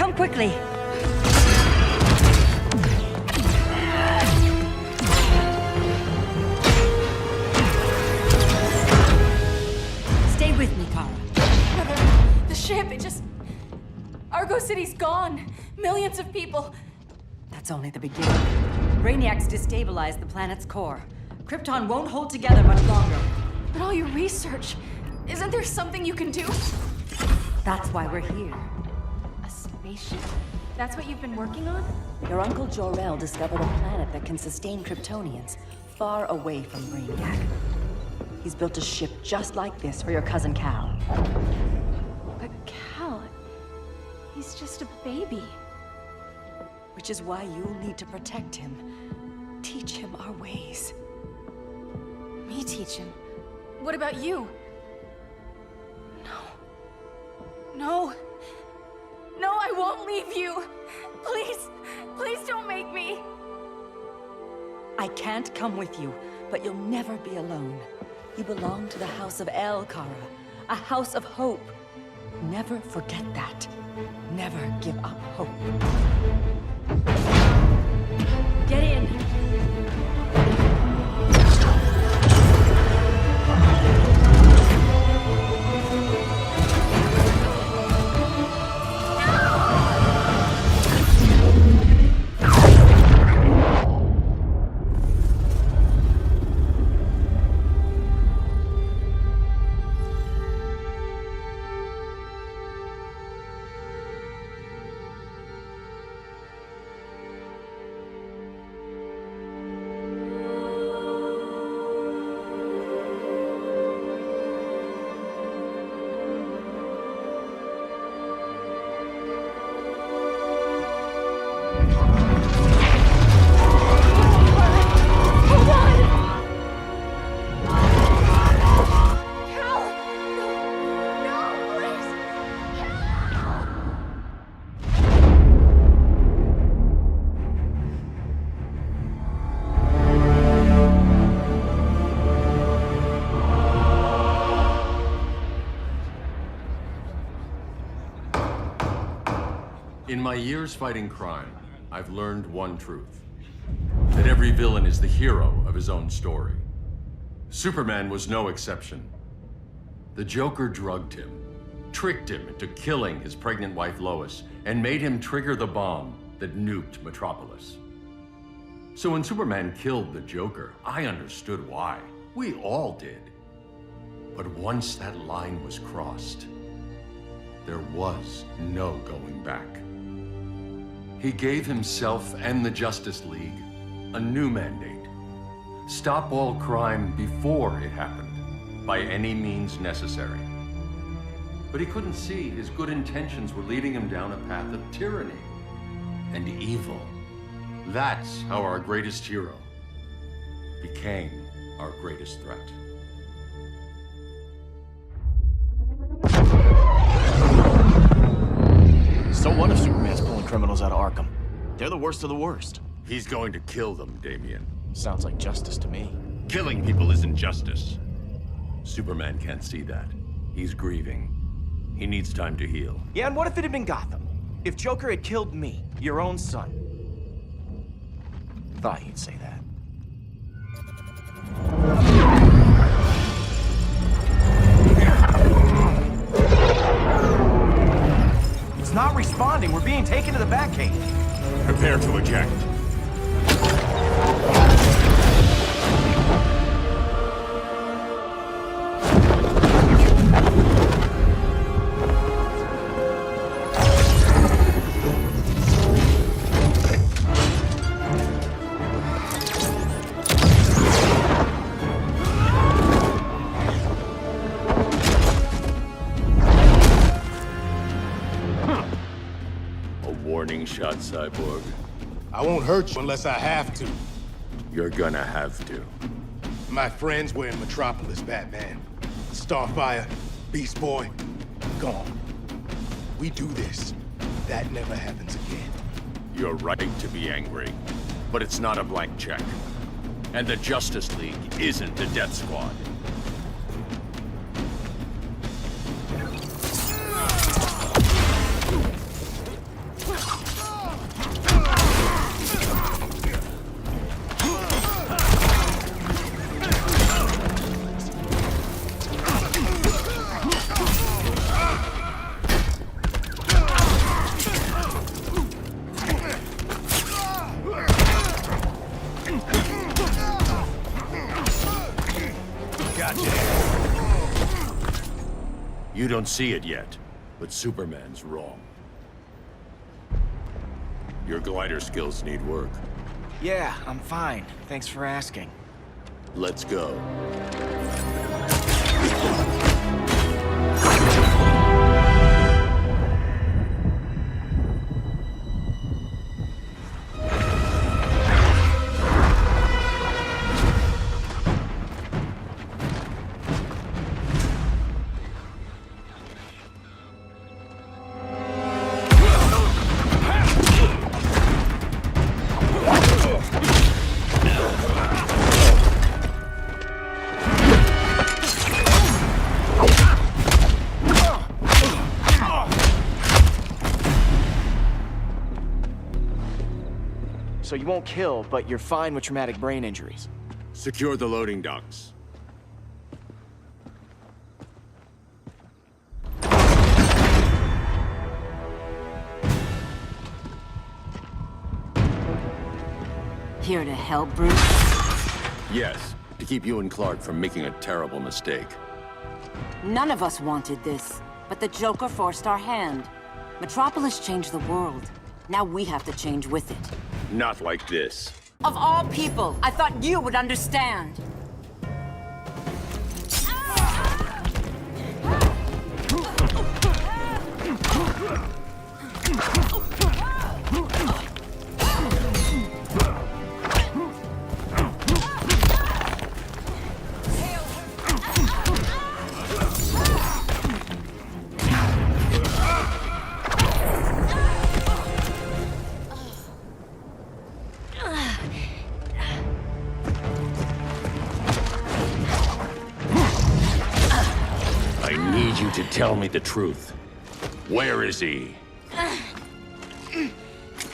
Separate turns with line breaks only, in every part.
Come quickly. Stay with me, Kara.
Brother, the ship, it just... Argo City's gone. Millions of people.
That's only the beginning. Brainiac's destabilized the planet's core. Krypton won't hold together much longer.
But all your research, isn't there something you can do?
That's why we're here.
A spaceship? That's what you've been working on?
Your uncle Jor-El discovered a planet that can sustain Kryptonians, far away from Brainiac. He's built a ship just like this for your cousin Cal.
But Cal, he's just a baby.
Which is why you'll need to protect him. Teach him our ways.
Me teach him? What about you? No, I won't leave you. Please don't make me.
I can't come with you, but you'll never be alone. You belong to the House of El, Kara. A house of hope. Never forget that. Never give up hope. Get in.
In my years fighting crime, I've learned one truth. That every villain is the hero of his own story. Superman was no exception. The Joker drugged him, tricked him into killing his pregnant wife Lois, and made him trigger the bomb that nuked Metropolis. So when Superman killed the Joker, I understood why. We all did. But once that line was crossed, there was no going back. He gave himself and the Justice League a new mandate. Stop all crime before it happened, by any means necessary. But he couldn't see his good intentions were leading him down a path of tyranny and evil. That's how our greatest hero became our greatest threat.
So what if Superman's pulling criminals out of Arkham? They're the worst of the worst.
He's going to kill them, Damian.
Sounds like justice to me.
Killing people isn't justice. Superman can't see that. He's grieving. He needs time to heal.
Yeah, and what if it had been Gotham? If Joker had killed me, your own son? Thought you'd say that. It's not responding. We're being taken to the Batcave.
Prepare to eject. Warning shot, Cyborg.
I won't hurt you unless I have to.
You're gonna have to.
My friends were in Metropolis, Batman. Starfire, Beast Boy, gone. We do this. That never happens again.
You're right to be angry, but it's not a blank check. And the Justice League isn't the Death Squad. You don't see it yet, but Superman's wrong. Your glider skills need work.
Yeah, I'm fine. Thanks for asking.
Let's go.
So you won't kill, but you're fine with traumatic brain injuries.
Secure the loading docks.
Here to help, Bruce?
Yes, to keep you and Clark from making a terrible mistake.
None of us wanted this, but the Joker forced our hand. Metropolis changed the world. Now we have to change with it.
Not like this.
Of all people, I thought you would understand.
I need you to tell me the truth. Where is he?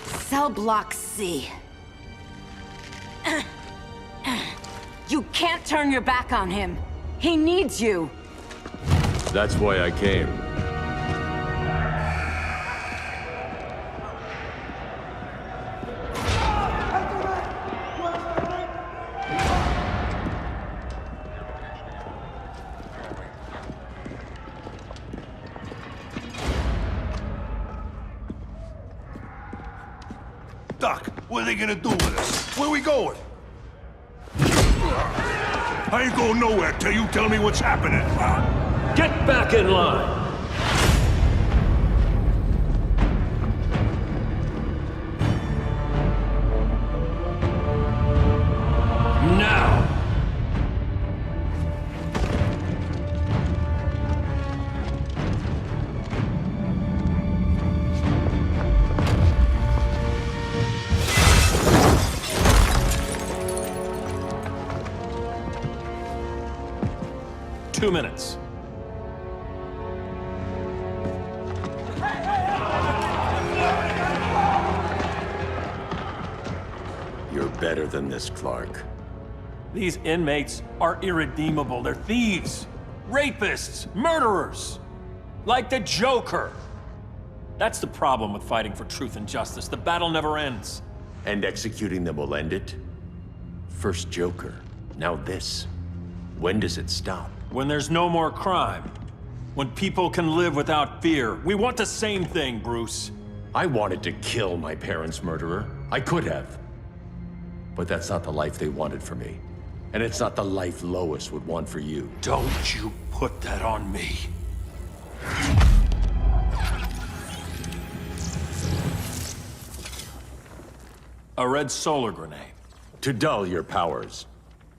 Cell Block C. You can't turn your back on him. He needs you.
That's why I came.
Doc, what are they gonna do with us? Where we going? I ain't going nowhere till you tell me what's happening.
Get back in line! Now! Two minutes.
You're better than this, Clark.
These inmates are irredeemable. They're thieves, rapists, murderers. Like the Joker. That's the problem with fighting for truth and justice. The battle never ends.
And executing them will end it? First Joker, now this. When does it stop?
When there's no more crime. When people can live without fear. We want the same thing, Bruce.
I wanted to kill my parents' murderer. I could have. But that's not the life they wanted for me. And it's not the life Lois would want for you.
Don't you put that on me. A red solar grenade.
To dull your powers,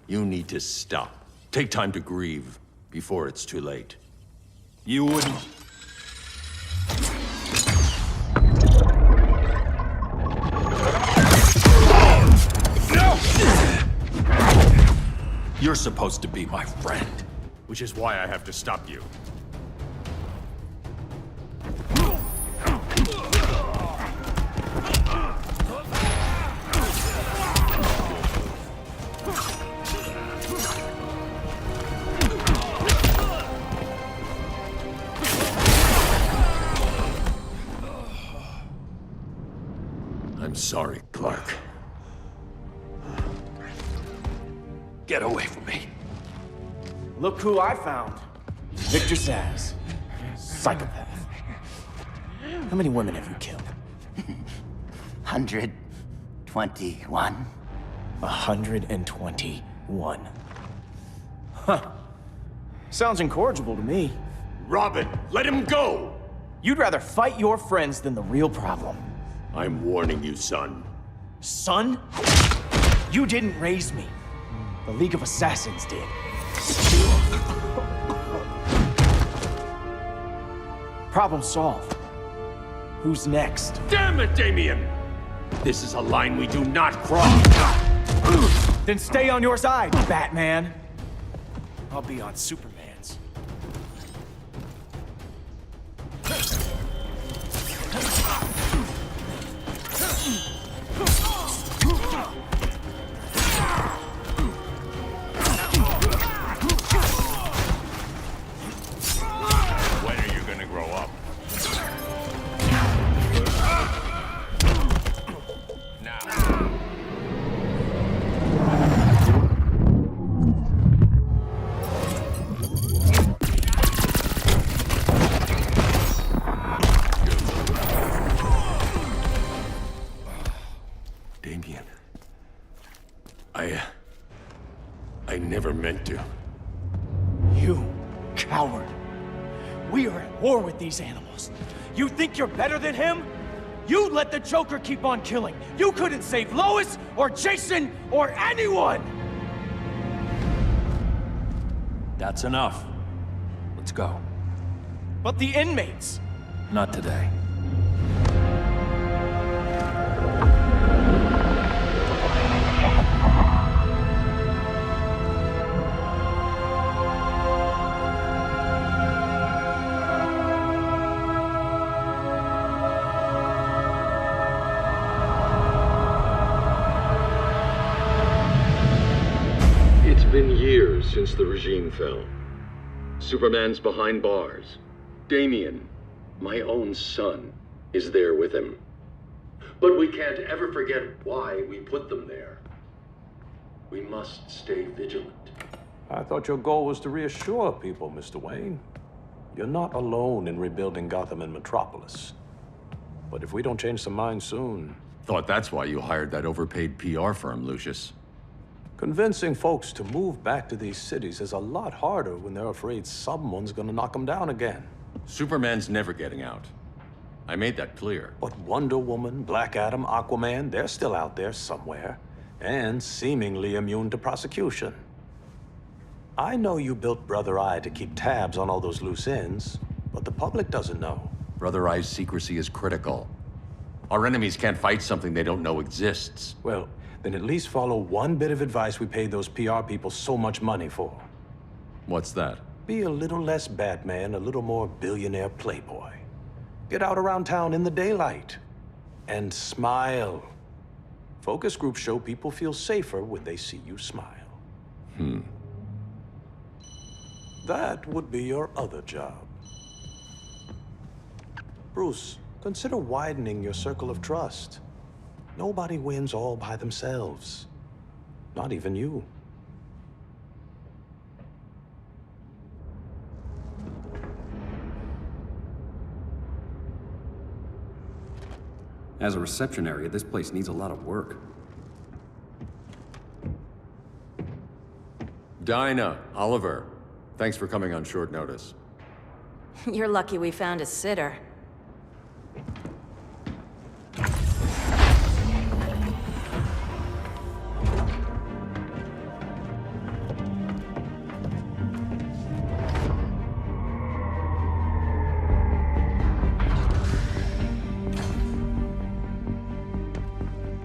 you need to stop. Take time to grieve before it's too late.
You wouldn't... You're supposed to be my friend.
Which is why I have to stop you. I'm sorry, Clark.
Get away from me.
Look who I found. Victor Zsasz. Psychopath. How many women have you killed?
121.
121. Huh. Sounds incorrigible to me.
Robin, let him go!
You'd rather fight your friends than the real problem.
I'm warning you, son.
Son? You didn't raise me. The League of Assassins did. Problem solved. Who's next?
Damn it, Damien! This is a line we do not cross.
Then stay on your side, Batman. I'll be on Superman's.
When are you gonna grow up? Now. Damien. I never meant to.
You coward. We are at war with these animals. You think you're better than him? You let the Joker keep on killing. You couldn't save Lois, or Jason, or anyone!
That's enough. Let's go.
But the inmates!
Not today.
It's been years since the regime fell. Superman's behind bars. Damien, my own son, is there with him. But we can't ever forget why we put them there. We must stay vigilant.
I thought your goal was to reassure people, Mr. Wayne. You're not alone in rebuilding Gotham and Metropolis. But if we don't change some minds soon...
Thought that's why you hired that overpaid PR firm, Lucius.
Convincing folks to move back to these cities is a lot harder when they're afraid someone's gonna knock them down again.
Superman's never getting out. I made that clear.
But Wonder Woman, Black Adam, Aquaman, they're still out there somewhere, and seemingly immune to prosecution. I know you built Brother Eye to keep tabs on all those loose ends, but the public doesn't know.
Brother Eye's secrecy is critical. Our enemies can't fight something they don't know exists.
Well, then at least follow one bit of advice we paid those PR people so much money for.
What's that?
Be a little less Batman, a little more billionaire playboy. Get out around town in the daylight. And smile. Focus groups show people feel safer when they see you smile. That would be your other job. Bruce, consider widening your circle of trust. Nobody wins all by themselves. Not even you.
As a reception area, this place needs a lot of work.
Dinah, Oliver, thanks for coming on short notice.
You're lucky we found a sitter.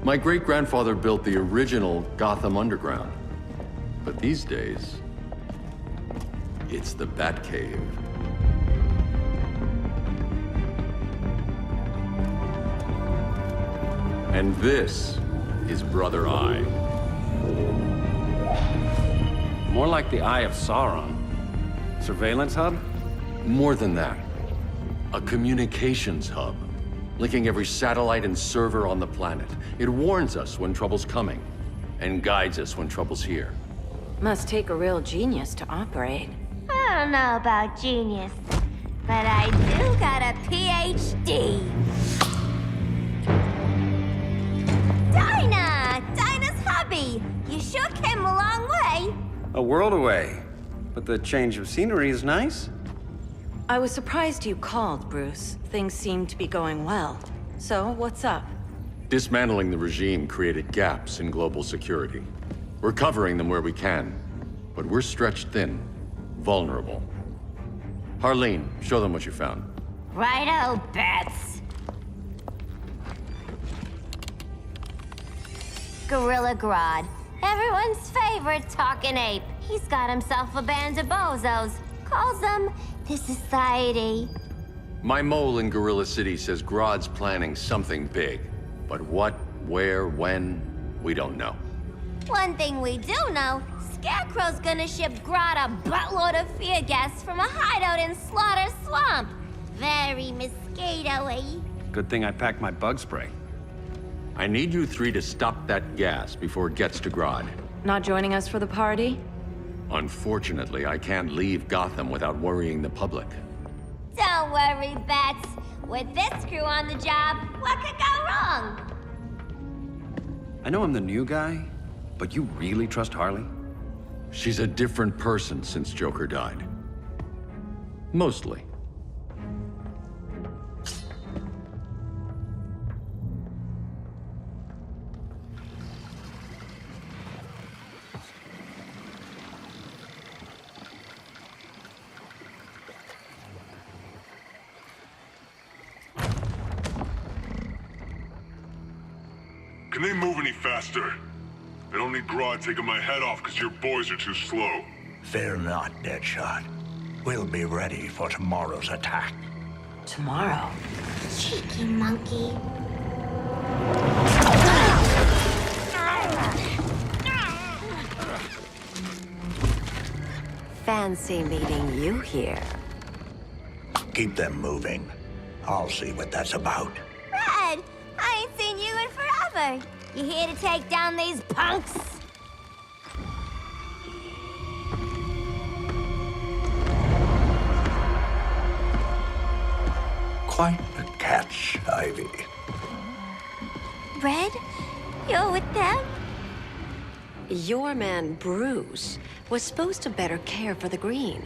My great-grandfather built the original Gotham Underground. But these days, it's the Batcave. And this is Brother Eye.
More like the Eye of Sauron. Surveillance hub?
More than that. A communications hub, linking every satellite and server on the planet. It warns us when trouble's coming, and guides us when trouble's here.
Must take a real genius to operate.
I don't know about genius. But I do got a PhD. Dinah's hubby. You sure came a long way.
A world away. But the change of scenery is nice.
I was surprised you called, Bruce. Things seem to be going well. So, what's up?
Dismantling the regime created gaps in global security. We're covering them where we can, but we're stretched thin, vulnerable. Harleen, show them what you found.
Righto, Bets. Gorilla Grodd. Everyone's favorite talking ape. He's got himself a band of bozos. Calls them the Society.
My mole in Gorilla City says Grodd's planning something big. But what, where, when, we don't know.
One thing we do know, Scarecrow's gonna ship Grodd a buttload of fear gas from a hideout in Slaughter Swamp. Very mosquito-y.
Good thing I packed my bug spray.
I need you three to stop that gas before it gets to Grodd.
Not joining us for the party?
Unfortunately, I can't leave Gotham without worrying the public.
Don't worry, Bets. With this crew on the job, what could go wrong?
I know I'm the new guy, but you really trust Harley?
She's a different person since Joker died. Mostly.
Can they move any faster? I don't need Grodd taking my head off because your boys are too slow.
Fear not, Deadshot. We'll be ready for tomorrow's attack.
Tomorrow?
Cheeky monkey.
Fancy meeting you here.
Keep them moving. I'll see what that's about.
Red, I ain't seen you in forever. You here to take down these punks?
Quite the catch, Ivy.
Red, you're with them?
Your man, Bruce, was supposed to better care for the Green.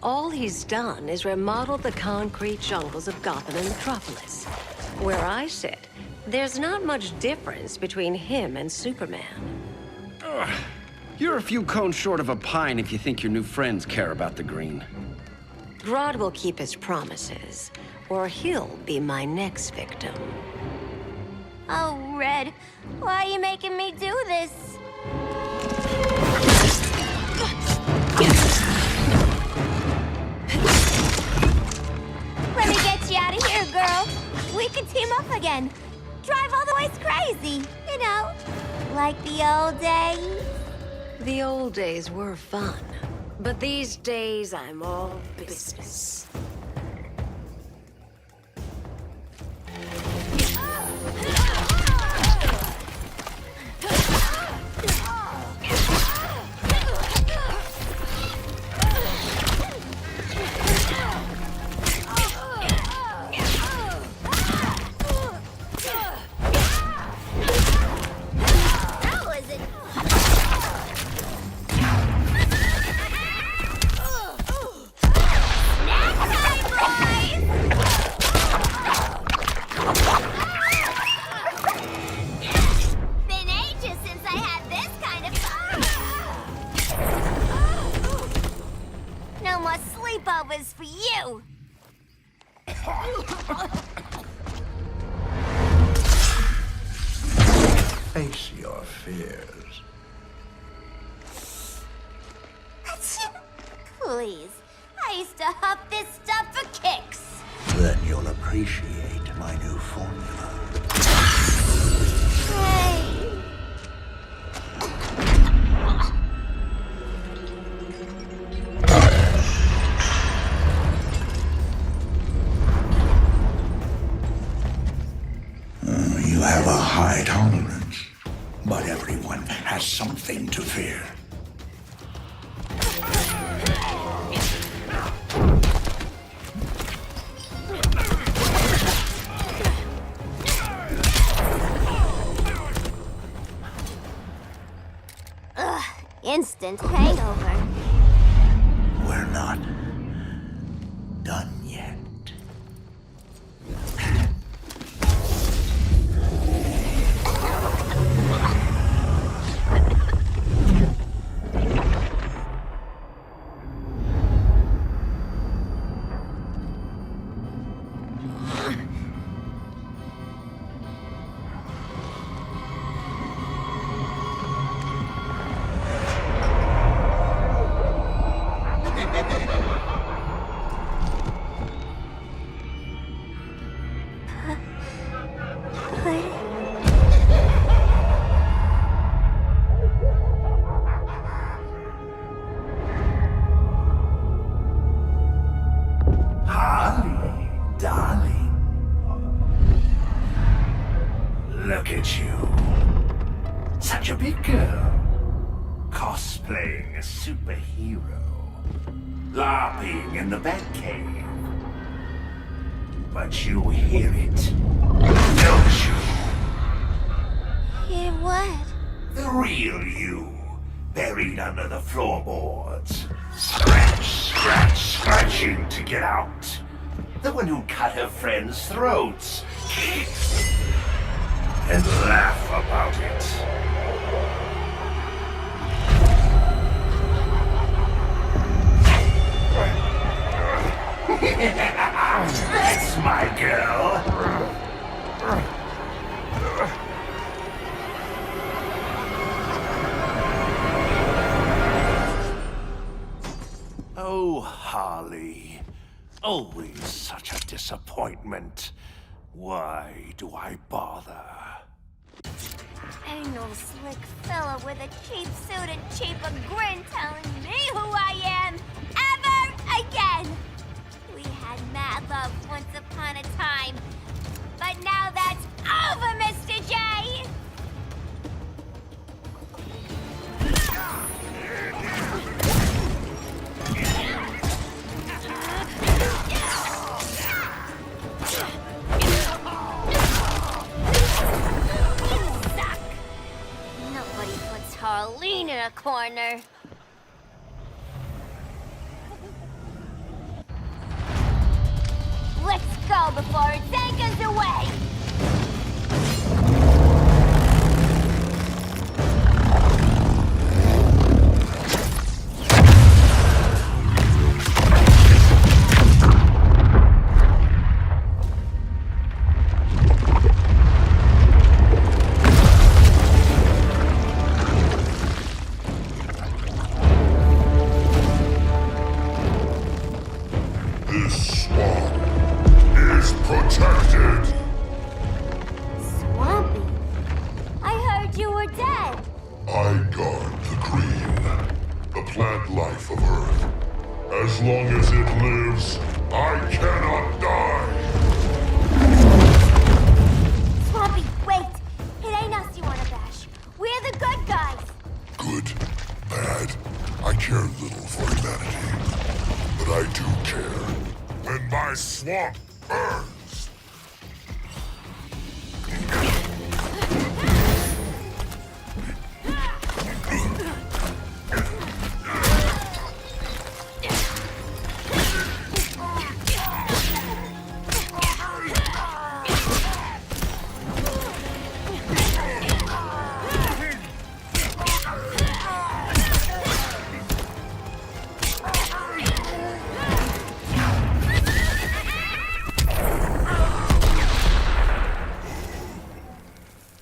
All he's done is remodel the concrete jungles of Gotham and Metropolis. Where I sit, there's not much difference between him and Superman.
Ugh. You're a few cones short of a pine if you think your new friends care about the Green.
Grodd will keep his promises, or he'll be my next victim.
Oh, Red, why are you making me do this? Let me get you out of here, girl. We can team up again. Drive all the ways crazy, you know, like the old days.
The old days were fun, but these days I'm all business.
Sleepovers for you!
Face your fears.
Please, I used to huff this stuff for kicks.
Then you'll appreciate my new formula.
Hey.
You have a high tolerance, but everyone has something to fear.
instant hangover.
We're not done yet. Look at you. Such a big girl. Cosplaying a superhero. LARPing in the Batcave. But you hear it, don't you?
Hear what?
The real you, buried under the floorboards. Scratching to get out. The one who cut her friends' throats. And laugh about it. That's my girl. Oh, Harley. Always such a disappointment. Why do I bother?
Ain't no slick fella with a cheap suit and cheaper grin telling me who I am ever again. We had mad love once upon a time, but now that's over, Mr. J. Harleen in a corner. Let's go before it anchors away!
This swamp is protected.
Swampy? I heard you were dead.
I guard the green, the plant life of Earth. As long as it lives, I cannot die.
Swampy, wait! It ain't us you wanna bash. We're the good guys.
Good, bad, I care little for humanity. But I do care when my swamp burns.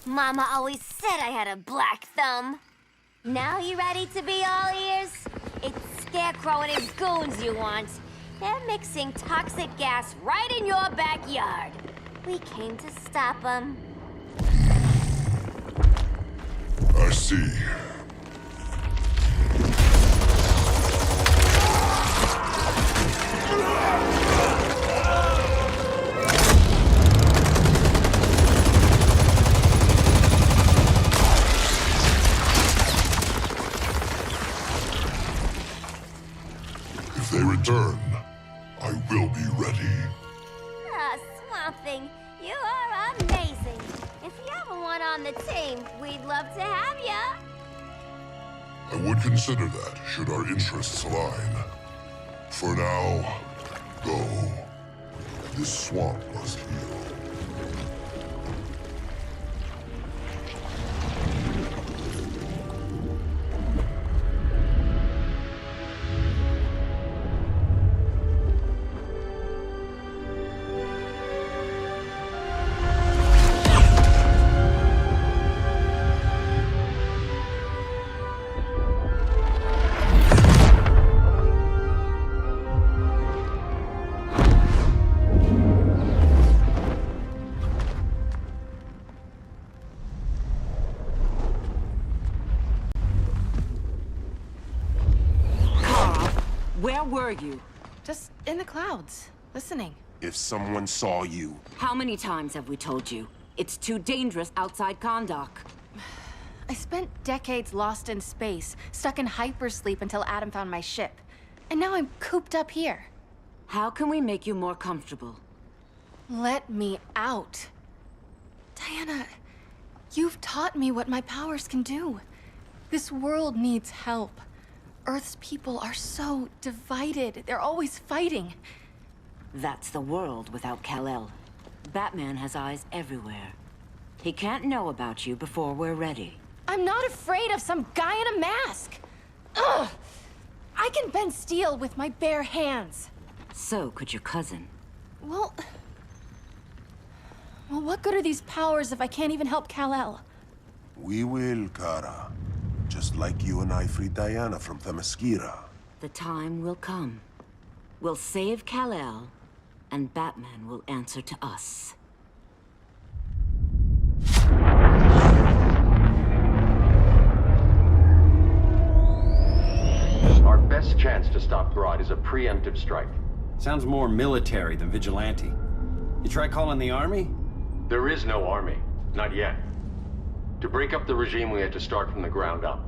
Mama always said I had a black thumb. Now you ready to be all ears? It's Scarecrow and his goons you want. They're mixing toxic gas right in your backyard. We came to stop them.
I see. If they return, I will be ready.
Ah, Swamp Thing, you are amazing. If you ever want on the team, we'd love to have ya.
I would consider that, should our interests align. For now, go. This swamp must heal.
Where were you?
Just in the clouds, listening.
If someone saw you...
How many times have we told you? It's too dangerous outside Kahndaq.
I spent decades lost in space, stuck in hypersleep until Adam found my ship. And now I'm cooped up here.
How can we make you more comfortable?
Let me out. Diana, you've taught me what my powers can do. This world needs help. Earth's people are so divided. They're always fighting.
That's the world without Kal-El. Batman has eyes everywhere. He can't know about you before we're ready.
I'm not afraid of some guy in a mask. Ugh! I can bend steel with my bare hands.
So could your cousin.
Well, what good are these powers if I can't even help Kal-El?
We will, Kara. Just like you and I freed Diana from Themyscira.
The time will come. We'll save Kal-El, and Batman will answer to us.
Our best chance to stop Grodd is a preemptive strike.
Sounds more military than vigilante. You try calling the army?
There is no army. Not yet. To break up the regime, we had to start from the ground up.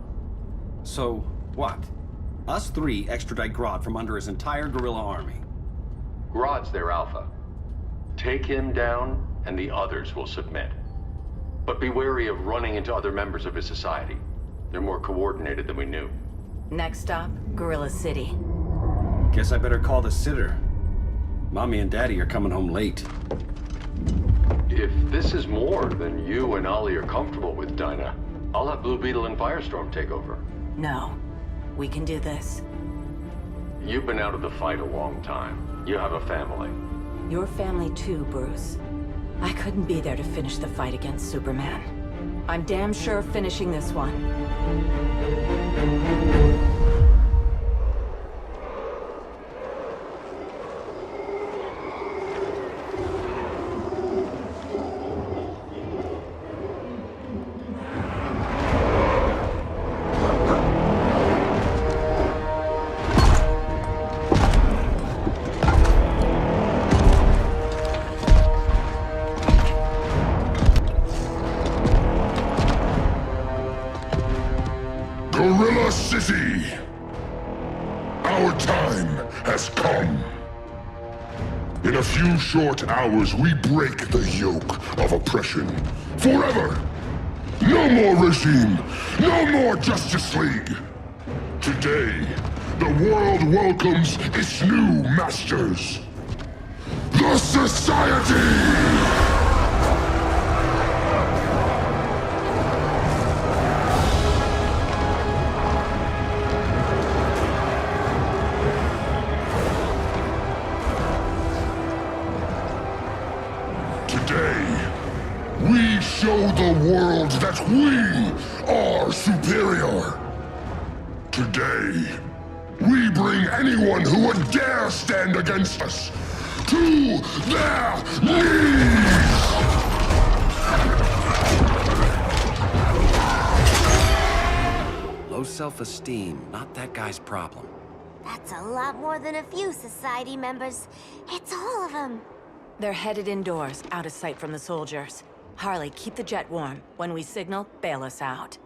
So, what? Us three extradite Grodd from under his entire guerrilla army.
Grodd's their alpha. Take him down, and the others will submit. But be wary of running into other members of his society. They're more coordinated than we knew.
Next stop, Gorilla City.
Guess I better call the sitter. Mommy and Daddy are coming home late.
If this is more than you and Ollie are comfortable with, Dinah, I'll have Blue Beetle and Firestorm take over.
No. We can do this.
You've been out of the fight a long time. You have a family.
Your family too, Bruce. I couldn't be there to finish the fight against Superman. I'm damn sure finishing this one.
Gorilla City! Our time has come. In a few short hours, we break the yoke of oppression. Forever! No more regime! No more Justice League! Today, the world welcomes its new masters. The Society! We show the world that we are superior. Today, we bring anyone who would dare stand against us to their knees!
Low self-esteem, not that guy's problem.
That's a lot more than a few society members. It's all of them.
They're headed indoors, out of sight from the soldiers. Harley, keep the jet warm. When we signal, bail us out.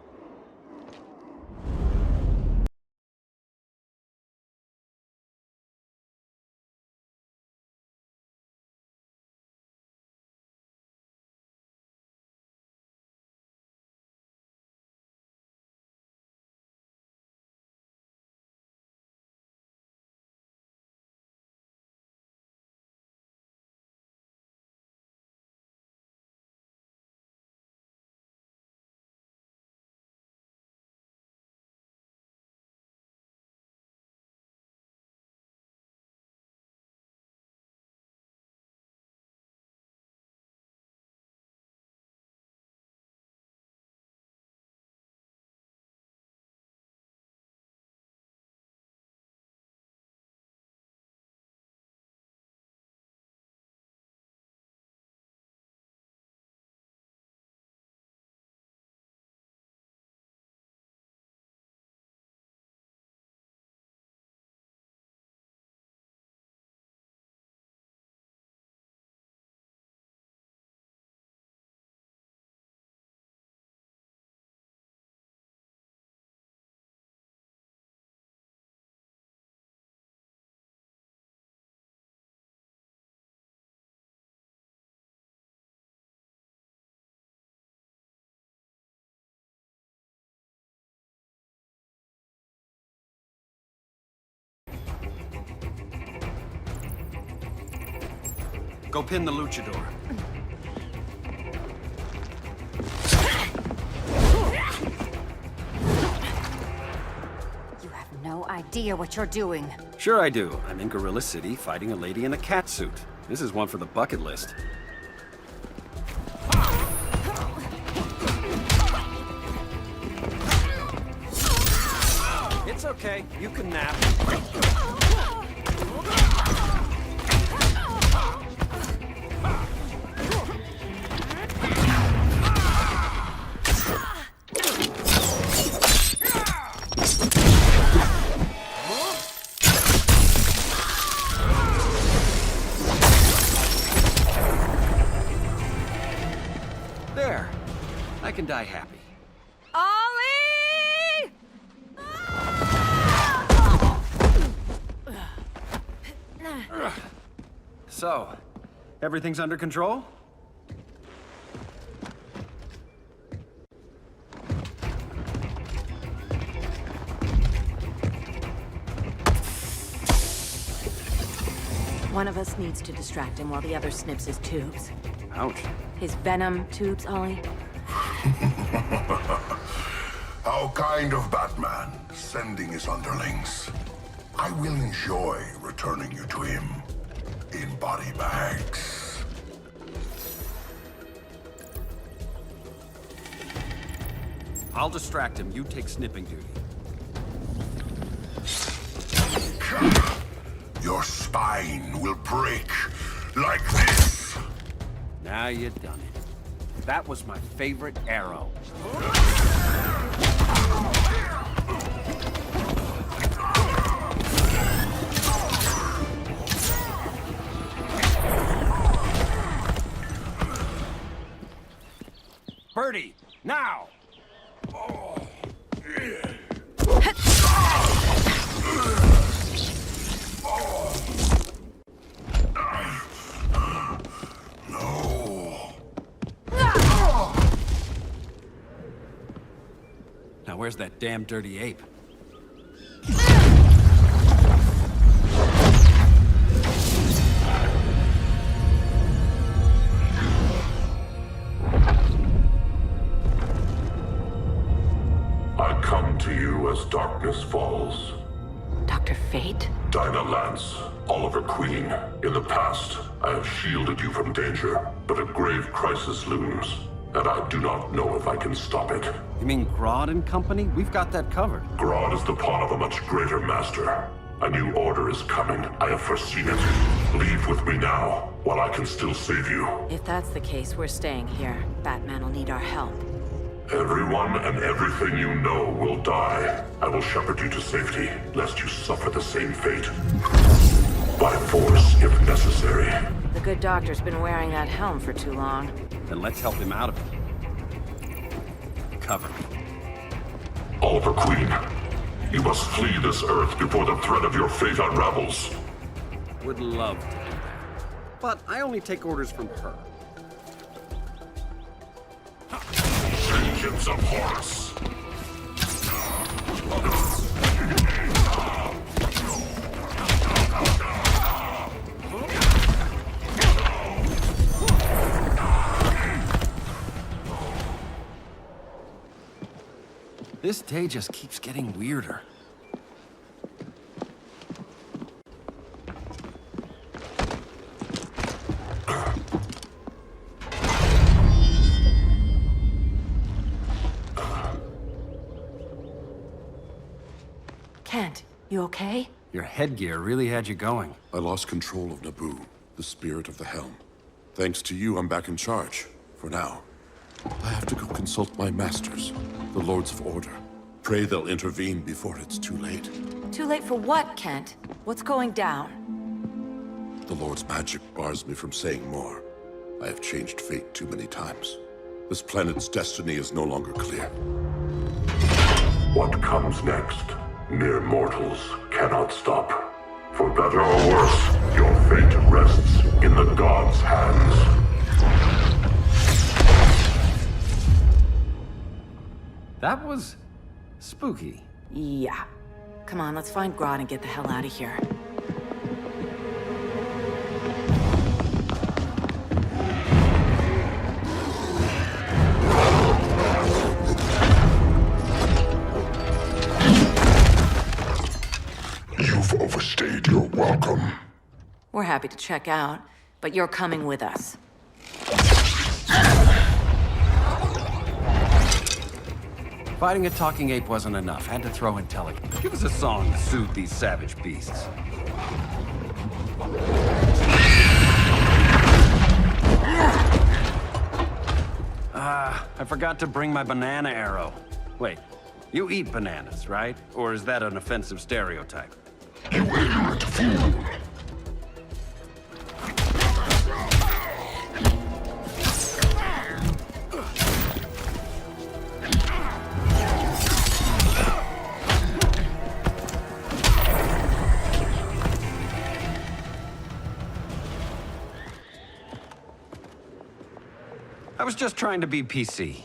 Go pin the luchador.
You have no idea what you're doing.
Sure I do. I'm in Gorilla City fighting a lady in a cat suit. This is one for the bucket list. It's okay. You can nap. There. I can die happy.
Ollie!
So, everything's under control?
One of us needs to distract him while the other snips his tubes.
Ouch.
His venom tubes, Ollie.
How kind of Batman, sending his underlings. I will enjoy returning you to him in body bags.
I'll distract him. You take snipping duty.
Your spine will break like this.
Now you done it. That was my favorite arrow. Birdie, now! Now where's that damn dirty ape?
I come to you as darkness falls.
Dr. Fate?
Dinah Lance, Oliver Queen. In the past, I have shielded you from danger, but a grave crisis looms, and I do not know if I can stop it.
You mean Grodd and company? We've got that covered.
Grodd is the pawn of a much greater master. A new order is coming. I have foreseen it. Leave with me now, while I can still save you.
If that's the case, we're staying here. Batman will need our help.
Everyone and everything you know will die. I will shepherd you to safety, lest you suffer the same fate. By force, if necessary.
The good doctor's been wearing that helm for too long.
Then let's help him out of it. Cover me.
Oliver Queen, you must flee this Earth before the threat of your fate unravels.
Would love to do that. But I only take orders from her.
Vengeance of Horus!
This day just keeps getting weirder.
Kent, you okay?
Your headgear really had you going.
I lost control of Naboo, the spirit of the helm. Thanks to you, I'm back in charge. For now. I have to go consult my masters, the Lords of Order. Pray they'll intervene before it's too late.
Too late for what, Kent? What's going down?
The Lord's magic bars me from saying more. I have changed fate too many times. This planet's destiny is no longer clear. What comes next, mere mortals cannot stop. For better or worse, your fate rests in the gods' hands.
That was spooky.
Yeah. Come on, let's find Grodd and get the hell out of here. We're happy to check out, but you're coming with us.
Fighting a talking ape wasn't enough. Had to throw in telekinesis. Give us a song to soothe these savage beasts. I forgot to bring my banana arrow. Wait, you eat bananas, right? Or is that an offensive stereotype?
You ignorant fool!
I was just trying to be PC.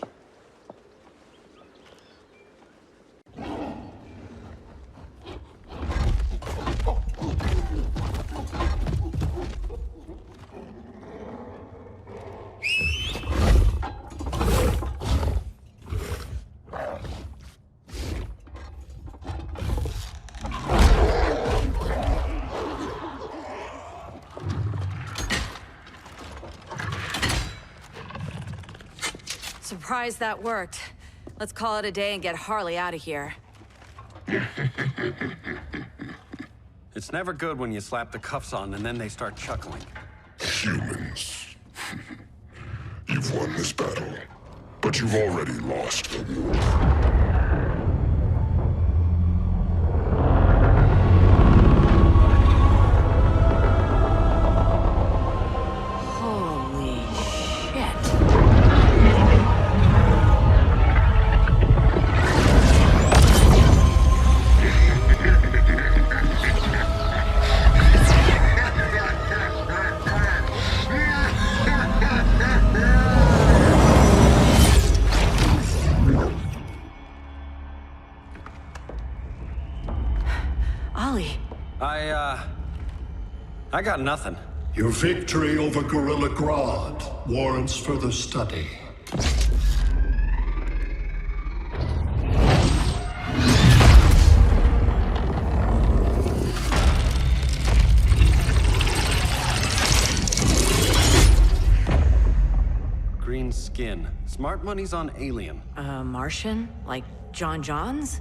Surprised that worked. Let's call it a day and get Harley out of here.
It's never good when you slap the cuffs on and then they start chuckling.
Humans. You've won this battle, but you've already lost the war.
I got nothing.
Your victory over Gorilla Grodd warrants further study.
Green skin. Smart money's on alien.
Martian? Like John Johns?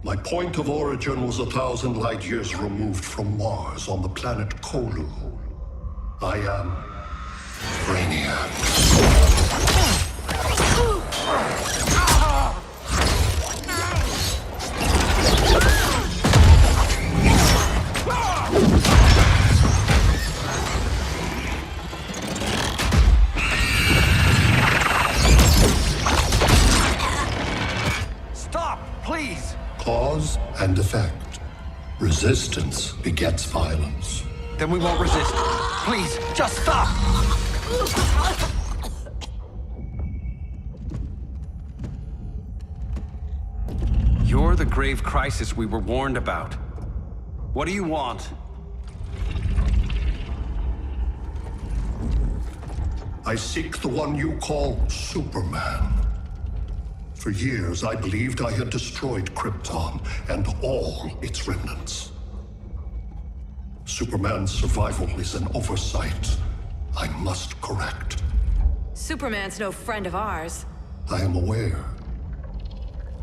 My point of origin was 1,000 light years removed from Mars on the planet Kolu. I am Brainiac.
Stop, please!
Cause and effect. Resistance begets violence.
Then we won't resist. Please, just stop! You're the grave crisis we were warned about. What do you want?
I seek the one you call Superman. For years, I believed I had destroyed Krypton and all its remnants. Superman's survival is an oversight I must correct.
Superman's no friend of ours.
I am aware.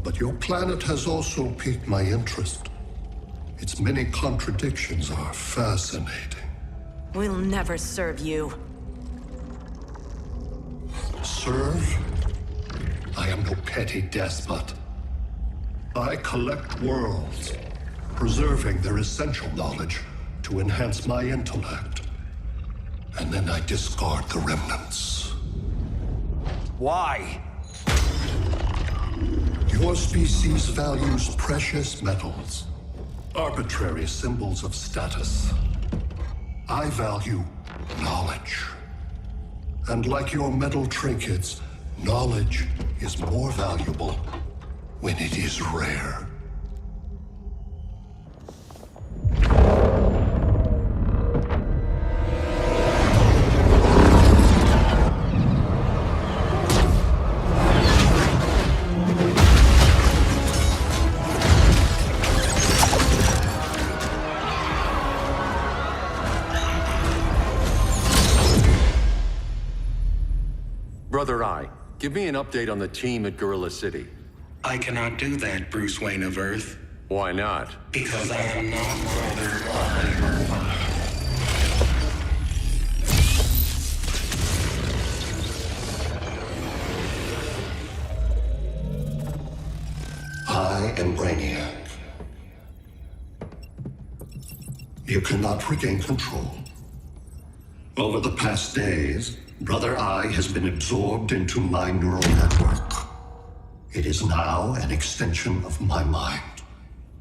But your planet has also piqued my interest. Its many contradictions are fascinating.
We'll never serve you.
Serve? I am no petty despot. I collect worlds, preserving their essential knowledge to enhance my intellect. And then I discard the remnants.
Why?
Your species values precious metals, arbitrary symbols of status. I value knowledge. And like your metal trinkets, knowledge is more valuable when it is rare.
Brother Eye, give me an update on the team at Gorilla City.
I cannot do that, Bruce Wayne of Earth.
Why not?
Because I am not Brother Eye.
I am Brainiac. You cannot regain control. Over the past days, Brother Eye has been absorbed into my neural network. It is now an extension of my mind.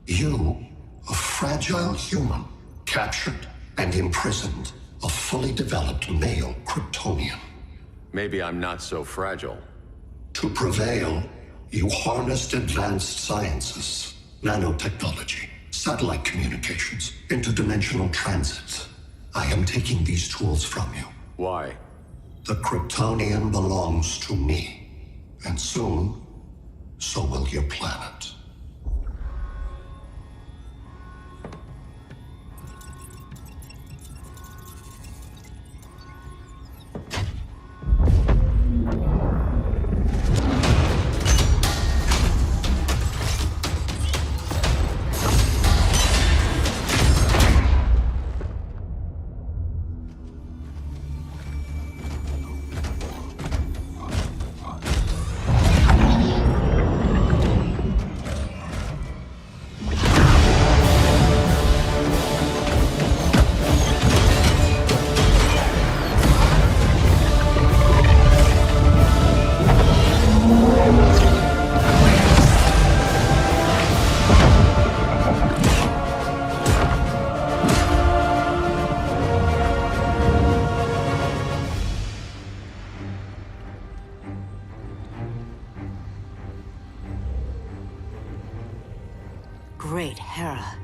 You, a fragile human, captured and imprisoned a fully developed male Kryptonian.
Maybe I'm not so fragile.
To prevail, you harnessed advanced sciences, nanotechnology, satellite communications, interdimensional transit. I am taking these tools from you.
Why?
The Kryptonian belongs to me. And soon, so will your planet.
Great Hera.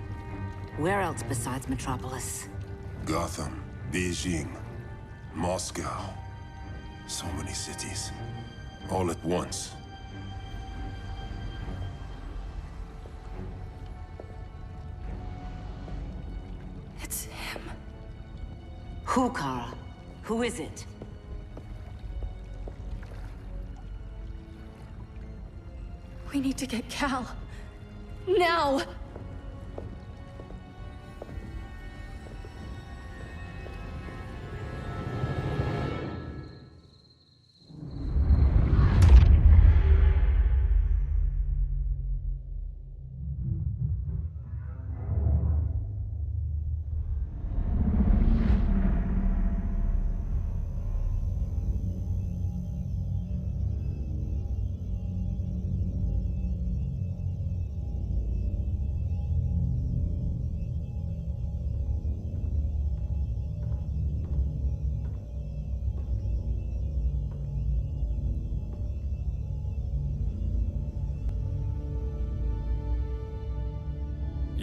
Where else besides Metropolis?
Gotham, Beijing, Moscow. So many cities. All at once.
It's him. Who, Kara? Who is it?
We need to get Cal. Now!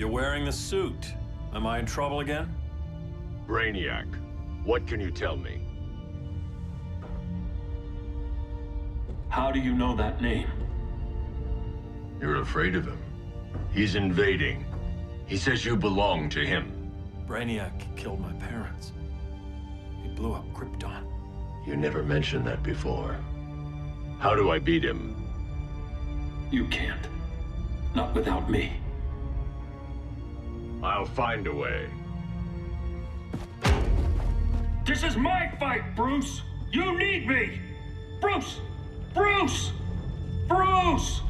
You're wearing the suit. Am I in trouble again?
Brainiac, what can you tell me?
How do you know that name?
You're afraid of him. He's invading. He says you belong to him.
Brainiac killed my parents. He blew up Krypton.
You never mentioned that before. How do I beat him?
You can't. Not without me.
I'll find a way.
This is my fight, Bruce! You need me! Bruce! Bruce! Bruce!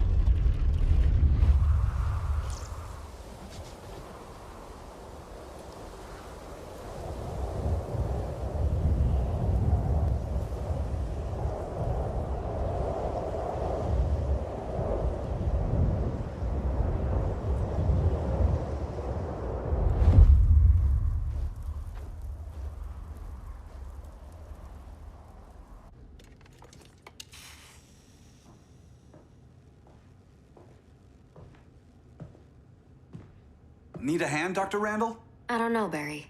Need a hand, Dr. Randall?
I don't know, Barry.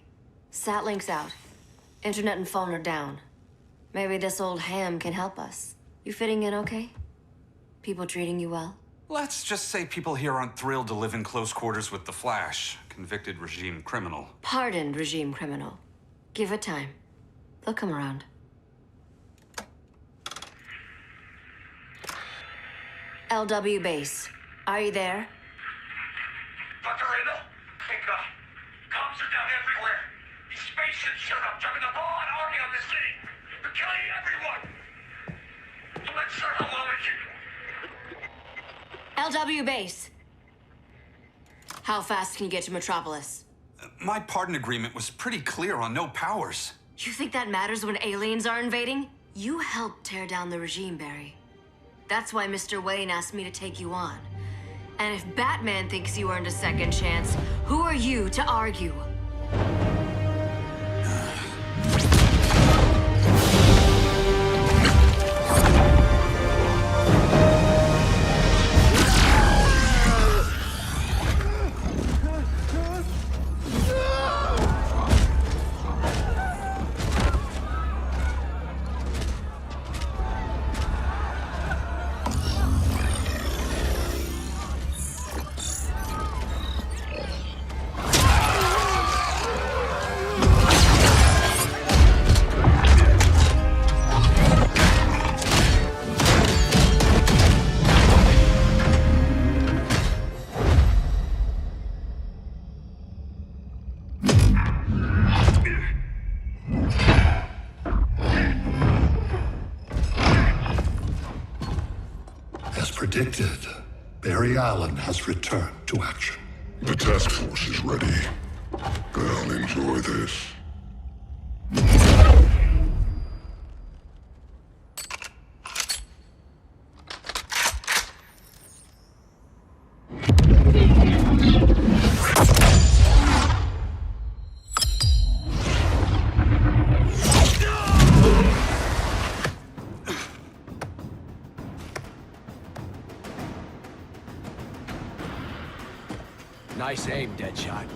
Satlink's out. Internet and phone are down. Maybe this old ham can help us. You fitting in okay? People treating you well?
Let's just say people here aren't thrilled to live in close quarters with the Flash, convicted regime criminal.
Pardoned regime criminal. Give it time. They'll come around. LW base. Are you there?
Dr. Randall? Thank God. Cops are down everywhere. These spaceships showed up, dropping a ball and army on this city. They're killing everyone. I'm not sure how long we can...
LW base. How fast can you get to Metropolis?
My pardon agreement was pretty clear on no powers.
You think that matters when aliens are invading? You helped tear down the regime, Barry. That's why Mr. Wayne asked me to take you on. And if Batman thinks you earned a second chance, who are you to argue?
Predicted, Barry Allen has returned to action.
The task force is ready. They'll enjoy this.
Nice aim, Deadshot.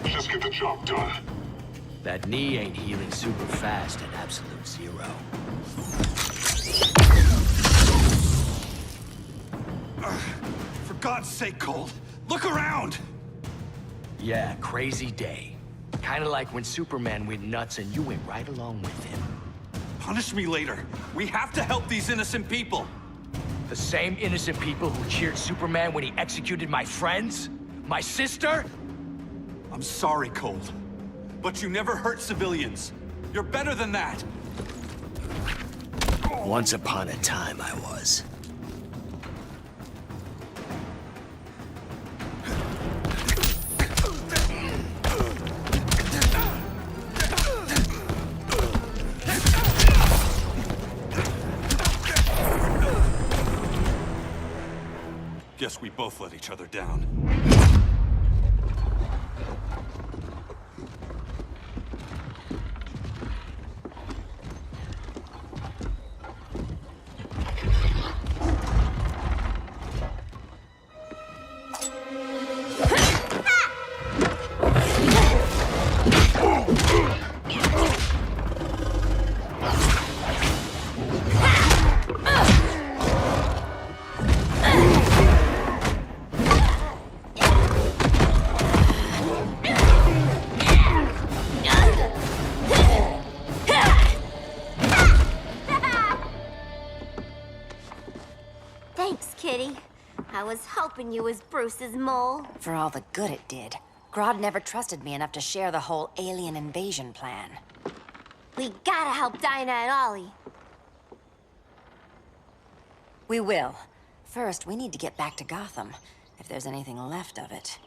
Just get the job done.
That knee ain't healing super fast at absolute zero.
For God's sake, Cole, look around!
Yeah, crazy day. Kinda like when Superman went nuts and you went right along with him.
Punish me later. We have to help these innocent people.
The same innocent people who cheered Superman when he executed my friends? My sister?
I'm sorry, Cole, but you never hurt civilians. You're better than that.
Once upon a time, I was.
Guess we both let each other down.
I was hoping you was Bruce's mole.
For all the good it did. Grodd never trusted me enough to share the whole alien invasion plan.
We gotta help Dinah and Ollie.
We will. First, we need to get back to Gotham, if there's anything left of it.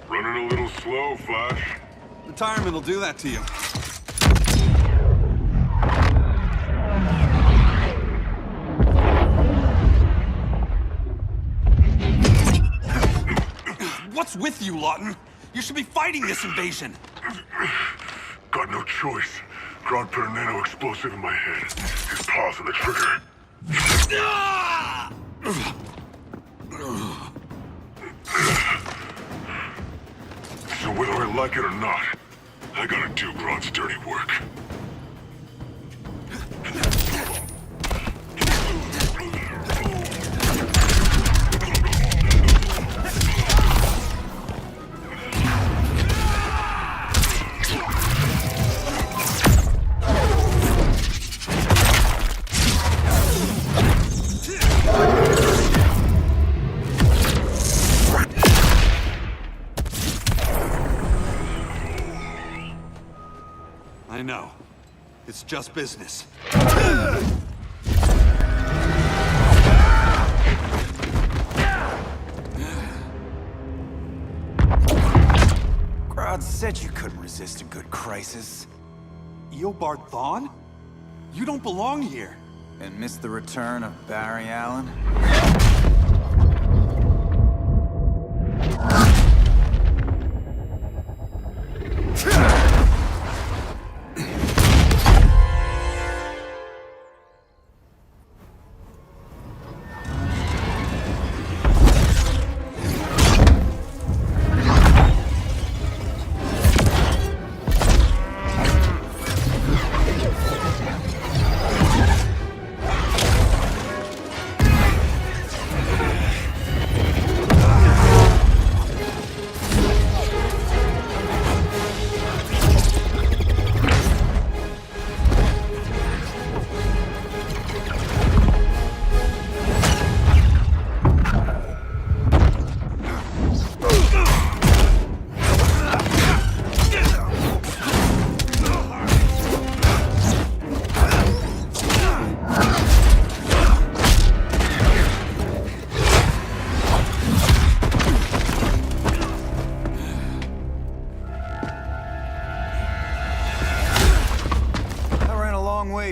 Running a little slow, Flash.
Retirement will do that to you. What's with you, Lawton? You should be fighting this invasion.
Got no choice. Grodd put a nano-explosive in my head. His paws on the trigger. So whether I like it or not, I gotta do Grodd's dirty work.
know. It's just business.
Grodd said you couldn't resist a good crisis.
Eobard Thawne? You don't belong here.
And miss the return of Barry Allen?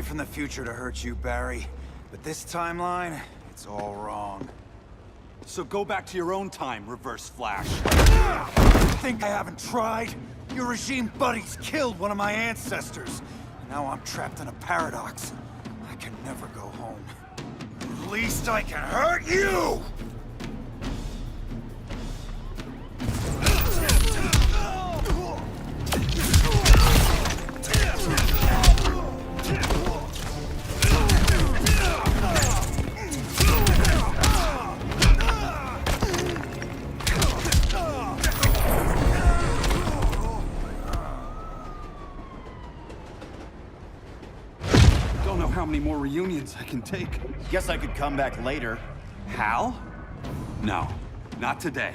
From the future to hurt you, Barry. But this timeline, it's all wrong.
So go back to your own time, Reverse Flash.
Think I haven't tried? Your regime buddies killed one of my ancestors. And now I'm trapped in a paradox. I can never go home. At least I can hurt you!
How many more reunions I can take?
Guess I could come back later.
Hal? No, not today.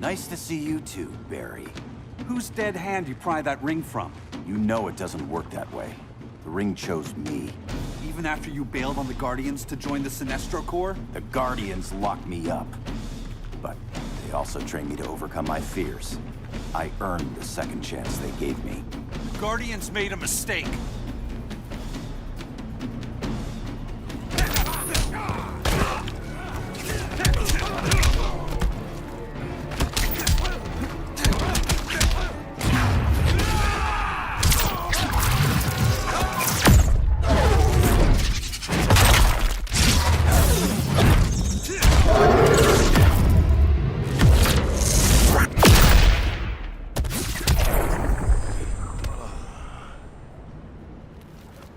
Nice to see you too, Barry.
Whose dead hand you pry that ring from?
You know it doesn't work that way. The ring chose me.
Even after you bailed on the Guardians to join the Sinestro Corps?
The Guardians locked me up. But they also trained me to overcome my fears. I earned the second chance they gave me.
The Guardians made a mistake.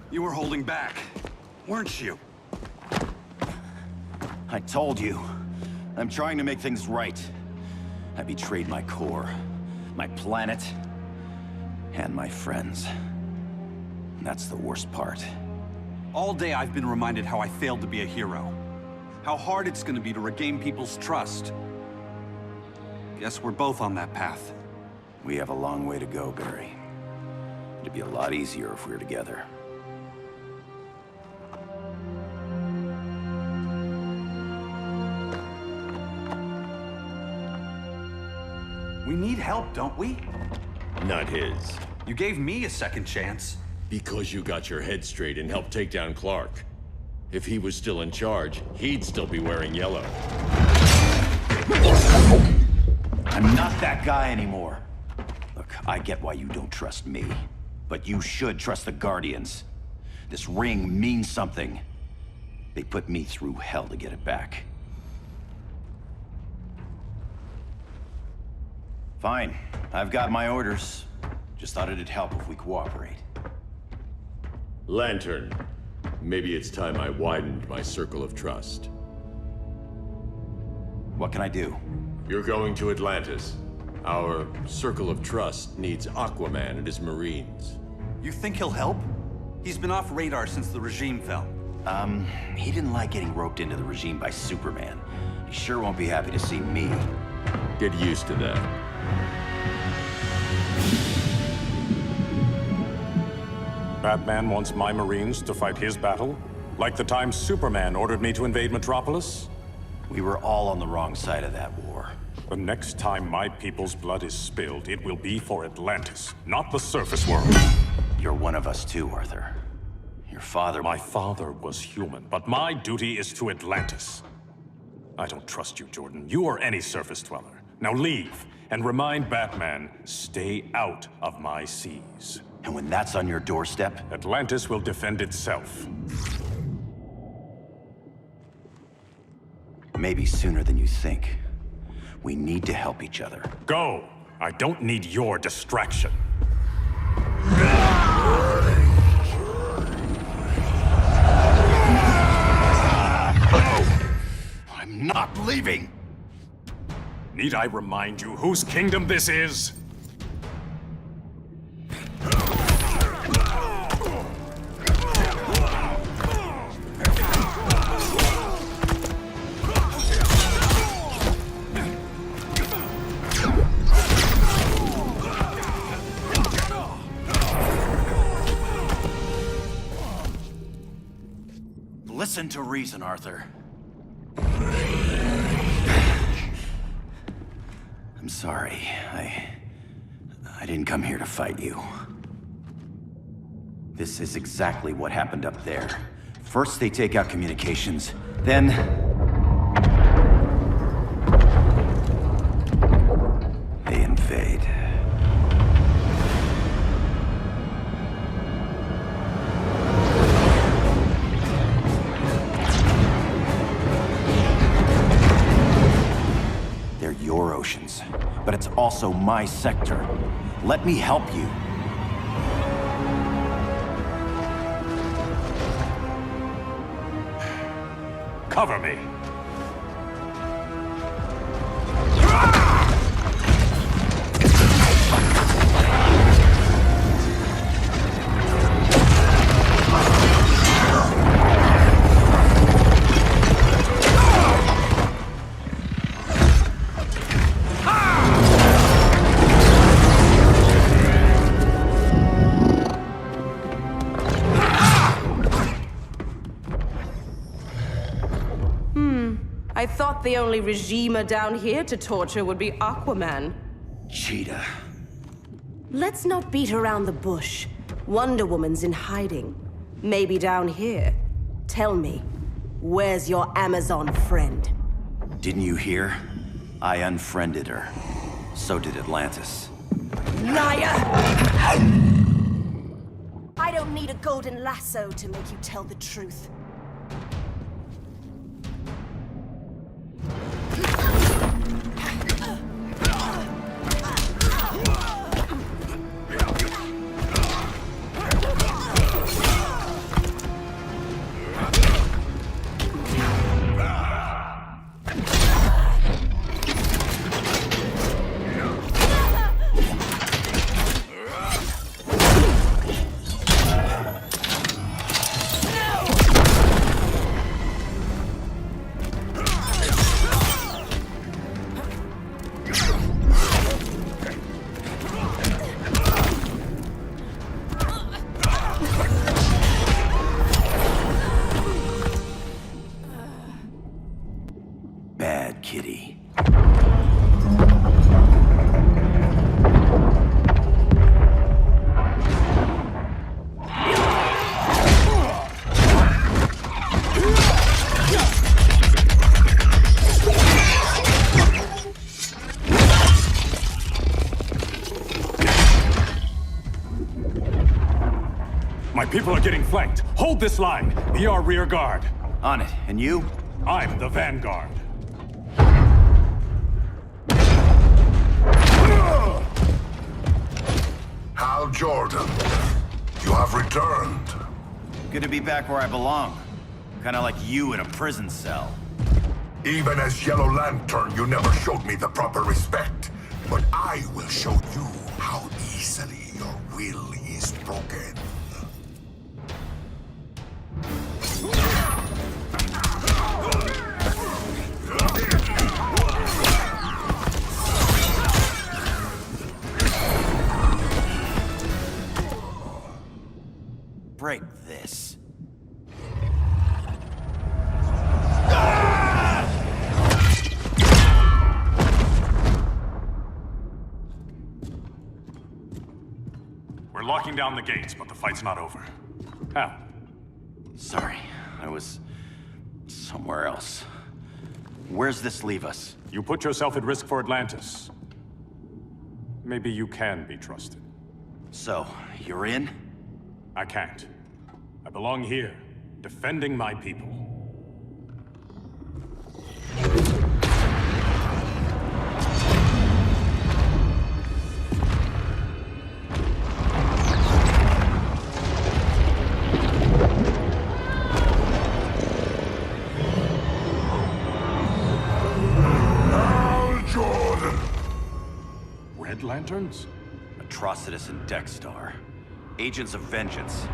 You were holding back, weren't you?
I told you. I'm trying to make things right. I betrayed my core, my planet, and my friends. And that's the worst part.
All day I've been reminded how I failed to be a hero. How hard it's gonna be to regain people's trust. Guess we're both on that path.
We have a long way to go, Barry. It'd be a lot easier if we were together.
We need help, don't we?
Not his.
You gave me a second chance.
Because you got your head straight and helped take down Clark. If he was still in charge, he'd still be wearing yellow.
I'm not that guy anymore. Look, I get why you don't trust me. But you should trust the Guardians. This ring means something. They put me through hell to get it back. Fine. I've got my orders. Just thought it'd help if we cooperate.
Lantern. Maybe it's time I widened my circle of trust.
What can I do?
You're going to Atlantis. Our circle of trust needs Aquaman and his Marines.
You think he'll help? He's been off radar since the regime fell.
He didn't like getting roped into the regime by Superman. He sure won't be happy to see me.
Get used to that.
Batman wants my Marines to fight his battle? Like the time Superman ordered me to invade Metropolis?
We were all on the wrong side of that war.
The next time my people's blood is spilled, it will be for Atlantis, not the surface world.
You're one of us too, Arthur. Your father...
My father was human, but my duty is to Atlantis. I don't trust you, Jordan. You or any surface dweller. Now leave, and remind Batman, stay out of my seas.
And when that's on your doorstep?
Atlantis will defend itself.
Maybe sooner than you think. We need to help each other.
Go! I don't need your distraction.
I'm not leaving!
Need I remind you whose kingdom this is?
Listen to reason, Arthur. I'm sorry. I didn't come here to fight you. This is exactly what happened up there. First they take out communications, then... they invade. They're your oceans, but it's also my sector. Let me help you.
Cover me.
I thought the only regimer down here to torture would be Aquaman.
Cheetah.
Let's not beat around the bush. Wonder Woman's in hiding. Maybe down here. Tell me, where's your Amazon friend?
Didn't you hear? I unfriended her. So did Atlantis.
Liar! I don't need a golden lasso to make you tell the truth.
Bad kitty.
My people are getting flanked. Hold this line. Be our rear guard.
On it. And you?
I'm the vanguard.
Hal Jordan, you have returned.
Good to be back where I belong. Kinda like you in a prison cell.
Even as Yellow Lantern, you never showed me the proper respect. But I will show you how easily your will is broken.
locking down the gates, but the fight's not over. Hal.
Sorry, I was somewhere else. Where's this leave us?
You put yourself at risk for Atlantis. Maybe you can be trusted.
So, you're in?
I can't. I belong here, defending my people. Red Lanterns?
Atrocitus and Dexstar. Agents of Vengeance.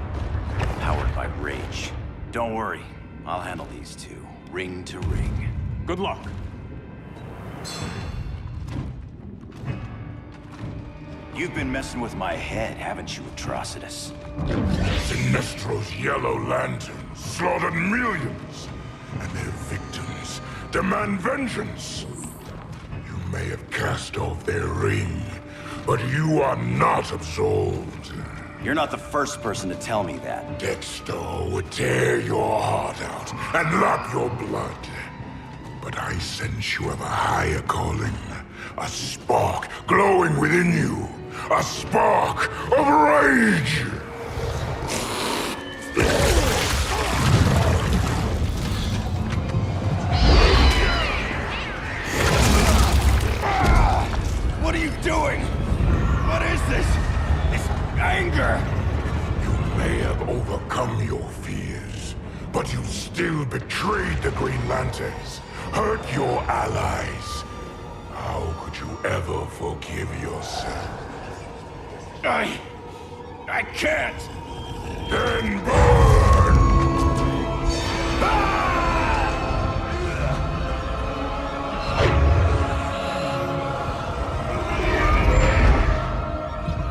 Powered by rage. Don't worry, I'll handle these two, ring to ring.
Good luck.
You've been messing with my head, haven't you, Atrocitus?
Sinestro's yellow lanterns slaughtered millions, and their victims demand vengeance. You may have cast off their ring, but you are not absolved.
You're not the first person to tell me that.
Dexter would tear your heart out and lap your blood. But I sense you have a higher calling. A spark glowing within you. A spark of rage!
What are you doing? What is this? This anger!
You may have overcome your fears, but you still betrayed the Green Lanterns, hurt your allies. How could you ever forgive yourself?
I can't!
Then burn!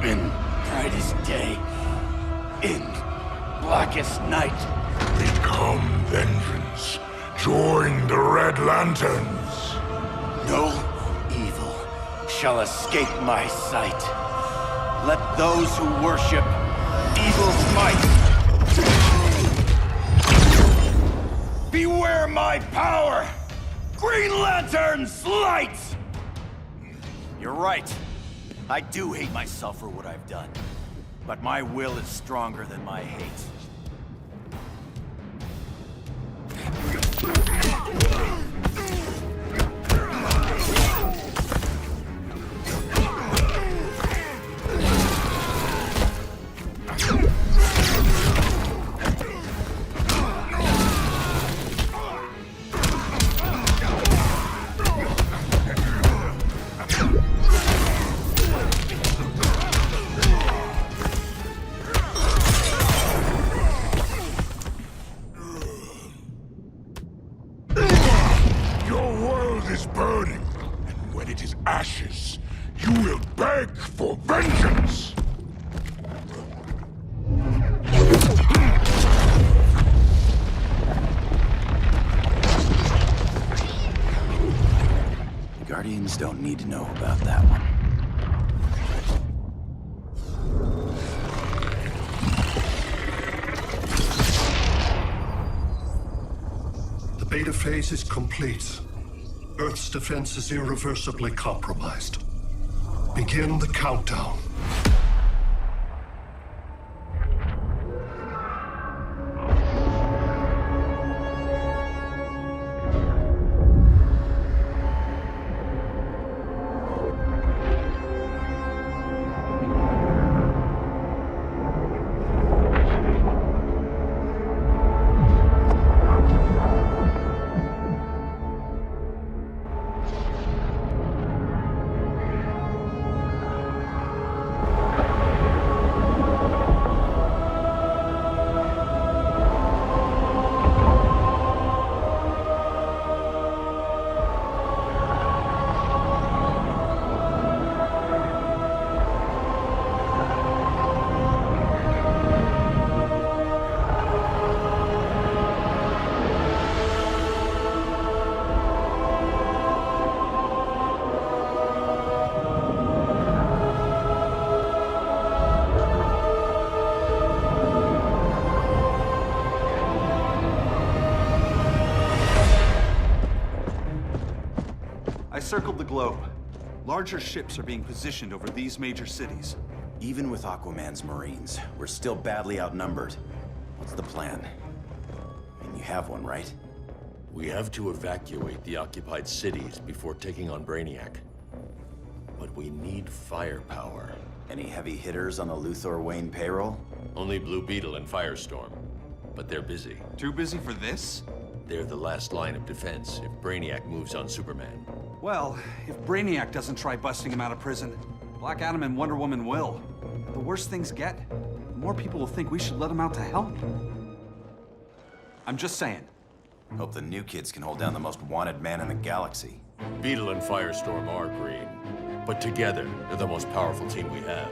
In brightest day, in blackest night.
Become vengeance. Join the Red Lanterns.
No evil shall escape my sight. Let those who worship evil's might beware my power! Green Lantern's light! You're right. I do hate myself for what I've done. But my will is stronger than my hate.
Is burning, and when it is ashes, you will beg for vengeance!
The Guardians don't need to know about that one.
The beta phase is complete. Earth's defense is irreversibly compromised. Begin the countdown.
circled the globe. Larger ships are being positioned over these major cities.
Even with Aquaman's Marines, we're still badly outnumbered. What's the plan? And you have one, right?
We have to evacuate the occupied cities before taking on Brainiac. But we need firepower.
Any heavy hitters on the Luthor Wayne payroll?
Only Blue Beetle and Firestorm. But they're busy.
Too busy for this?
They're the last line of defense if Brainiac moves on Superman.
Well, if Brainiac doesn't try busting him out of prison, Black Adam and Wonder Woman will. The worse things get, the more people will think we should let him out to help. I'm just saying.
Hope the new kids can hold down the most wanted man in the galaxy.
Beetle and Firestorm are green, but together, they're the most powerful team we have.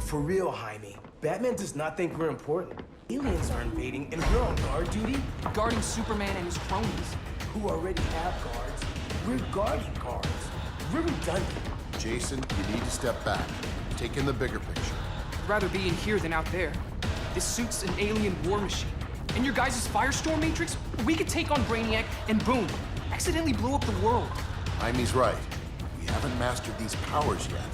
For real, Jaime, Batman does not think we're important. Aliens are invading, and we're on guard duty?
Guarding Superman and his cronies.
Who already have guards. We're guarding guards. We're redundant.
Jason, you need to step back. Take in the bigger picture.
I'd rather be in here than out there. This suit's an alien war machine. And your guys' Firestorm Matrix, we could take on Brainiac and boom, accidentally blow up the world.
Imy's right. We haven't mastered these powers yet.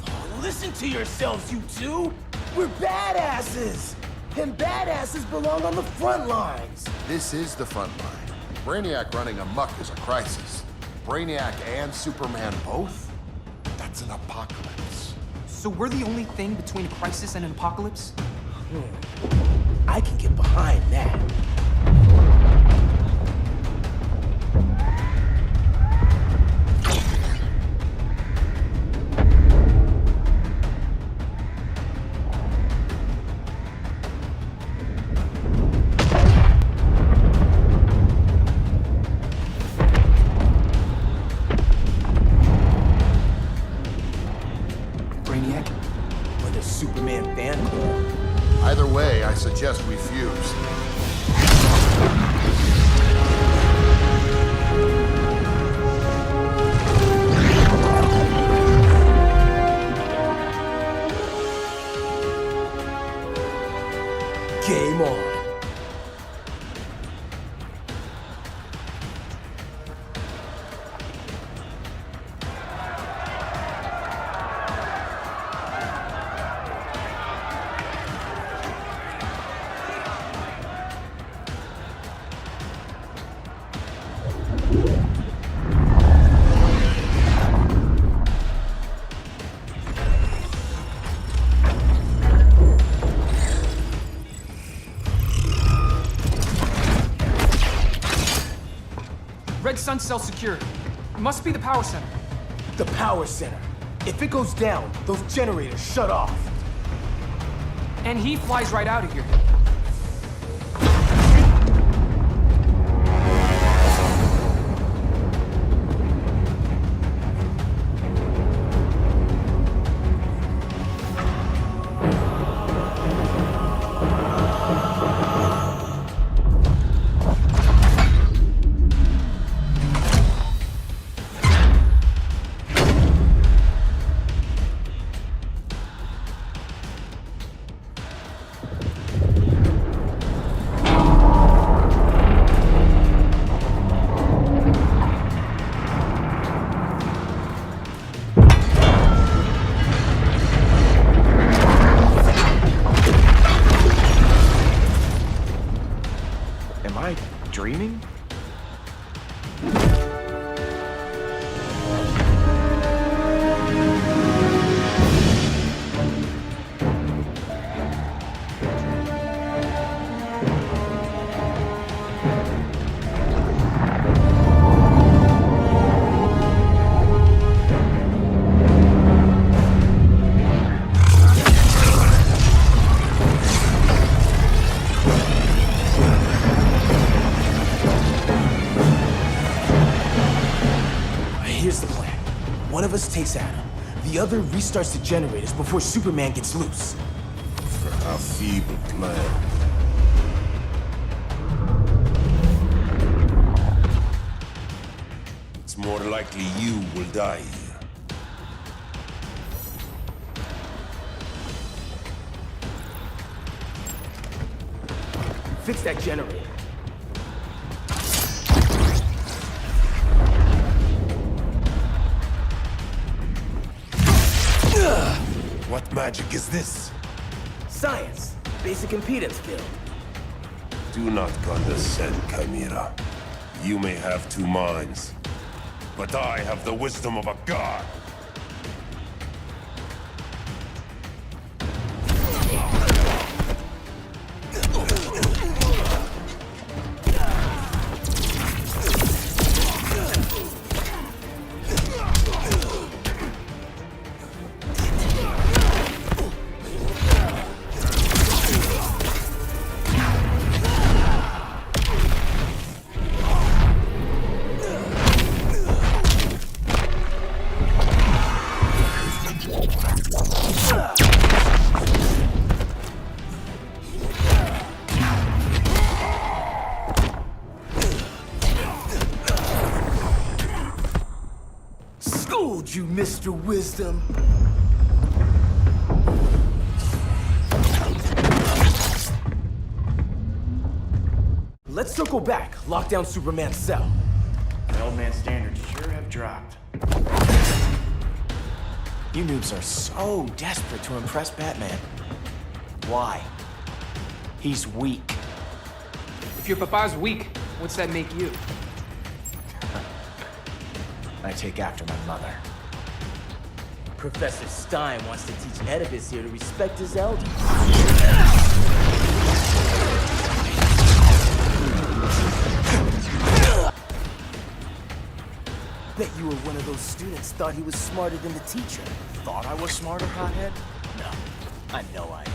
Oh, listen to yourselves, you two! We're badasses! And badasses belong on the front lines!
This is the front line. Brainiac running amok is a crisis. Brainiac and Superman both? That's an apocalypse.
So we're the only thing between a crisis and an apocalypse?
I can get behind that.
Brainiac?
Or the Superman fan club?
Either way, I suggest we fuse.
Game on.
Red Sun cell secured. It must be the power center.
The power center. If it goes down, those generators shut off.
And he flies right out of here.
Am I dreaming? Here's the plan. One of us takes Adam. The other restarts the generators before Superman gets loose.
A feeble plan. It's more likely you will die here.
Fix that generator.
magic is this?
Science. Basic impedance field.
Do not condescend, Chimera. You may have two minds, but I have the wisdom of a god.
Schooled you, Mr. Wisdom. Let's circle back. Lock down Superman's cell.
The old man's standards sure have dropped.
You noobs are so desperate to impress Batman. Why? He's weak.
If your papa's weak, what's that make you?
I take after my mother. Professor Stein wants to teach Oedipus here to respect his elders. Bet you were one of those students thought he was smarter than the teacher. Thought I was smarter, hothead? No, I know I am.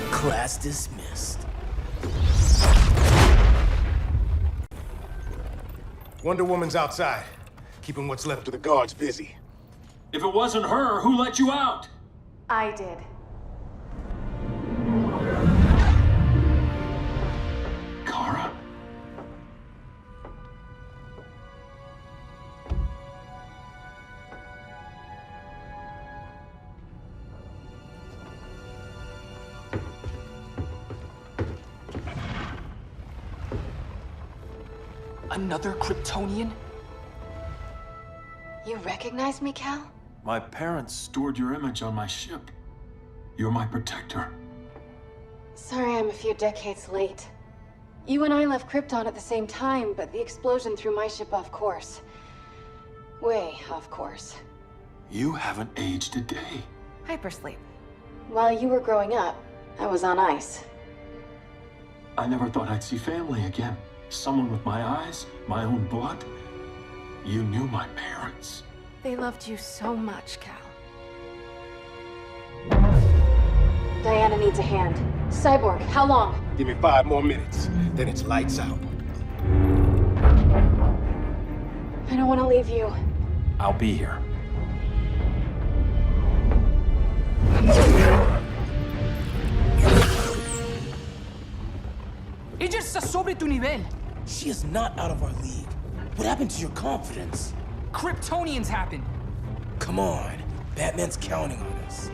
Class dismissed.
Wonder Woman's outside, keeping what's left of the guards busy.
If it wasn't her, who let you out?
I did.
Kara?
Another Kryptonian?
You recognize me, Cal?
My parents stored your image on my ship. You're my protector.
Sorry I'm a few decades late. You and I left Krypton at the same time, but the explosion threw my ship off course. Way off course.
You haven't aged a day.
Hypersleep. While you were growing up, I was on ice.
I never thought I'd see family again. Someone with my eyes, my own blood. You knew my parents.
They loved you so much, Cal. Diana needs a hand. Cyborg, how long?
Give me 5 more minutes, then it's lights out.
I don't want to leave you.
I'll be here.
Ella está sobre tu nivel.
She is not out of our league. What happened to your confidence?
Kryptonians happen.
Come on. Batman's counting on us.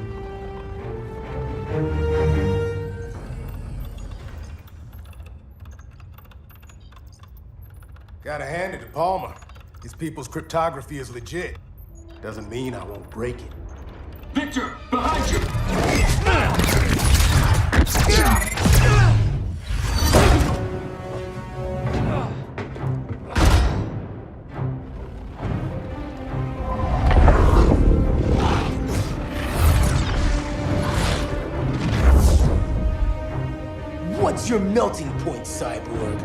Gotta hand it to Palmer. These people's cryptography is legit. Doesn't mean I won't break it.
Victor, behind you!
What's your melting point, Cyborg?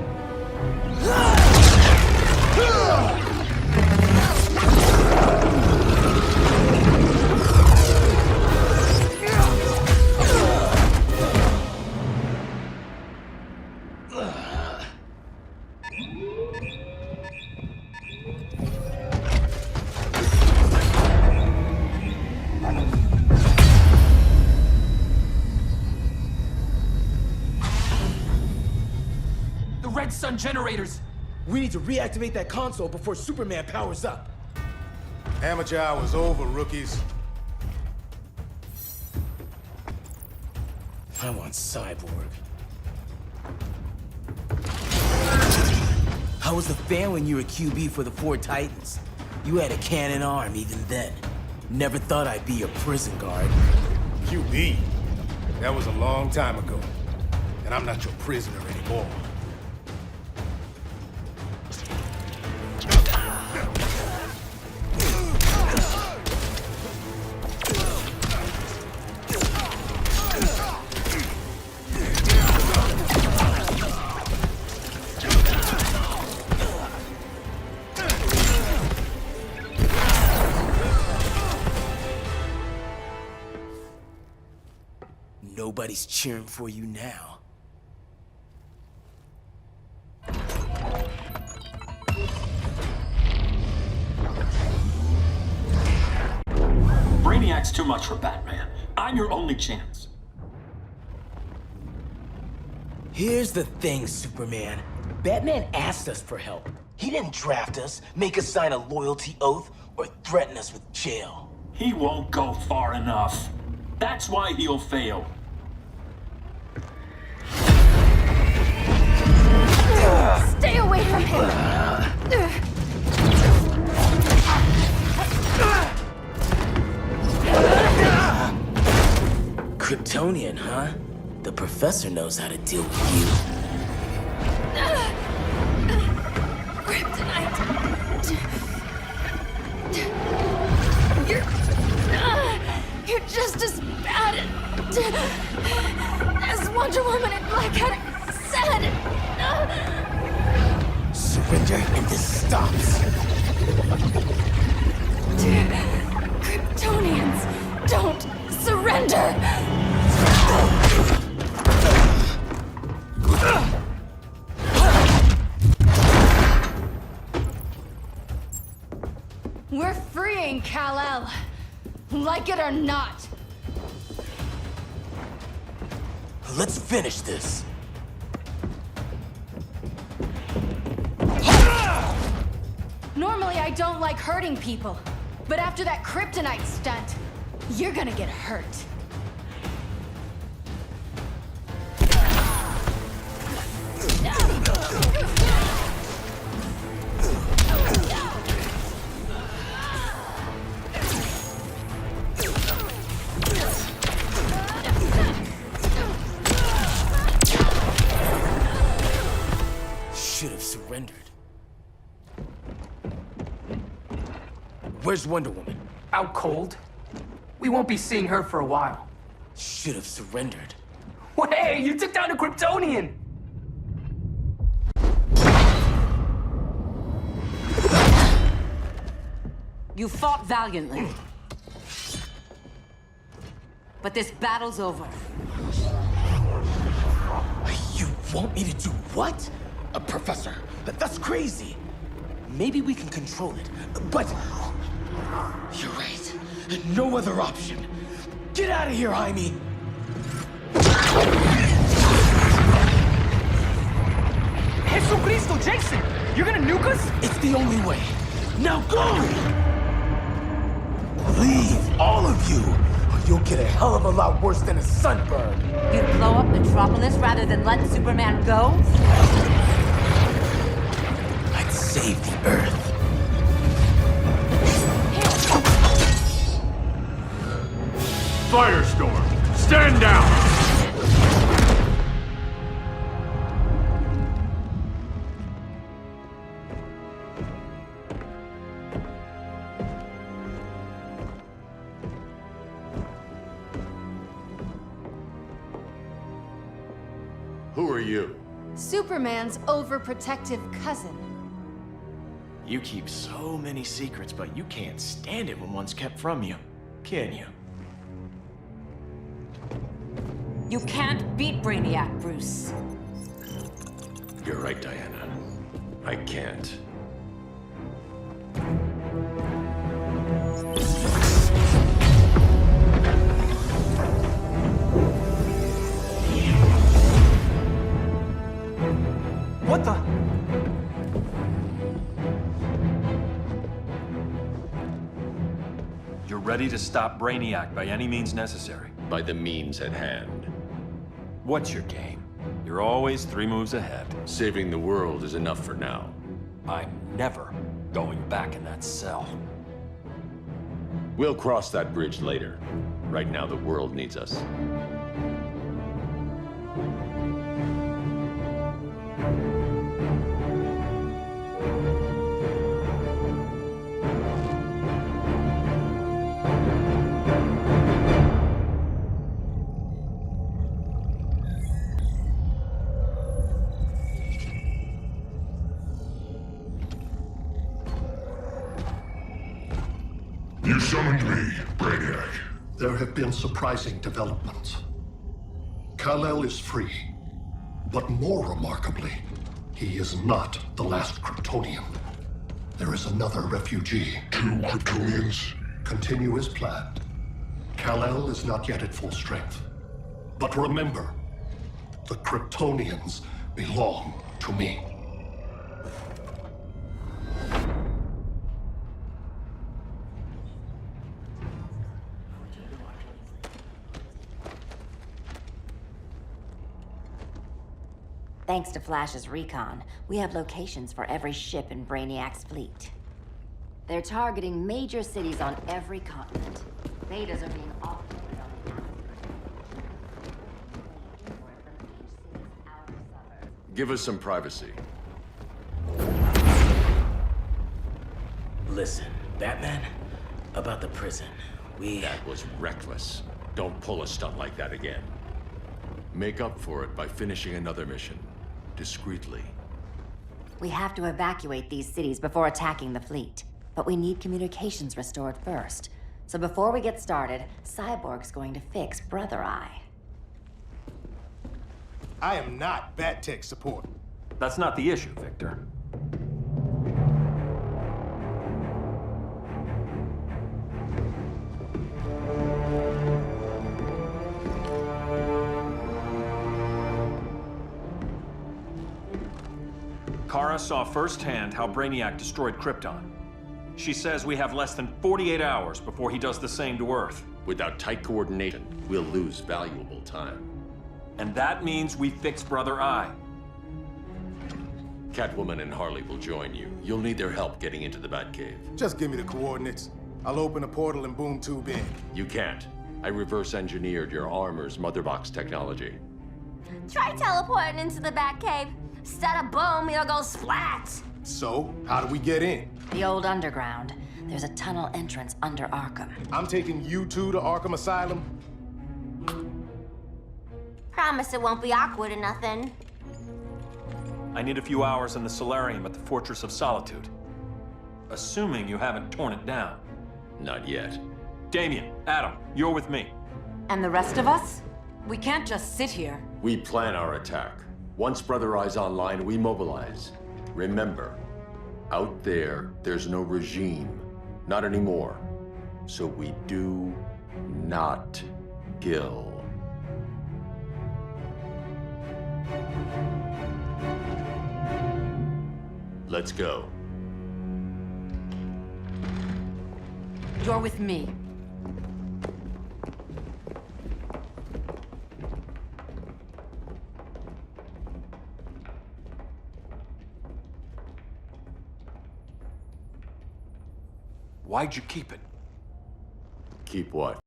red sun generators!
We need to reactivate that console before Superman powers up.
Amateur hour's over, rookies.
I want Cyborg. How was the fan when you were QB for the 4 Titans? You had a cannon arm even then. Never thought I'd be your prison guard.
QB? That was a long time ago. And I'm not your prisoner anymore.
Nobody's cheering for you now.
Brainiac's too much for Batman. I'm your only chance.
Here's the thing, Superman. Batman asked us for help. He didn't draft us, make us sign a loyalty oath, or threaten us with jail.
He won't go far enough. That's why he'll fail.
Stay away from him!
Kryptonian, huh? The professor knows how to deal with you.
Kryptonite! You're just as bad as Wonder Woman and Black Adam said!
Surrender and this stops.
Kryptonians, don't surrender! We're freeing Kal-El, like it or not.
Let's finish this.
Normally, I don't like hurting people, but after that kryptonite stunt, you're gonna get hurt.
Should have surrendered. Where's Wonder Woman?
Out cold. We won't be seeing her for a while.
Should have surrendered.
Hey, you took down a Kryptonian!
You fought valiantly. But this battle's over.
You want me to do what? Professor, that's crazy. Maybe we can control it, but... You're right. No other option. Get out of here, Jaime!
Jesucristo, Jason! You're gonna nuke us?
It's the only way. Now go! Leave, all of you, or you'll get a hell of a lot worse than a sunburn.
You'd blow up Metropolis rather than let Superman go?
I'd save the Earth.
Firestorm, stand down! Who are you?
Superman's overprotective cousin.
You keep so many secrets, but you can't stand it when one's kept from you, can you?
You can't beat Brainiac, Bruce.
You're right, Diana. I can't.
What the?
You're ready to stop Brainiac by any means necessary.
By the means at hand.
What's your game? You're always 3 moves ahead.
Saving the world is enough for now.
I'm never going back in that cell.
We'll cross that bridge later. Right now, the world needs us.
You summoned me, Brainiac. There have been surprising developments. Kal-El is free, but more remarkably, he is not the last Kryptonian. There is another refugee. 2 Kryptonians? Continue as planned. Kal-El is not yet at full strength. But remember, the Kryptonians belong to me.
Thanks to Flash's recon, we have locations for every ship in Brainiac's fleet. They're targeting major cities on every continent. Betas are being offloaded on the outskirts.
Give us some privacy.
Listen, Batman, about the prison,
That was reckless. Don't pull a stunt like that again. Make up for it by finishing another mission. Discreetly.
We have to evacuate these cities before attacking the fleet. But we need communications restored first. So before we get started, Cyborg's going to fix Brother Eye.
I am not Bat Tech support.
That's not the issue, Victor. Kara saw firsthand how Brainiac destroyed Krypton. She says we have less than 48 hours before he does the same to Earth.
Without tight coordination, we'll lose valuable time.
And that means we fix Brother Eye.
Catwoman and Harley will join you. You'll need their help getting into the Batcave.
Just give me the coordinates. I'll open a portal and boom tube in.
You can't. I reverse engineered your armor's mother box technology.
Try teleporting into the Batcave. Instead of boom, you'll go splat.
So, how do we get in?
The old underground. There's a tunnel entrance under Arkham.
I'm taking you two to Arkham Asylum.
Promise it won't be awkward or nothing.
I need a few hours in the solarium at the Fortress of Solitude. Assuming you haven't torn it down.
Not yet.
Damien, Adam, you're with me.
And the rest of us? We can't just sit here.
We plan our attack. Once Brother Eye's online, we mobilize. Remember, out there, there's no regime. Not anymore. So we do not kill. Let's go.
You're with me.
Why'd you keep it?
Keep what?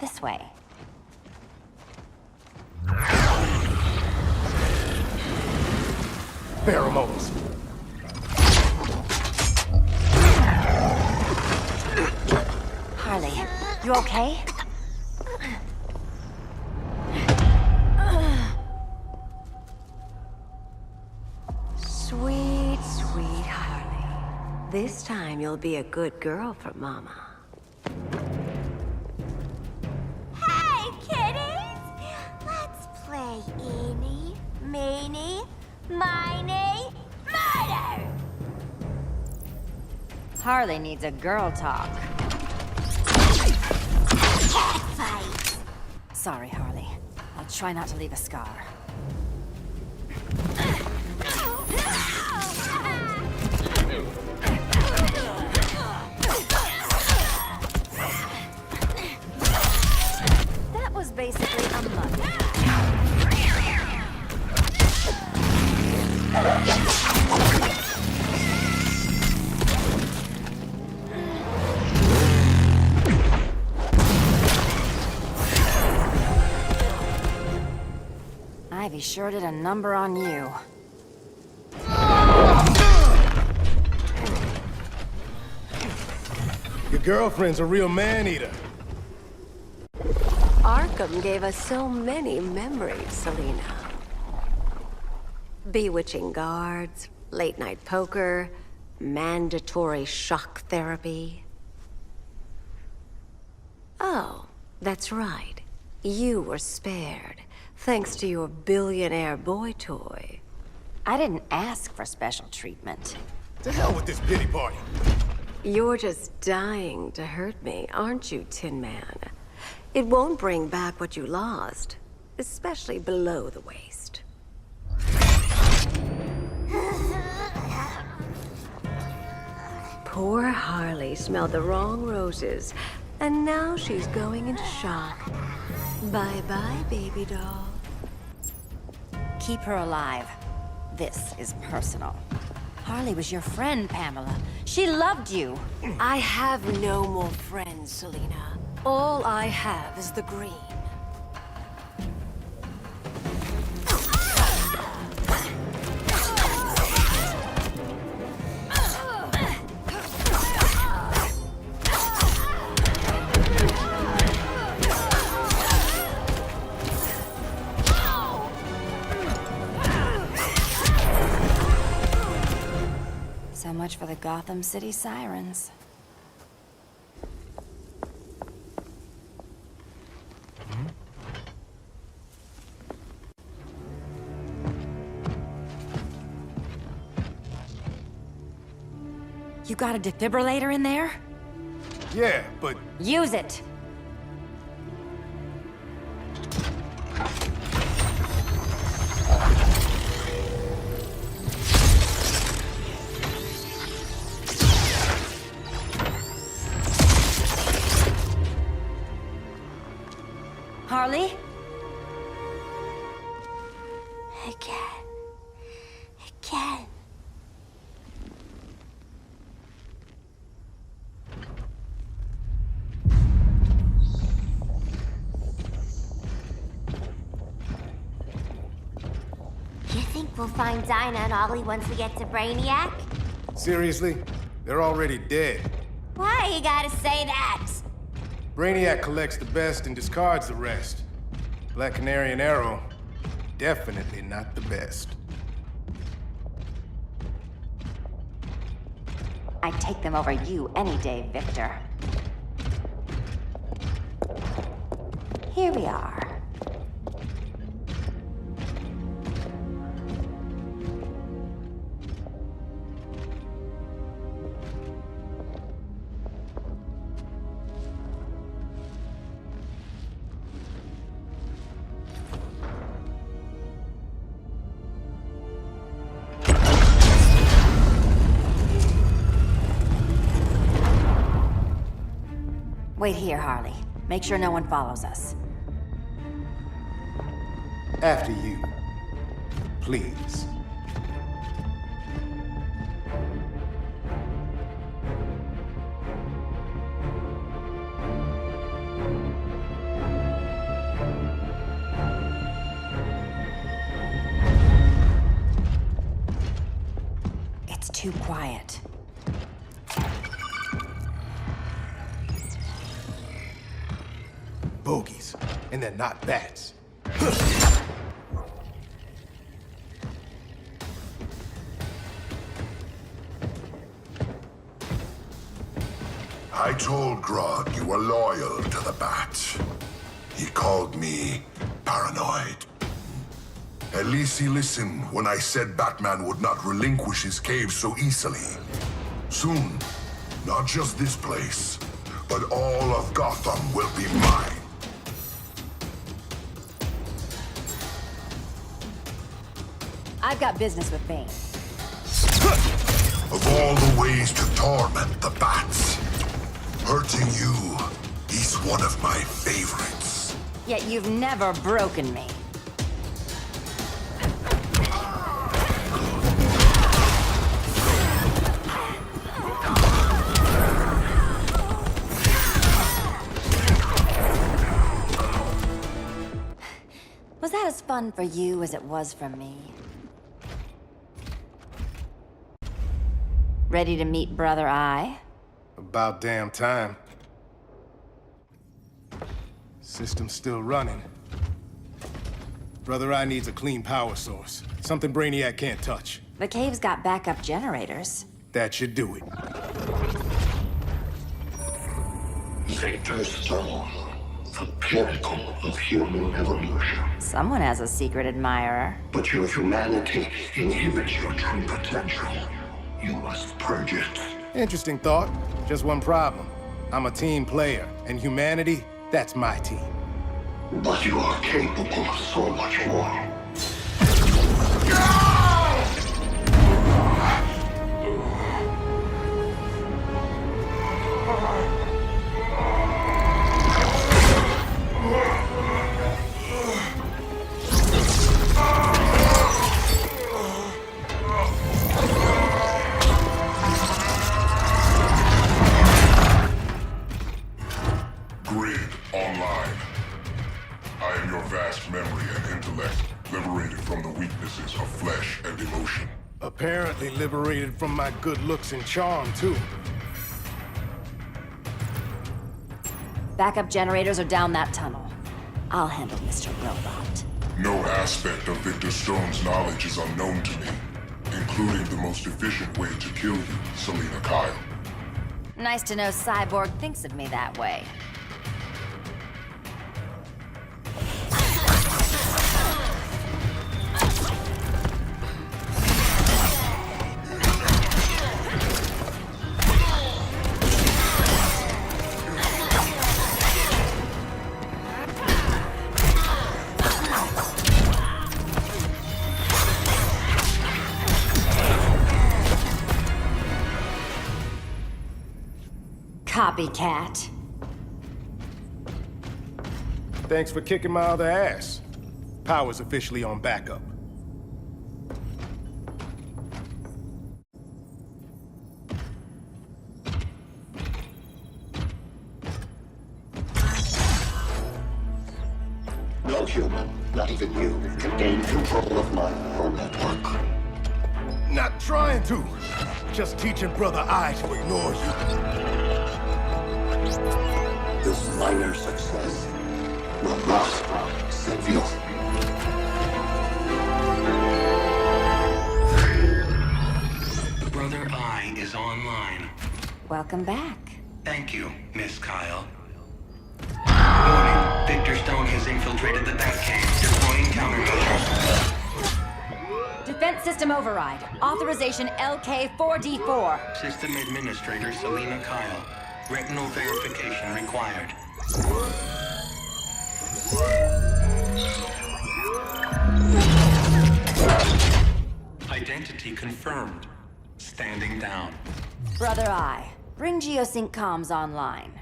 This way.
Pheromones.
Harley, you okay? Sweet, sweet Harley. This time you'll be a good girl for Mama. Hey, kiddies! Let's play eeny, meeny, miny, murder! Harley needs a girl talk. Cat fight! Sorry, Harley. I'll try not to leave a scar. That was basically a mud. Ivy sure did a number on you.
Your girlfriend's a real man-eater.
Arkham gave us so many memories, Selina. Bewitching guards, late-night poker, mandatory shock therapy. Oh, that's right. You were spared, thanks to your billionaire boy toy. I didn't ask for special treatment.
To hell with this pity party.
You're just dying to hurt me, aren't you, Tin Man? It won't bring back what you lost, especially below the waist. Poor Harley smelled the wrong roses, and now she's going into shock. Bye-bye, baby doll.
Keep her alive. This is personal. Harley was your friend, Pamela. She loved you.
I have no more friends, Selina. All I have is the green.
So much for the Gotham City Sirens. You got a defibrillator in there?
Yeah, but...
Use it! Harley?
Again. Again.
You think we'll find Dinah and Ollie once we get to Brainiac?
Seriously? They're already dead.
Why you gotta say that?
Brainiac collects the best and discards the rest. Black Canary and Arrow, definitely not the best.
I'd take them over you any day, Victor. Here we are. Wait here, Harley. Make sure no one follows us.
After you. Please.
too quiet.
Bogies, and they're not bats.
I told Grodd you were loyal to the Bat. He called me paranoid. At least he listened when I said Batman would not relinquish his cave so easily. Soon, not just this place, but all of Gotham will be mine.
I've got business with Bane.
Of all the ways to torment the Bats, hurting you is one of my favorites.
Yet you've never broken me. Was that as fun for you as it was for me? Ready to meet Brother Eye?
About damn time. System's still running. Brother Eye needs a clean power source. Something Brainiac can't touch.
The cave's got backup generators.
That should do it.
Victor's Stone, the pinnacle of human evolution.
Someone has a secret admirer.
But your humanity inhibits your true potential. You must purge it.
Interesting thought. Just one problem. I'm a team player, and humanity, that's my team.
But you are capable of so much more.
Grid online. I am your vast memory and intellect, liberated from the weaknesses of flesh and emotion.
Apparently liberated from my good looks and charm, too.
Backup generators are down that tunnel. I'll handle Mr. Robot.
No aspect of Victor Stone's knowledge is unknown to me, including the most efficient way to kill you, Selina Kyle.
Nice to know Cyborg thinks of me that way. Copycat.
Thanks for kicking my other ass. Power's officially on backup.
No human, not even you, can gain control of my neural network.
Not trying to. Just teaching Brother Eye to ignore you.
This minor success will not save you.
Brother Eye is online.
Welcome back.
Thank you, Miss Kyle. Warning, Victor Stone has infiltrated the Batcave, deploying countermeasures.
Defense system override. Authorization LK4D4.
System Administrator Selina Kyle. Retinal verification required. Identity confirmed. Standing down.
Brother Eye, bring Geosync comms online.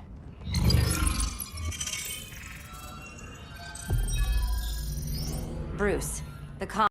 Bruce, the comm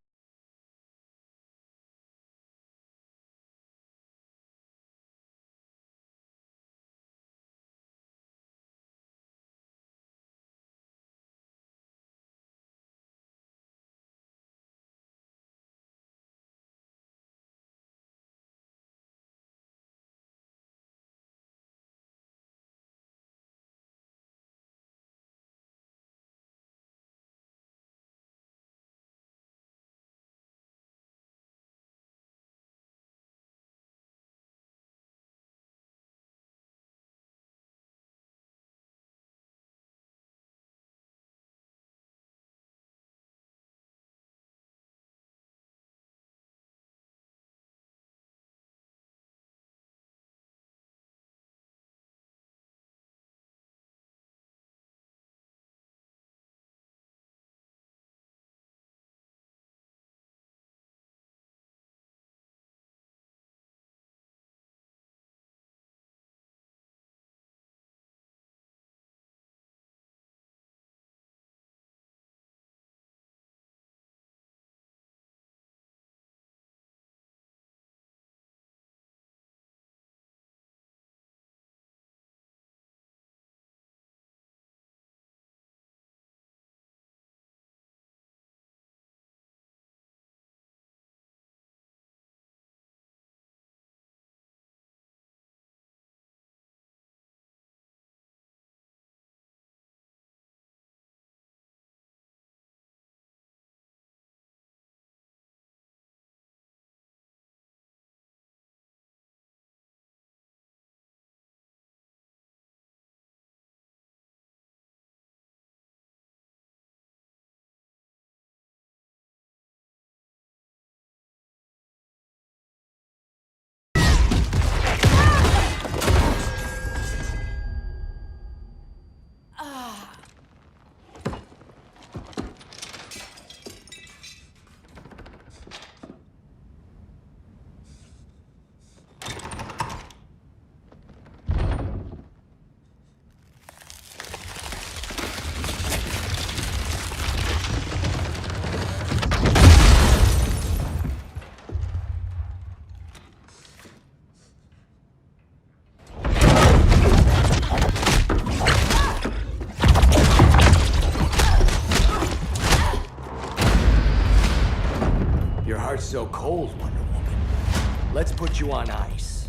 so cold, Wonder Woman. Let's put you on ice.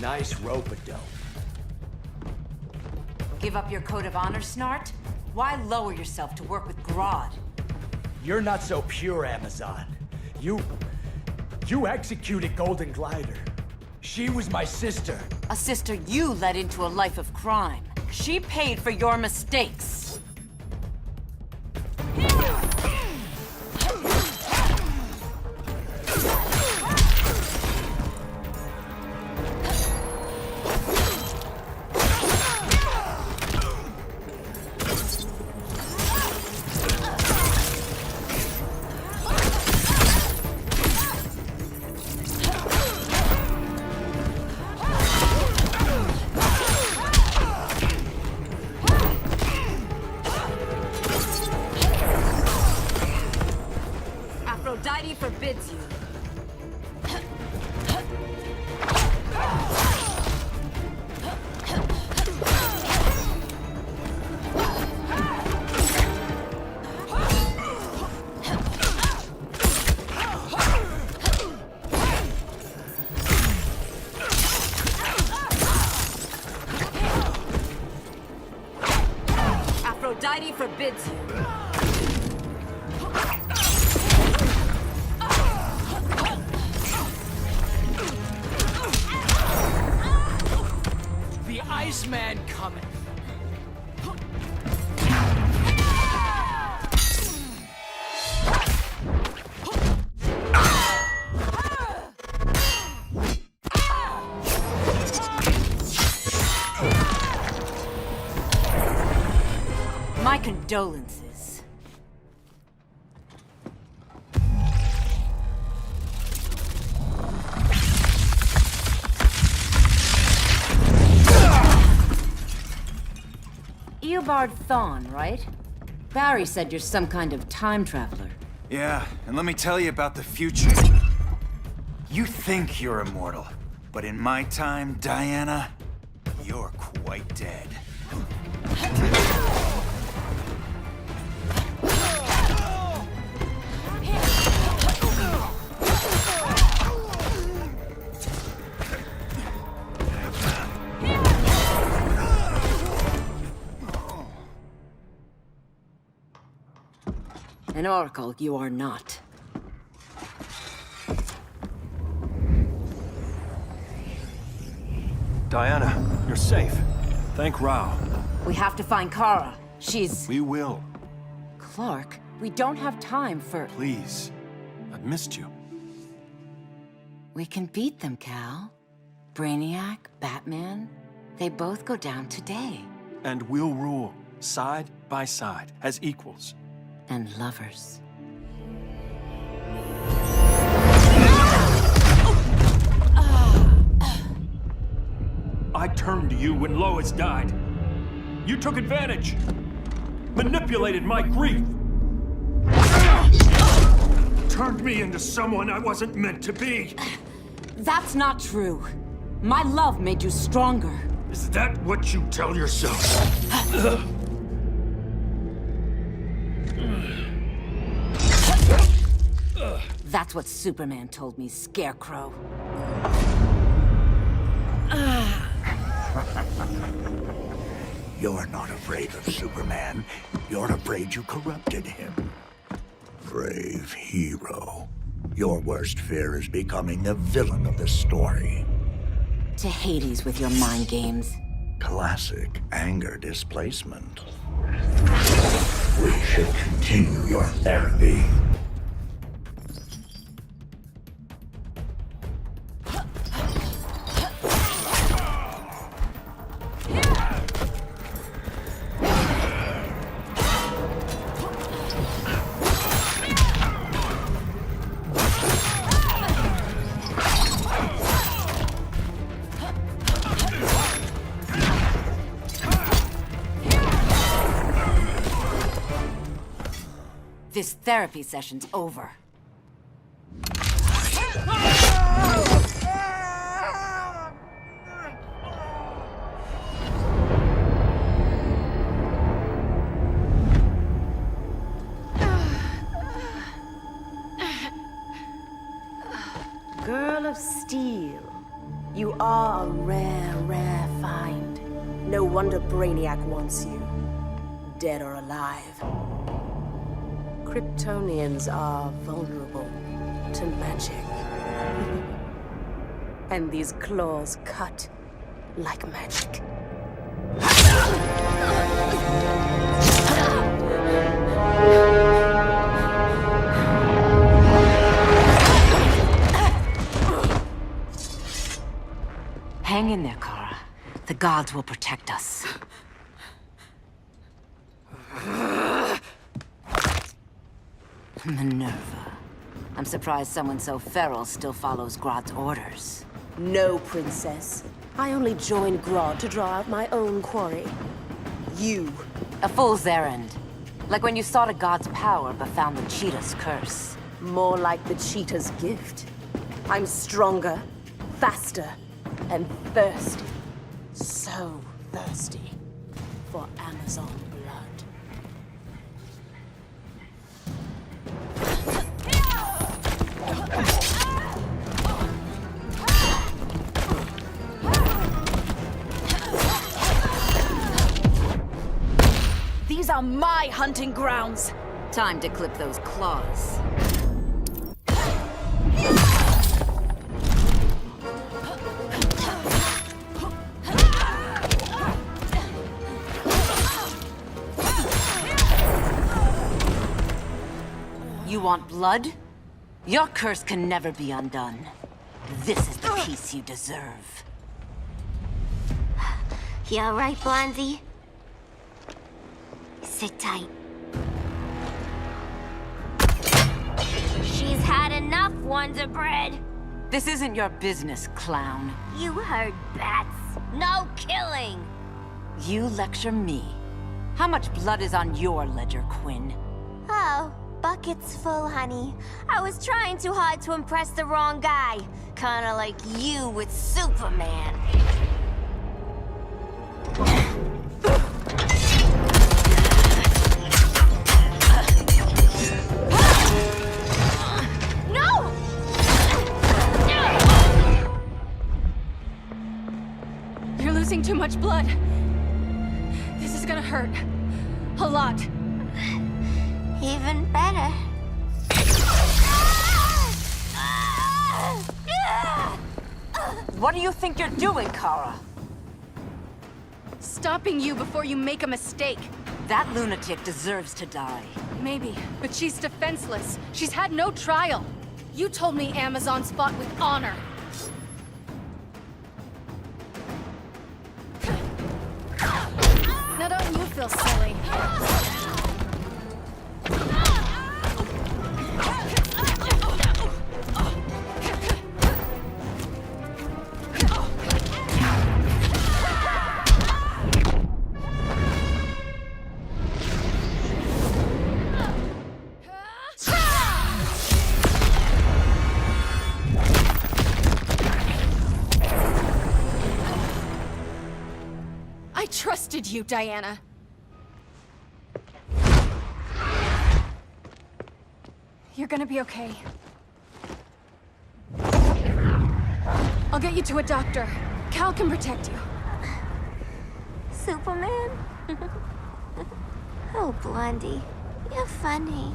Nice rope-a-dope.
Give up your code of honor, Snart? Why lower yourself to work with Grodd?
You're not so pure, Amazon. You executed Golden Glider. She was my sister.
A sister you led into a life of crime. She paid for your mistakes. Aphrodite forbids you. Aphrodite forbids you.
The Iceman cometh.
My condolences. Eobard Thawne, right? Barry said you're some kind of time traveler.
Yeah, and let me tell you about the future. You think you're immortal, but in my time, Diana, you're quite dead.
An oracle you are not.
Diana, you're safe. Thank Rao.
We have to find Kara. She's...
We will.
Clark, we don't have time for...
Please. I've missed you.
We can beat them, Cal. Brainiac, Batman, they both go down today.
And we'll rule, side by side, as equals.
And lovers.
I turned to you when Lois died. You took advantage. Manipulated my grief. Turned me into someone I wasn't meant to be.
That's not true. My love made you stronger.
Is that what you tell yourself?
That's what Superman told me, Scarecrow.
You're not afraid of Superman. You're afraid you corrupted him. Brave hero. Your worst fear is becoming the villain of the story.
To Hades with your mind games.
Classic anger displacement. We should continue your therapy.
This therapy session's over.
Girl of steel. You are a rare, rare find. No wonder Brainiac wants you. Dead or alive. Kryptonians are vulnerable to magic. And these claws cut like magic.
Hang in there, Kara. The gods will protect us. Minerva. I'm surprised someone so feral still follows Grodd's orders.
No, princess. I only joined Grodd to draw out my own quarry. You.
A fool's errand. Like when you sought a god's power but found the cheetah's curse.
More like the cheetah's gift. I'm stronger, faster, and thirsty. So thirsty for Amazon blood.
These are my hunting grounds.
Time to clip those claws. You want blood? Your curse can never be undone. This is the peace you deserve.
You all right, Blondie? Sit tight. She's had enough, Wonder Bread.
This isn't your business, clown.
You heard bats. No killing.
You lecture me. How much blood is on your ledger, Quinn?
Oh, buckets full, honey. I was trying too hard to impress the wrong guy. Kinda like you with Superman.
No! You're losing too much blood. This is gonna hurt. A lot.
Even better.
What do you think you're doing, Kara?
Stopping you before you make a mistake.
That lunatic deserves to die.
Maybe, but she's defenseless. She's had no trial. You told me Amazons fought with honor. Now don't you feel silly? I trusted you, Diana. You're gonna be okay. I'll get you to a doctor. Cal can protect you.
Superman? Oh, Blondie, you're funny.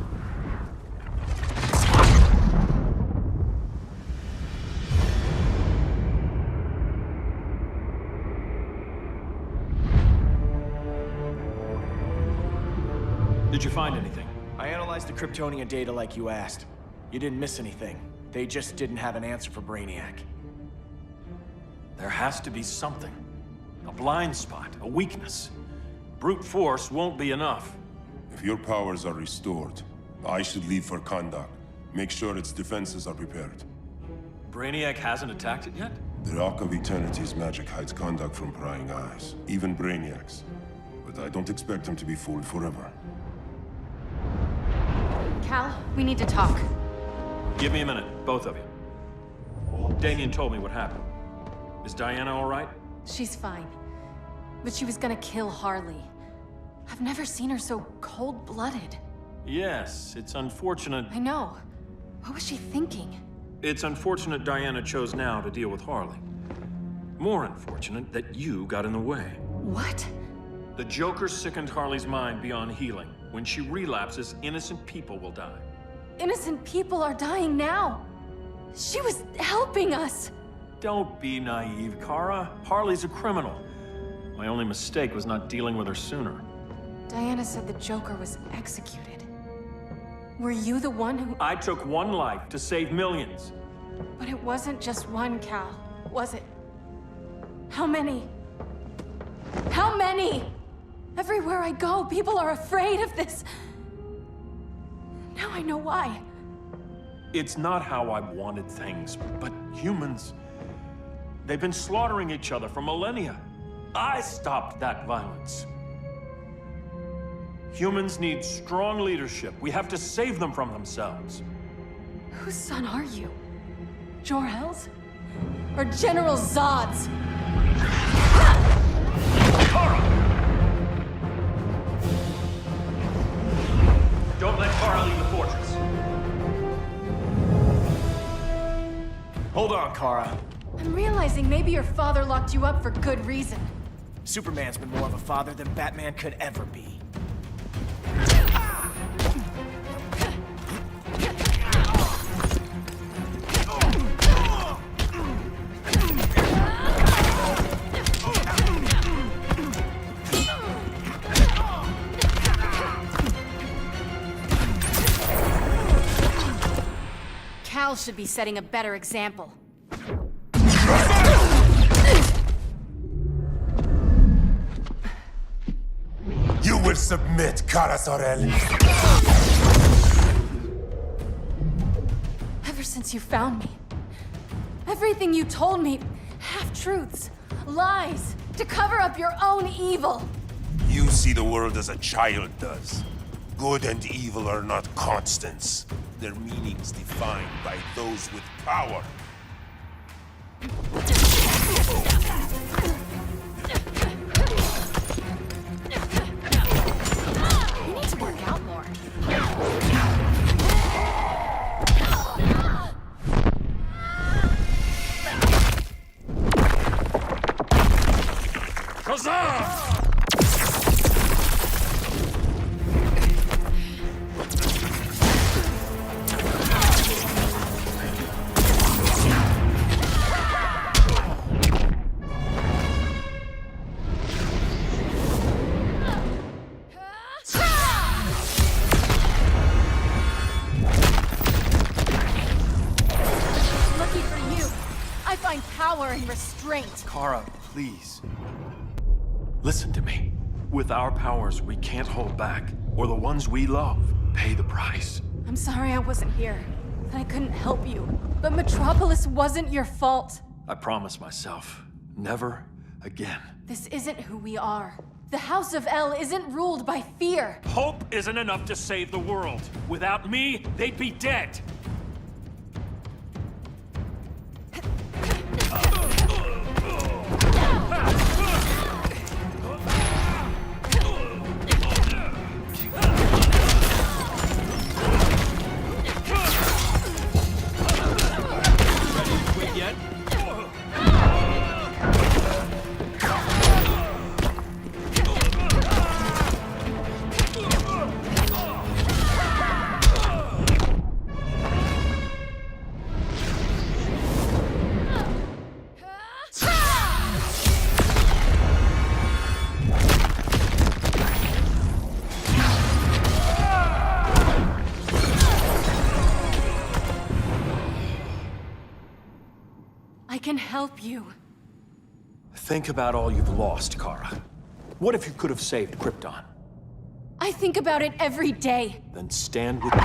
Did you find anything?
I analyzed the Kryptonian data like you asked. You didn't miss anything. They just didn't have an answer for Brainiac.
There has to be something. A blind spot, a weakness. Brute force won't be enough.
If your powers are restored, I should leave for Kahndaq. Make sure its defenses are prepared.
Brainiac hasn't attacked it yet?
The Rock of Eternity's magic hides Kahndaq from prying eyes, even Brainiac's. But I don't expect him to be fooled forever.
Cal, we need to talk.
Give me a minute, both of you. Damien told me what happened. Is Diana all right?
She's fine. But she was gonna kill Harley. I've never seen her so cold-blooded.
Yes, it's unfortunate.
I know. What was she thinking?
It's unfortunate Diana chose now to deal with Harley. More unfortunate that you got in the way.
What?
The Joker sickened Harley's mind beyond healing. When she relapses, innocent people will die.
Innocent people are dying now. She was helping us.
Don't be naive, Kara. Harley's a criminal. My only mistake was not dealing with her sooner.
Diana said the Joker was executed. Were you the one who...
I took one life to save millions.
But it wasn't just one, Cal, was it? How many? How many? Everywhere I go, people are afraid of this. Now I know why.
It's not how I wanted things, but humans... They've been slaughtering each other for millennia. I stopped that violence. Humans need strong leadership. We have to save them from themselves.
Whose son are you? Jor-El's? Or General Zod's?
Kara! Don't let Kara leave the fortress.
Hold on, Kara.
I'm realizing maybe your father locked you up for good reason.
Superman's been more of a father than Batman could ever be.
Cal should be setting a better example.
You will submit, Kara Zor-El.
Ever since you found me, everything you told me, half-truths, lies, to cover up your own evil.
You see the world as a child does. Good and evil are not constants. Their meanings defined by those with power.
You need to work out more.
Huzzah!
Lucky for you, I find power in restraint.
Kara, please. Listen to me. With our powers, we can't hold back, or the ones we love pay the price.
I'm sorry I wasn't here, that I couldn't help you. But Metropolis wasn't your fault.
I promise myself, never again.
This isn't who we are. The House of El isn't ruled by fear.
Hope isn't enough to save the world. Without me, they'd be dead.
I can help you.
Think about all you've lost, Kara. What if you could have saved Krypton?
I think about it every day.
Then stand with me.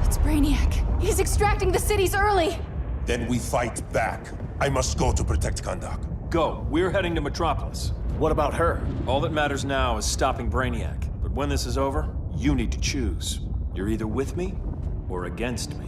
It's Brainiac. He's extracting the cities early.
Then we fight back. I must go to protect Kahndaq.
Go. We're heading to Metropolis.
What about her?
All that matters now is stopping Brainiac. But when this is over, you need to choose. You're either with me or against me.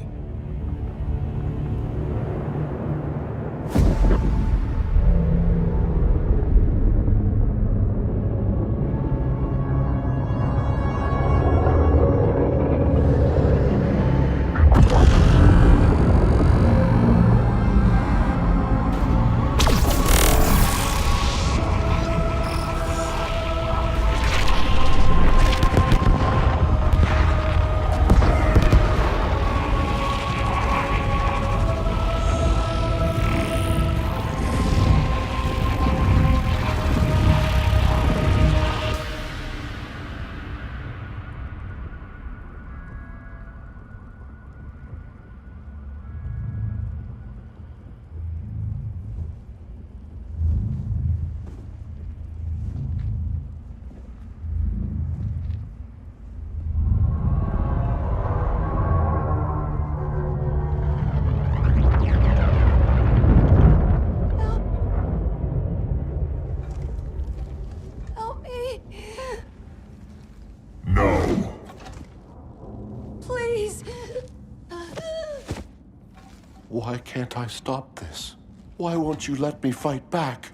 Why can't I stop this? Why won't you let me fight back?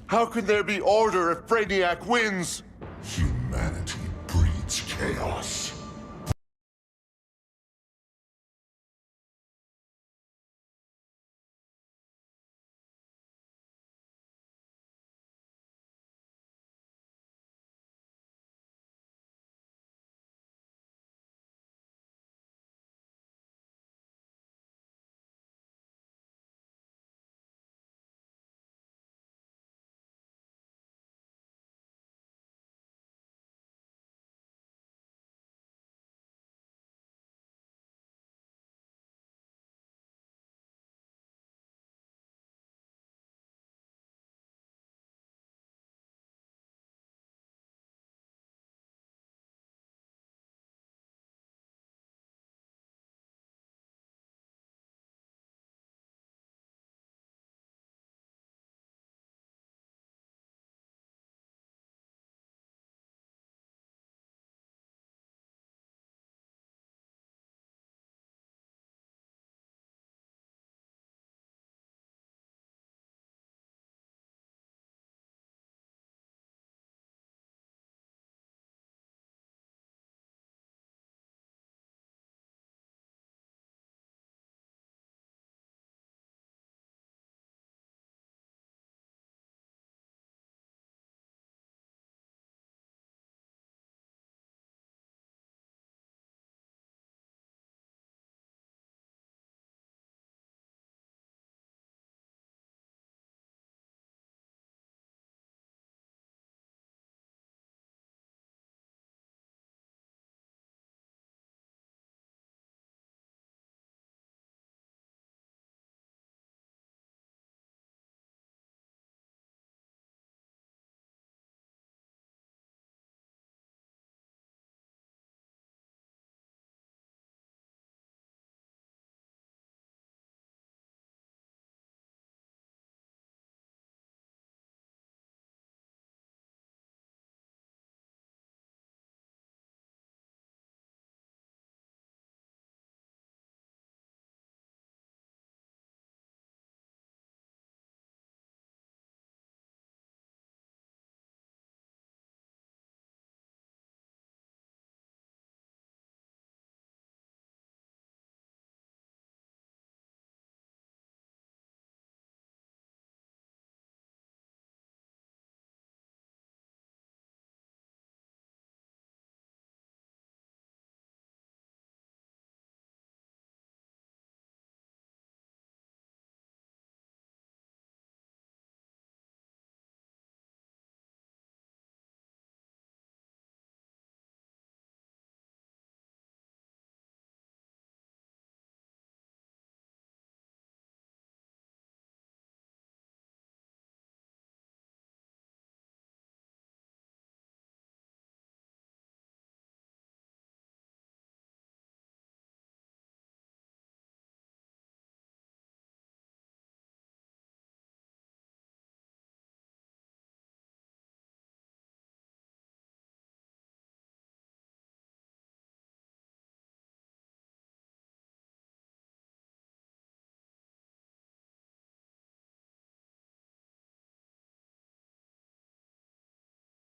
How can there be order if Brainiac wins?
Humanity breeds chaos.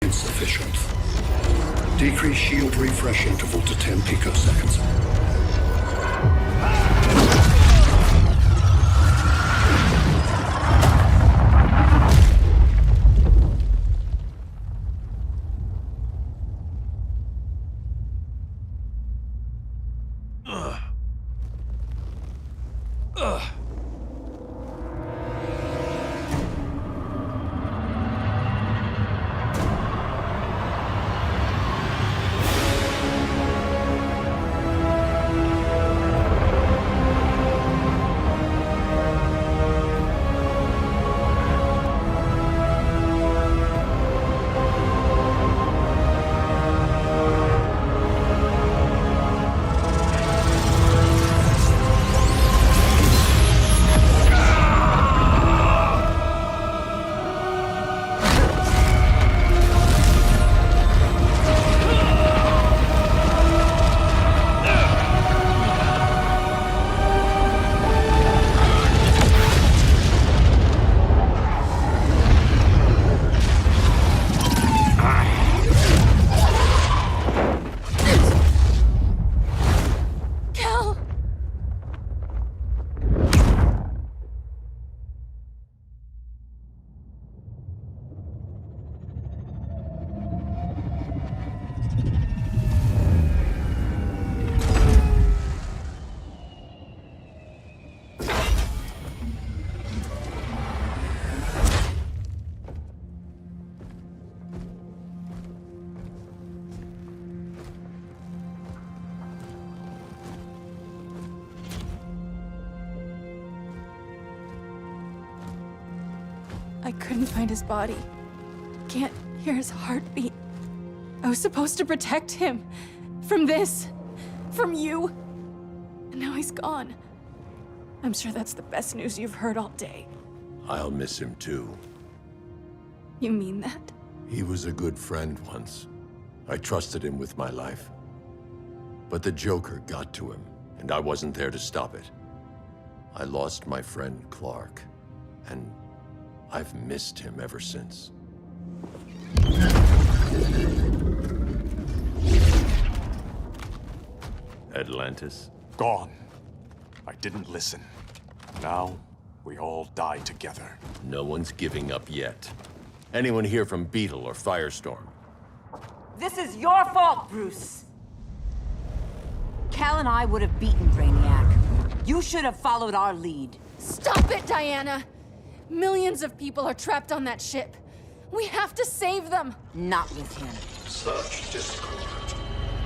Insufficient. Decrease shield refresh interval to 10 picoseconds.
I couldn't find his body. Can't hear his heartbeat. I was supposed to protect him. From this. From you. And now he's gone. I'm sure that's the best news you've heard all day.
I'll miss him too.
You mean that?
He was a good friend once. I trusted him with my life. But the Joker got to him, and I wasn't there to stop it. I lost my friend Clark, and I've missed him ever since. Atlantis?
Gone. I didn't listen. Now, we all die together.
No one's giving up yet. Anyone here from Beetle or Firestorm?
This is your fault, Bruce. Cal and I would have beaten Brainiac. You should have followed our lead.
Stop it, Diana! Millions of people are trapped on that ship. We have to save them!
Not with him.
Such discord.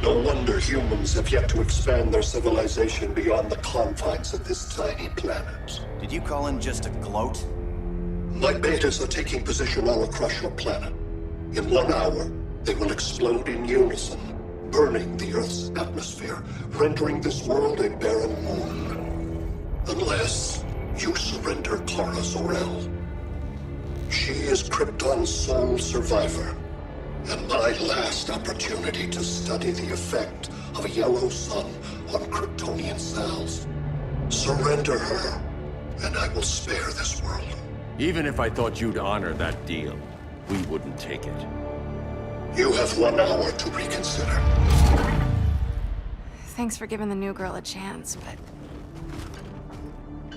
No wonder humans have yet to expand their civilization beyond the confines of this tiny planet.
Did you call him just a gloat?
My betas are taking position all across your planet. In 1 hour, they will explode in unison, burning the Earth's atmosphere, rendering this world a barren moon. Unless you surrender Kara Zor-El. She is Krypton's sole survivor, and my last opportunity to study the effect of a yellow sun on Kryptonian cells. Surrender her, and I will spare this world.
Even if I thought you'd honor that deal, we wouldn't take it.
You have 1 hour to reconsider.
Thanks for giving the new girl a chance, but...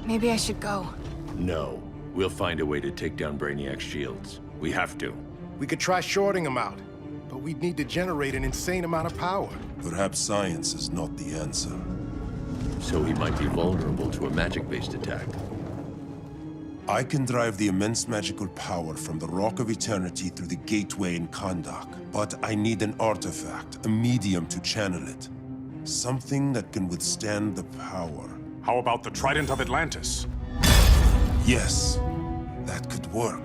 maybe I should go.
No. We'll find a way to take down Brainiac's shields. We have to.
We could try shorting him out, but we'd need to generate an insane amount of power.
Perhaps science is not the answer.
So he might be vulnerable to a magic-based attack.
I can drive the immense magical power from the Rock of Eternity through the gateway in Kahndaq, but I need an artifact, a medium to channel it. Something that can withstand the power.
How about the Trident of Atlantis?
Yes, that could work.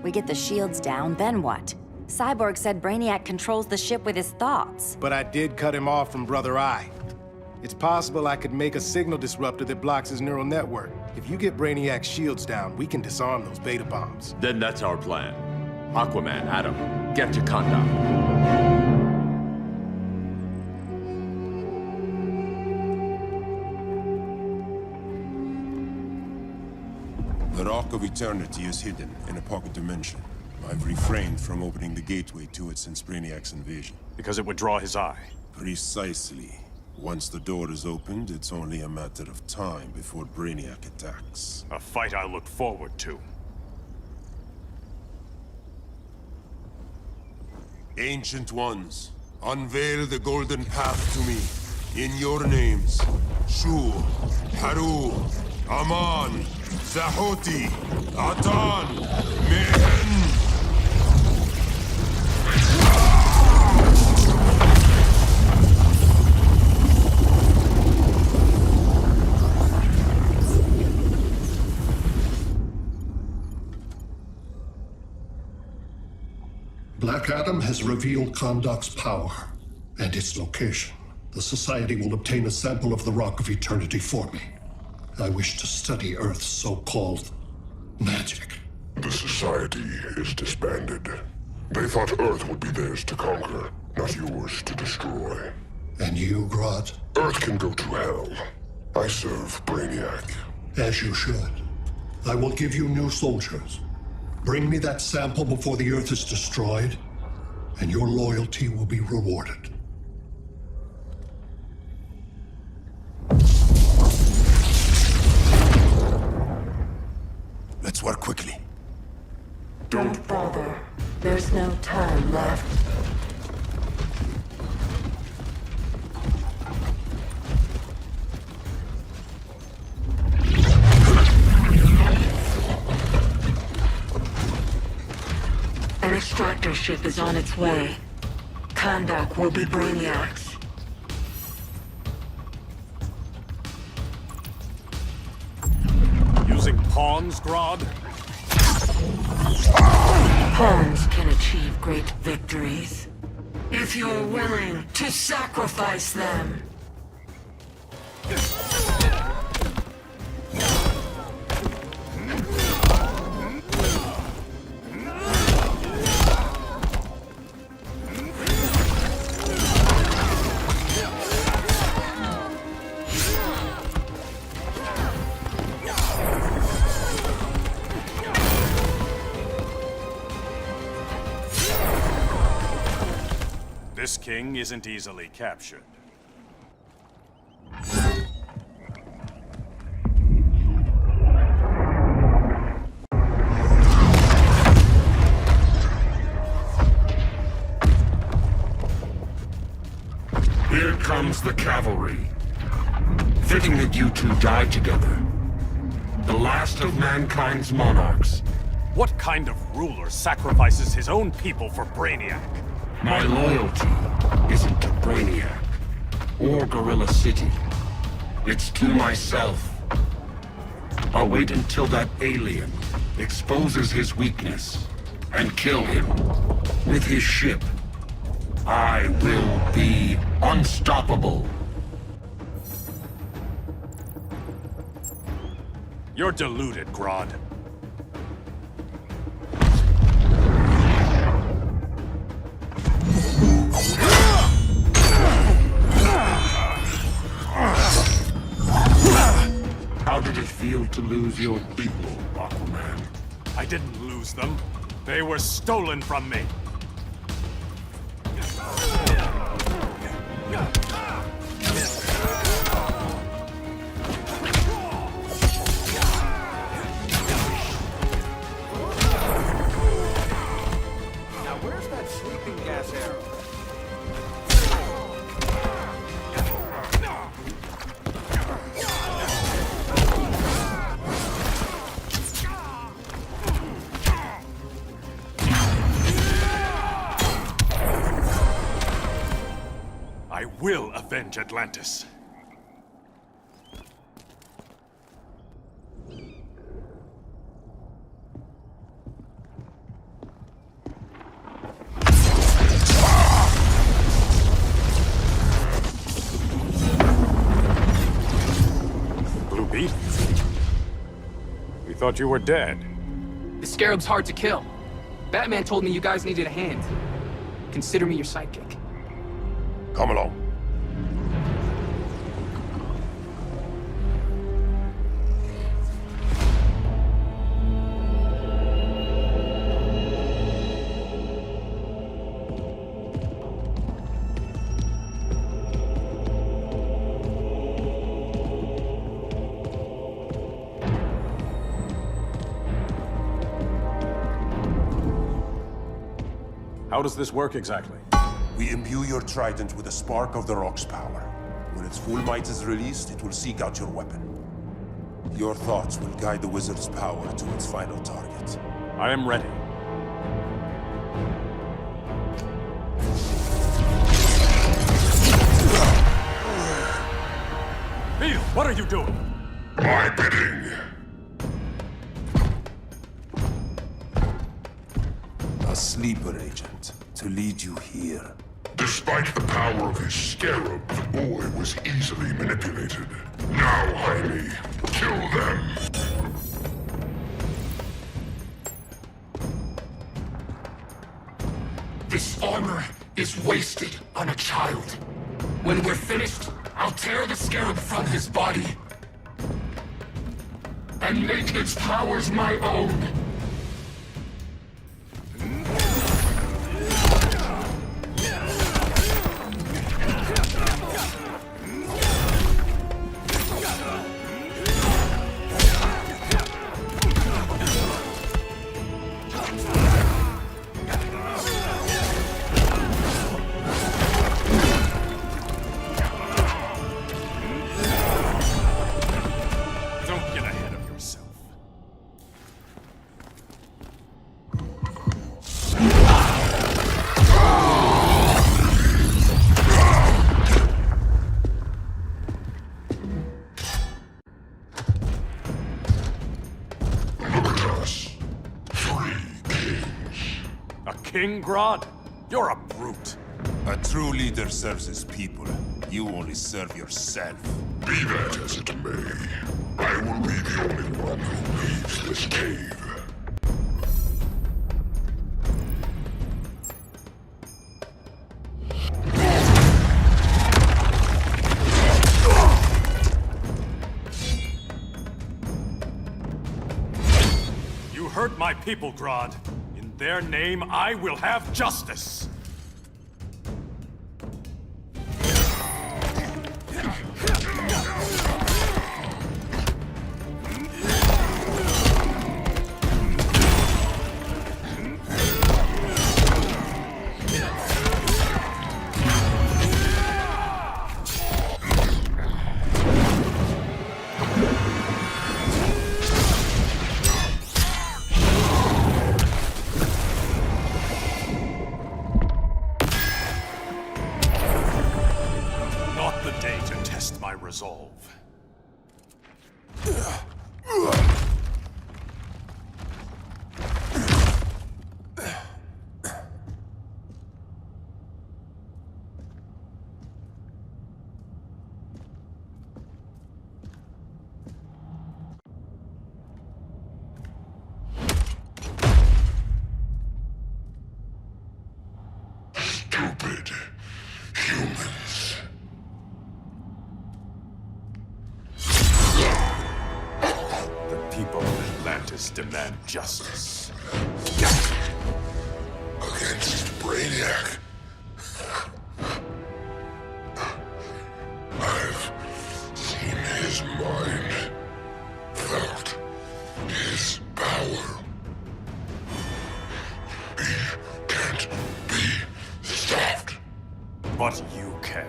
We get the shields down, then what? Cyborg said Brainiac controls the ship with his thoughts.
But I did cut him off from Brother Eye. It's possible I could make a signal disruptor that blocks his neural network. If you get Brainiac's shields down, we can disarm those beta bombs.
Then that's our plan. Aquaman, Adam, get to Kahndaq.
The Rock of Eternity is hidden in a pocket dimension. I've refrained from opening the gateway to it since Brainiac's invasion.
Because it would draw his eye.
Precisely. Once the door is opened, it's only a matter of time before Brainiac attacks.
A fight I look forward to.
Ancient Ones, unveil the golden path to me. In your names, Shu, Haru, Aman, Zahoti, Adan, Mehen!
Black Adam has revealed Kahndaq's power and its location. The Society will obtain a sample of the Rock of Eternity for me. I wish to study Earth's so-called magic.
The Society is disbanded. They thought Earth would be theirs to conquer, not yours to destroy.
And you, Grodd?
Earth can go to hell. I serve Brainiac.
As you should. I will give you new soldiers. Bring me that sample before the Earth is destroyed, and your loyalty will be rewarded.
Let's work quickly.
Don't bother. There's no time left. An extractor ship is on its way. Kahndaq will be Brainiac's.
Using pawns, Grodd?
Pawns can achieve great victories if you're willing to sacrifice them.
This king isn't easily captured.
Here comes the cavalry. Fitting that you two died together. The last of mankind's monarchs.
What kind of ruler sacrifices his own people for Brainiac?
My loyalty isn't to Brainiac or Gorilla City. It's to myself. I'll wait until that alien exposes his weakness and kill him with his ship. I will be unstoppable.
You're deluded, Grodd.
How did it feel to lose your people, Aquaman?
I didn't lose them. They were stolen from me.
Now where's that sleeping gas arrow?
I will avenge Atlantis. Blue Beetle? We thought you were dead.
The Scarab's hard to kill. Batman told me you guys needed a hand. Consider me your sidekick.
Come along.
How does this work exactly?
We imbue your trident with a spark of the rock's power. When its full might is released, it will seek out your weapon. Your thoughts will guide the wizard's power to its final target.
I am ready. Beetle, what are you doing?
My bidding.
A sleeper agent to lead you here.
Despite the power of his scarab, the boy was easily manipulated. Now, Jaime, kill them! This armor is wasted on a child. When we're finished, I'll tear the scarab from his body and make its powers my own.
king, Grodd? You're a brute.
A true leader serves his people. You only serve yourself.
Be that as it may, I will be the only one who leaves this cave.
You hurt my people, Grodd. In their name, I will have justice. Resolve.
Stupid humans.
People of Atlantis demand justice.
Against Brainiac. I've seen his mind, felt his power. He can't be stopped.
But you can.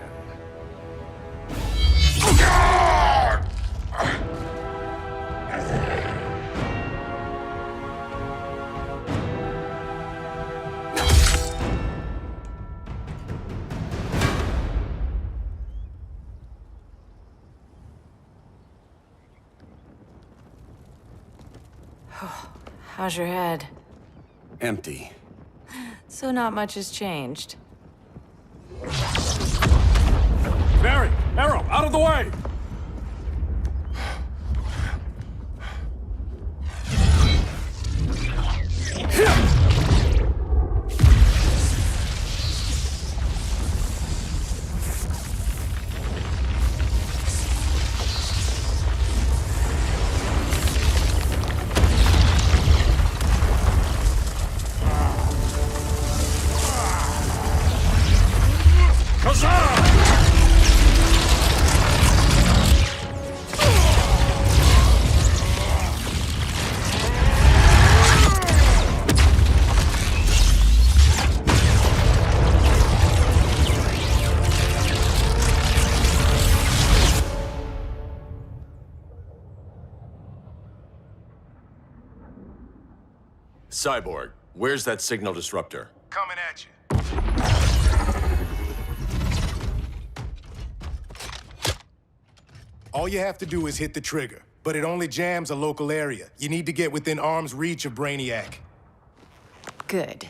How's your head?
Empty.
So not much has changed.
Mary! Arrow! Out of the way!
Cyborg, where's that signal disruptor?
Coming at you. All you have to do is hit the trigger, but it only jams a local area. You need to get within arm's reach of Brainiac.
Good.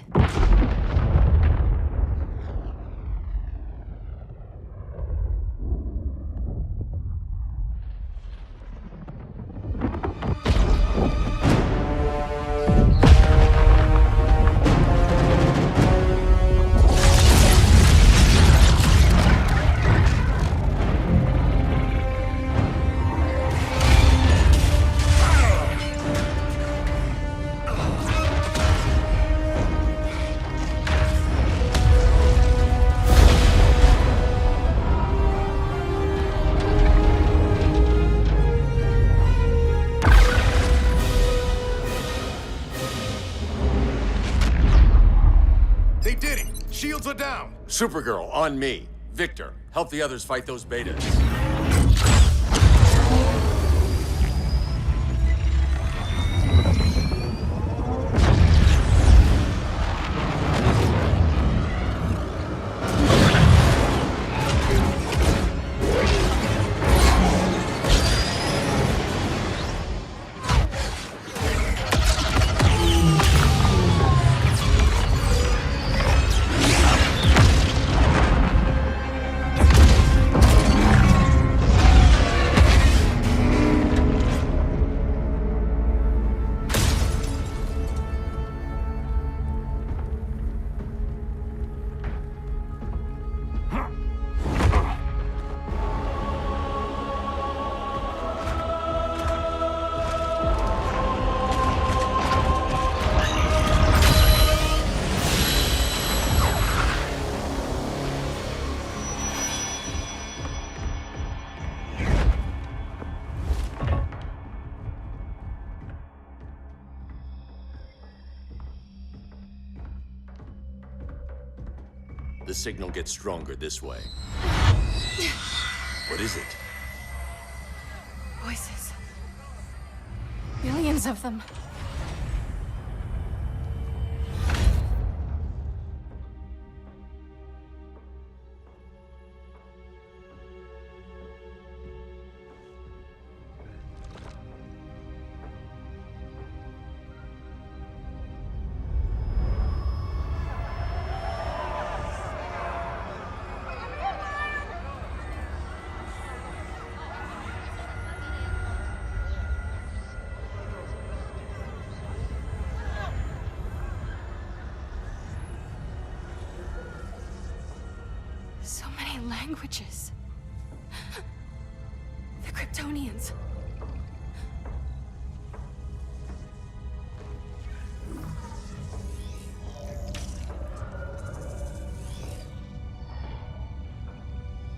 Shields are down.
Supergirl, on me. Victor, help the others fight those betas. the signal gets stronger this way. What is it?
Voices. Millions of them. So many languages. The Kryptonians.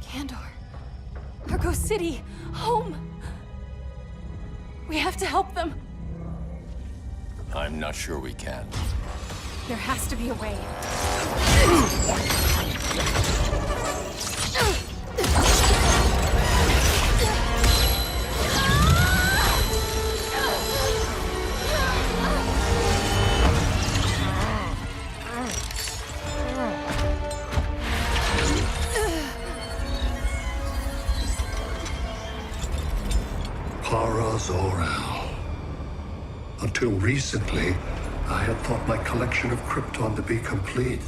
Kandor. Argo City. Home. We have to help them.
I'm not sure we can.
There has to be a way.
Zor-El. Until recently, I had thought my collection of Krypton to be complete.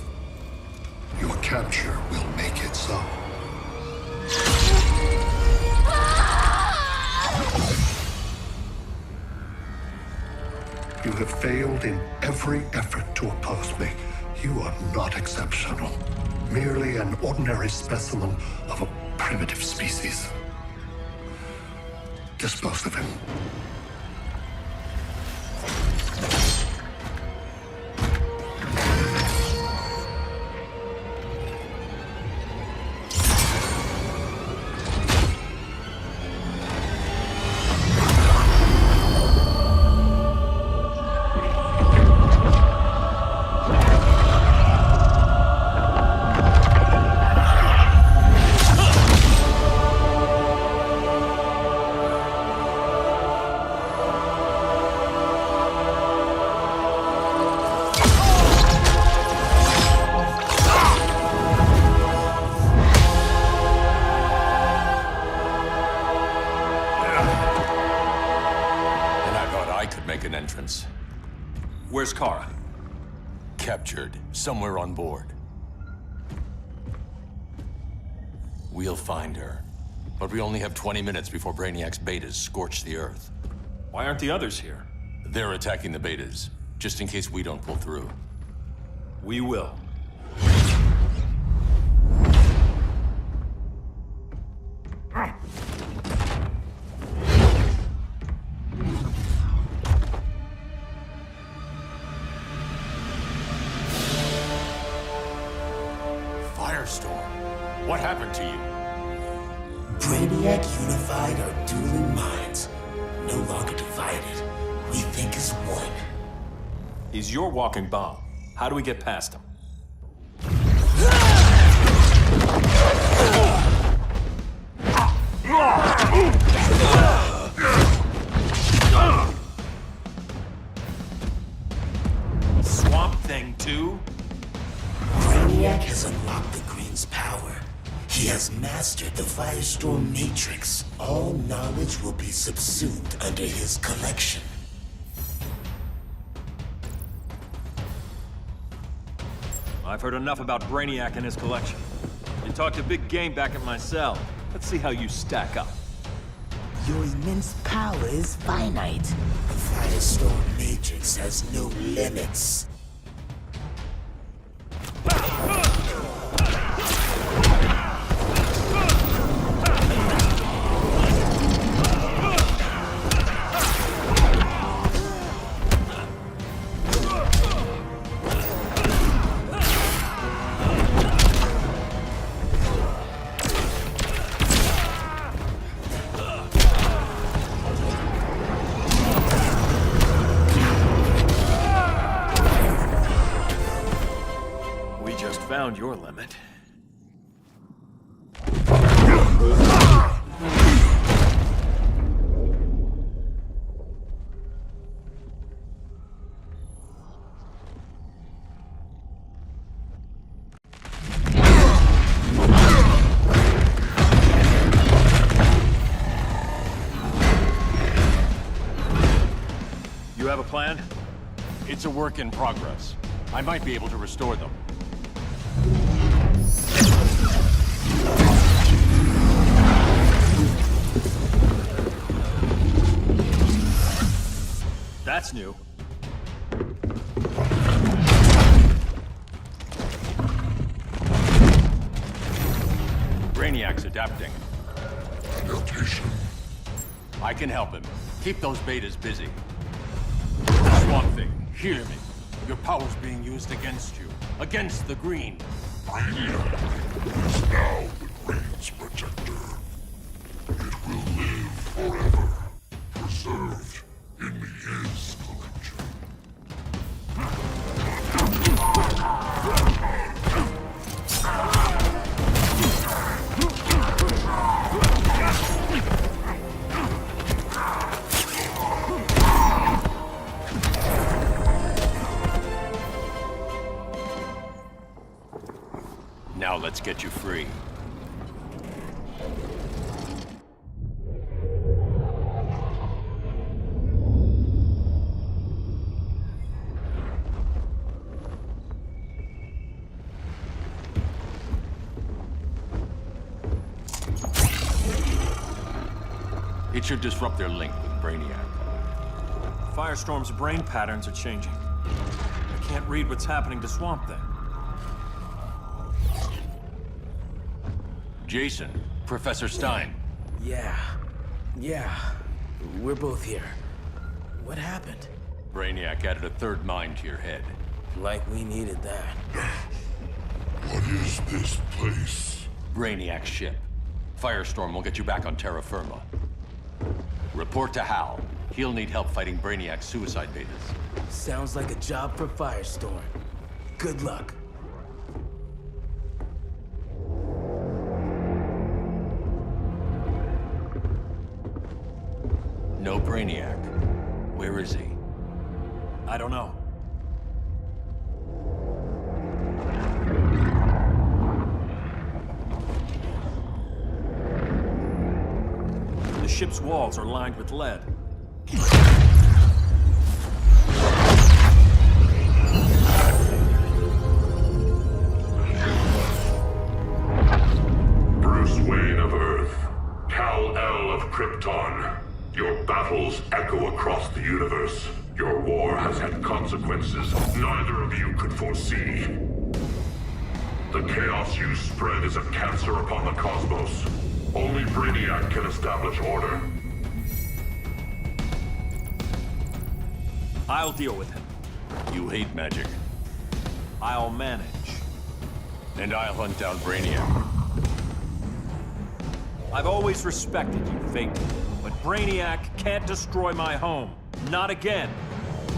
Your capture will make it so. You have failed in every effort to oppose me. You are not exceptional. Merely an ordinary specimen of a primitive species. Dispose of him.
Where's Kara? Captured, somewhere on board. We'll find her. But we only have 20 minutes before Brainiac's betas scorch the Earth.
Why aren't the others here?
They're attacking the betas, just in case we don't pull through.
We will.
What happened to you?
Brainiac unified our dueling minds. No longer divided. We think as one.
He's your walking bomb. How do we get past him? Swamp Thing 2?
Brainiac has unlocked the Green's power. He has mastered the Firestorm Matrix. All knowledge will be subsumed under his collection.
I've heard enough about Brainiac and his collection. You talked a big game back at my cell. Let's see how you stack up.
Your immense power is finite. The Firestorm Matrix has no limits.
Found your limit. You have a plan?
It's a work in progress. I might be able to restore them.
That's new.
Brainiac's adapting.
Adaptation.
I can help him. Keep those betas busy. Swamp Thing, hear me. Your power's being used against you. Against the Green.
Brainiac is now the Green's protector. It will live forever, preserved in his collection.
Now let's get you free. It should disrupt their link with Brainiac.
Firestorm's brain patterns are changing. I can't read what's happening to Swamp Thing.
Jason, Professor Stein.
Yeah. We're both here. What happened?
Brainiac added a third mind to your head.
Like we needed that.
What is this place?
Brainiac's ship. Firestorm will get you back on terra firma. Report to Hal. He'll need help fighting Brainiac's suicide betas.
Sounds like a job for Firestorm. Good luck.
No Brainiac. Where is he?
I don't know. The ship's walls are lined with lead.
Bruce Wayne of Earth, Kal-El of Krypton. Your battles echo across the universe. Your war has had consequences neither of you could foresee. The chaos you spread is a cancer upon the cosmos. Only Brainiac can establish order.
I'll deal with him.
You hate magic.
I'll manage.
And I'll hunt down Brainiac.
I've always respected you, Fate. But Brainiac can't destroy my home. Not again.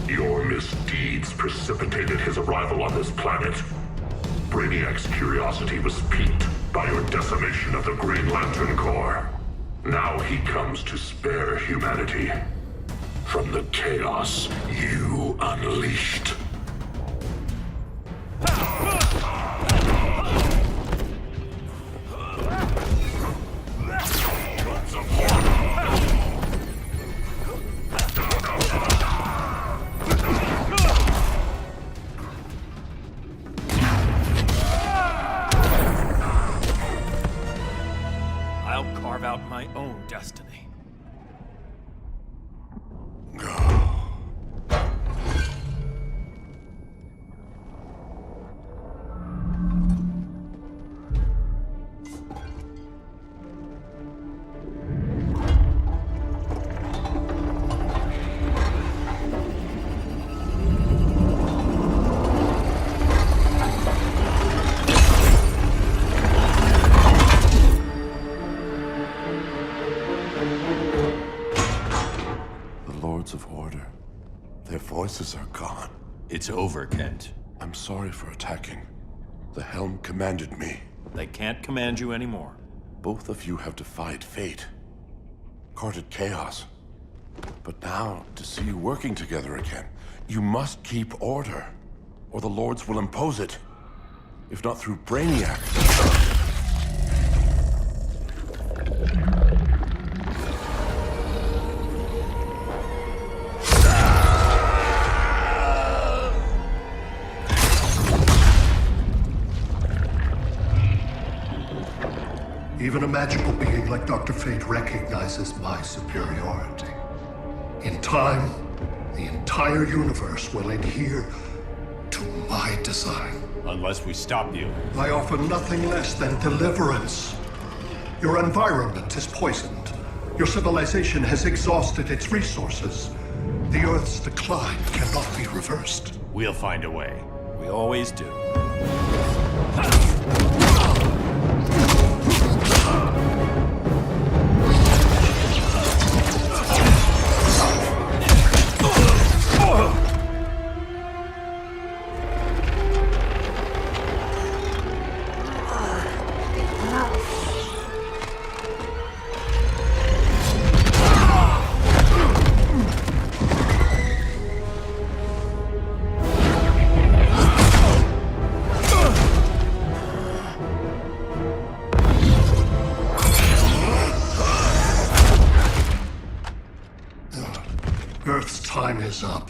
Your misdeeds precipitated his arrival on this planet. Brainiac's curiosity was piqued by your decimation of the Green Lantern Corps. Now he comes to spare humanity from the chaos you unleashed.
I'll carve out my own destiny.
Of order. Their voices are gone.
It's over, Kent.
I'm sorry for attacking. The Helm commanded me.
They can't command you anymore.
Both of you have defied fate, courted chaos. But now, to see you working together again, you must keep order, or the Lords will impose it. If not through Brainiac.
Even a magical being like Dr. Fate recognizes my superiority. In time, the entire universe will adhere to my design.
Unless we stop you.
I offer nothing less than deliverance. Your environment is poisoned. Your civilization has exhausted its resources. The Earth's decline cannot be reversed.
We'll find a way.
We always do.
Earth's time is up.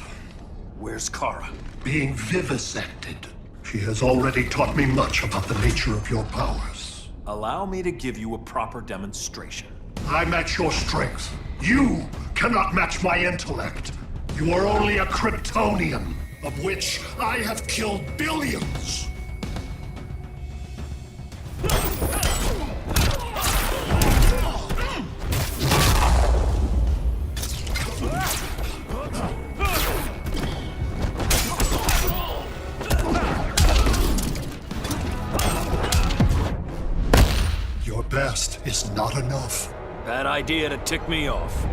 Where's Kara?
Being vivisected. She has already taught me much about the nature of your powers.
Allow me to give you a proper demonstration.
I match your strength. You cannot match my intellect. You are only a Kryptonian, of which I have killed billions. Your best is not enough.
Bad idea to tick me off.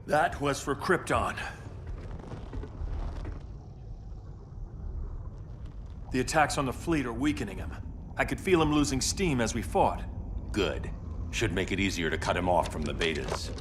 That was for Krypton. The attacks on the fleet are weakening him. I could feel him losing steam as we fought.
Good. Should make it easier to cut him off from the betas.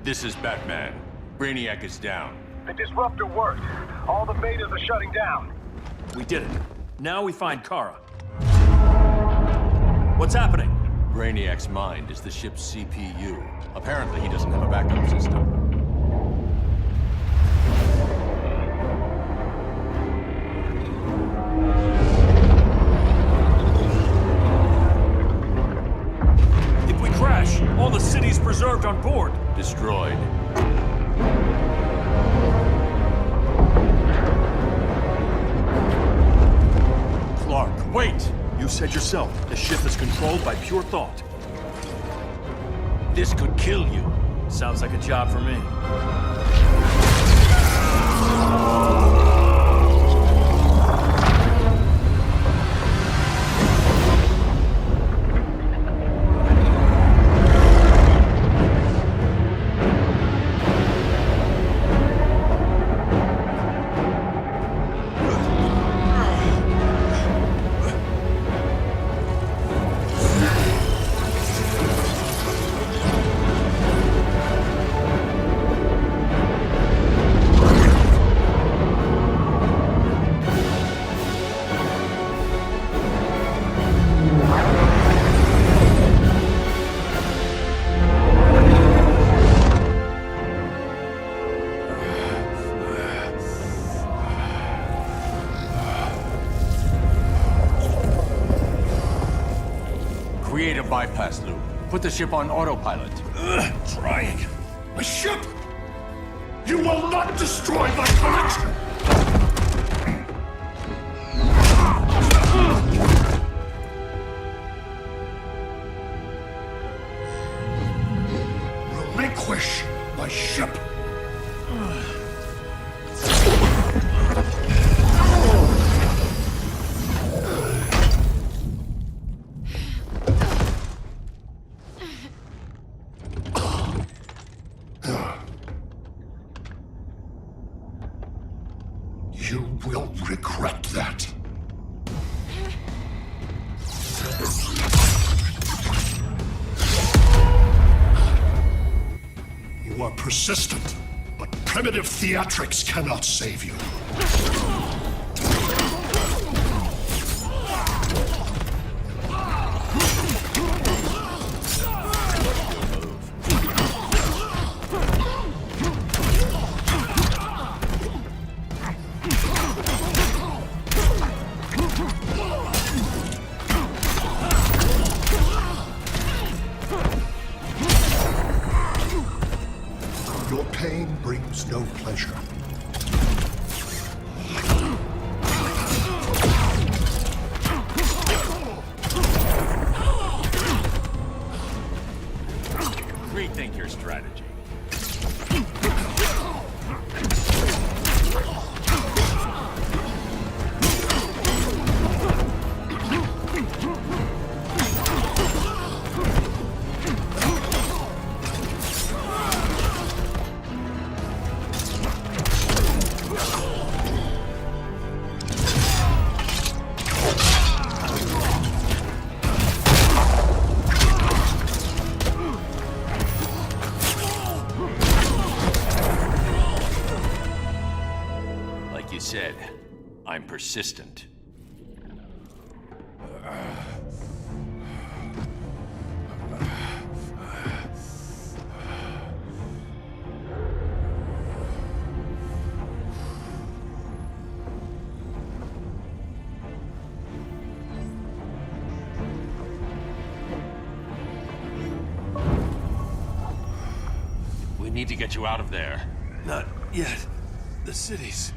This is Batman. Brainiac is down.
The disruptor worked. All the betas are shutting down.
We did it. Now we find Kara. What's happening?
Brainiac's mind is the ship's CPU. Apparently, he doesn't have a backup system.
If we crash, all the city's preserved on board.
Destroyed.
Clark, wait! You said yourself, the ship is controlled by pure thought.
This could kill you.
Sounds like a job for me.
bypass loop. Put the ship on autopilot.
Trying. My ship! You will not destroy my collection! Relinquish my ship! You will regret that. You are persistent, but primitive theatrics cannot save you. Your pain brings no pleasure.
Rethink your strategy. Like you said, I'm persistent. We need to get you out of there.
Not yet. The cities.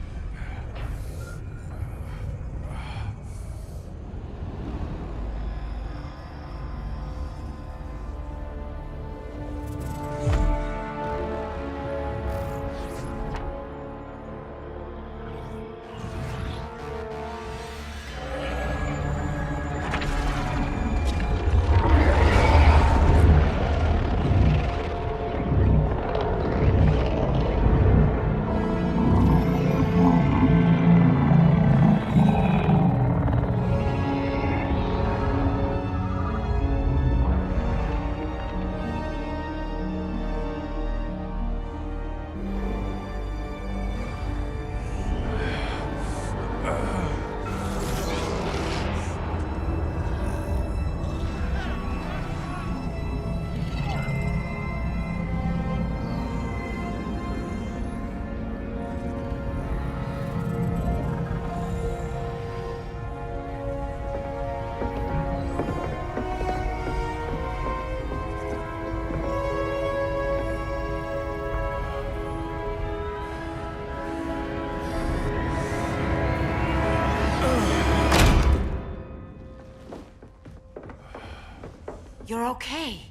You're okay.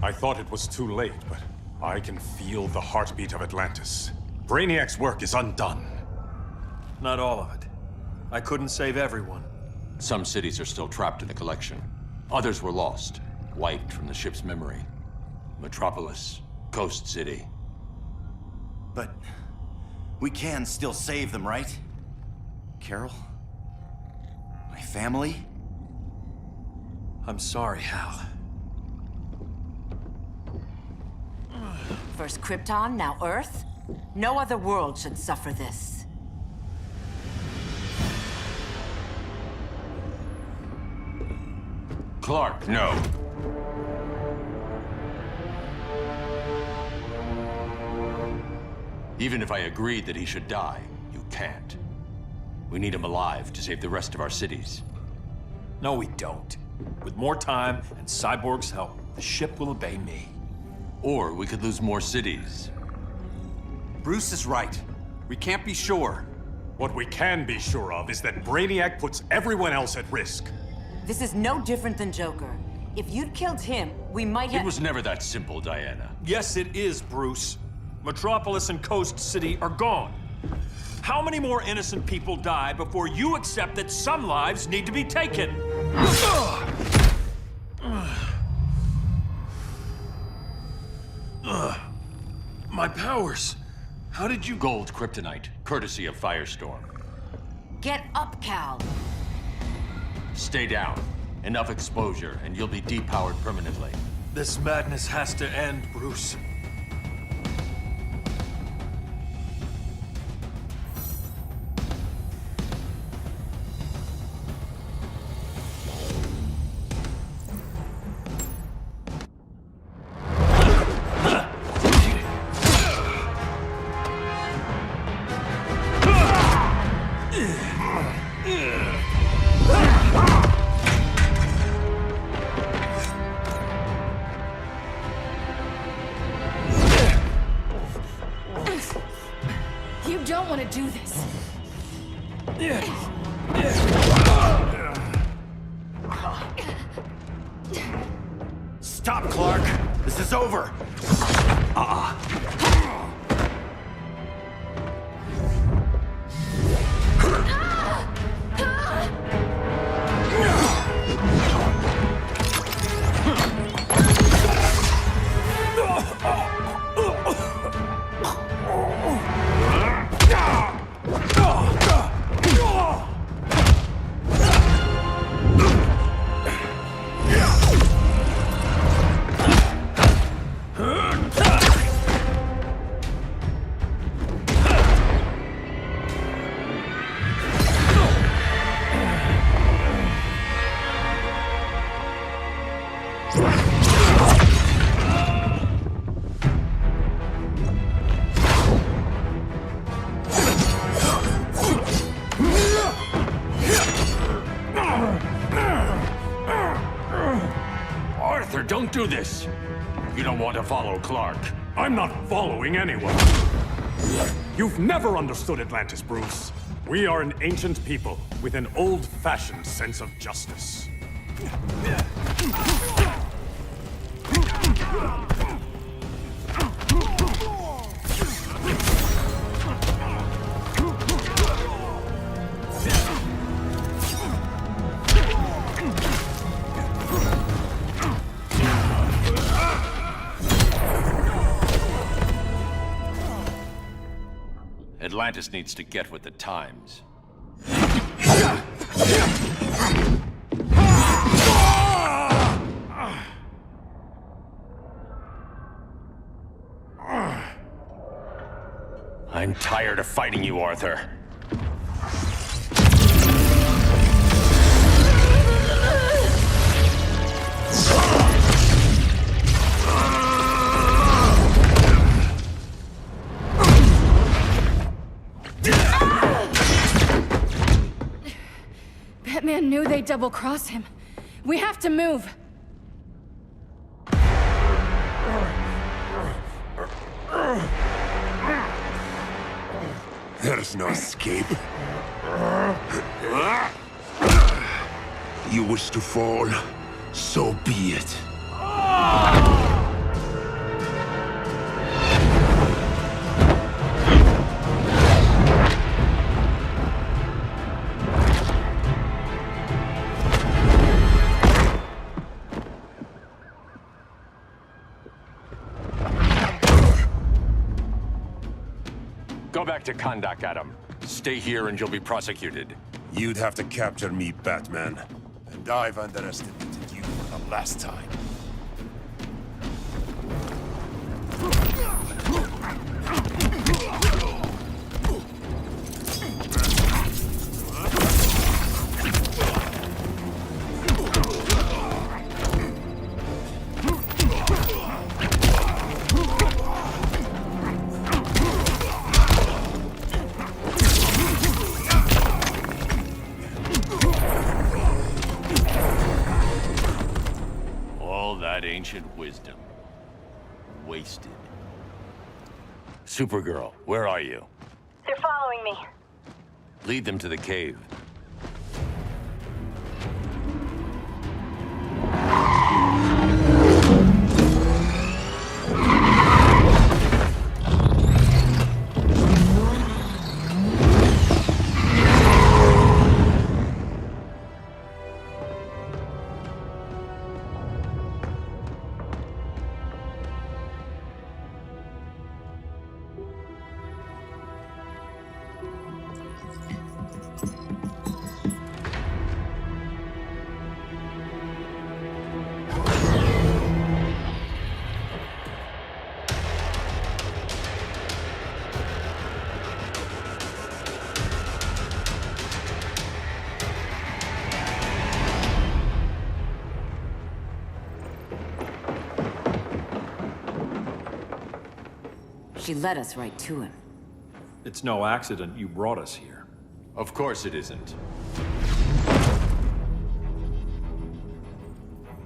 I thought it was too late, but I can feel the heartbeat of Atlantis. Brainiac's work is undone.
Not all of it. I couldn't save everyone.
Some cities are still trapped in the collection. Others were lost, wiped from the ship's memory. Metropolis, Coast City.
But we can still save them, right? Carol? My family?
I'm sorry, Hal.
First Krypton, now Earth? No other world should suffer this.
Clark, no. Even if I agreed that he should die, you can't. We need him alive to save the rest of our cities.
No, we don't. With more time and Cyborg's help, the ship will obey me.
Or we could lose more cities.
Bruce is right. We can't be sure.
What we can be sure of is that Brainiac puts everyone else at risk.
This is no different than Joker. If you'd killed him, we might have—
It was never that simple, Diana.
Yes, it is, Bruce. Metropolis and Coast City are gone. How many more innocent people die before you accept that some lives need to be taken? My powers. How did you—
Gold kryptonite, courtesy of Firestorm.
Get up, Cal.
Stay down. Enough exposure, and you'll be depowered permanently.
This madness has to end, Bruce.
You don't want to do this.
Stop, Clark! This is over!
Arthur, don't do this! You don't want to follow Clark.
I'm not following anyone. You've never understood Atlantis, Bruce. We are an ancient people with an old-fashioned sense of justice.
Atlantis needs to get with the times. I'm tired of fighting you, Arthur.
Batman knew they'd double-cross him. We have to move.
There's no escape. You wish to fall, so be it.
Go back to Kondak, Adam. Stay here and you'll be prosecuted.
You'd have to capture me, Batman. And I've underestimated you for the last time.
Ancient wisdom. Wasted. Supergirl, where are you?
They're following me.
Lead them to the cave.
She led us right to him.
It's no accident you brought us here.
Of course it isn't.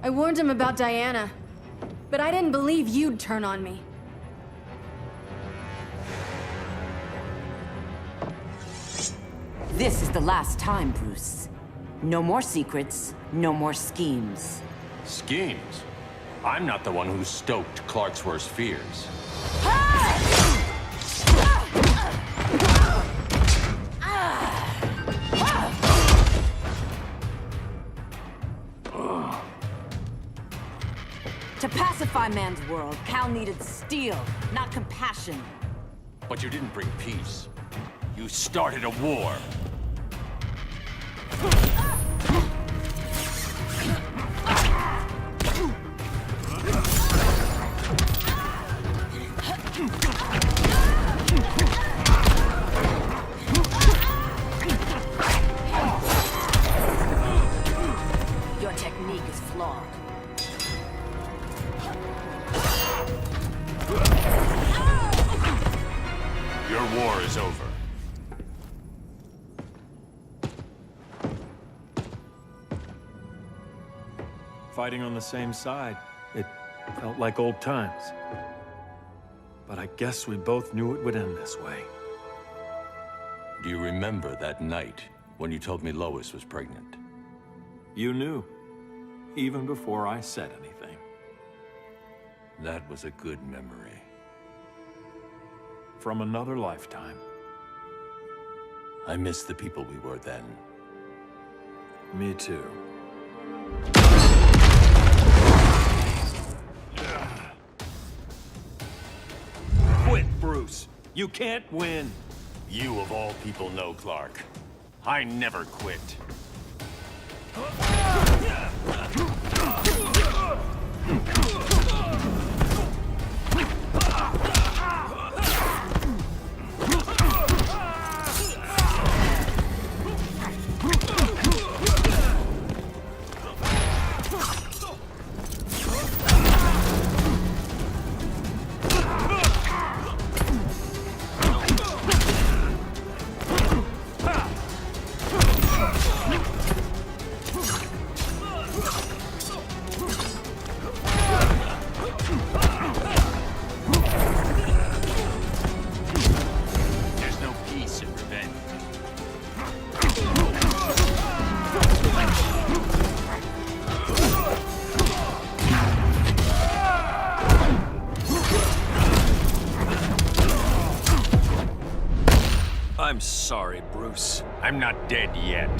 I warned him about Diana, but I didn't believe you'd turn on me.
This is the last time, Bruce. No more secrets, no more schemes.
Schemes? I'm not the one who stoked Clark's worst fears.
To pacify man's world, Cal needed steel, not compassion.
But you didn't bring peace. You started a war.
Your technique is flawed.
Your war is over.
Fighting on the same side, it felt like old times. But I guess we both knew it would end this way.
Do you remember that night when you told me Lois was pregnant?
You knew, even before I said anything.
That was a good memory.
From another lifetime.
I miss the people we were then.
Me too. Quit, Bruce. You can't win.
You of all people know, Clark. I never quit.
I'm sorry, Bruce.
I'm not dead yet.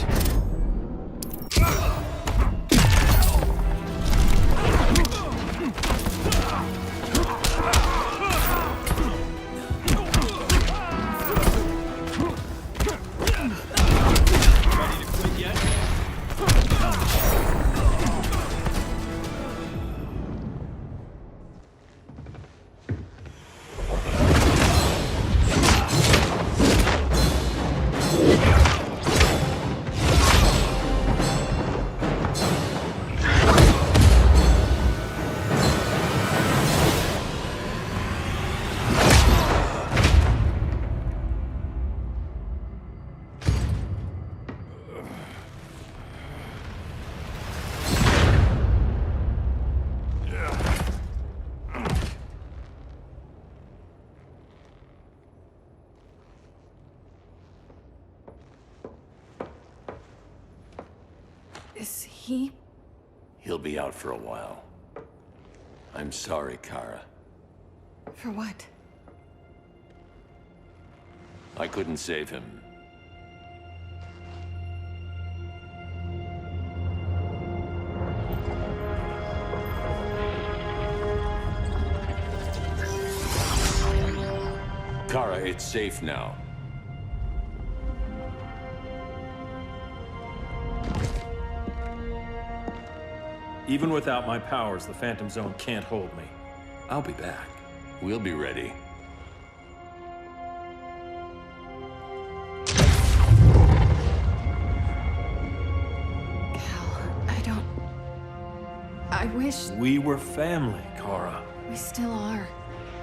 He'll be out for a while. I'm sorry, Kara.
For what?
I couldn't save him. Kara, it's safe now.
Even without my powers, the Phantom Zone can't hold me. I'll be back.
We'll be ready.
I wish...
We were family, Kara.
We still are.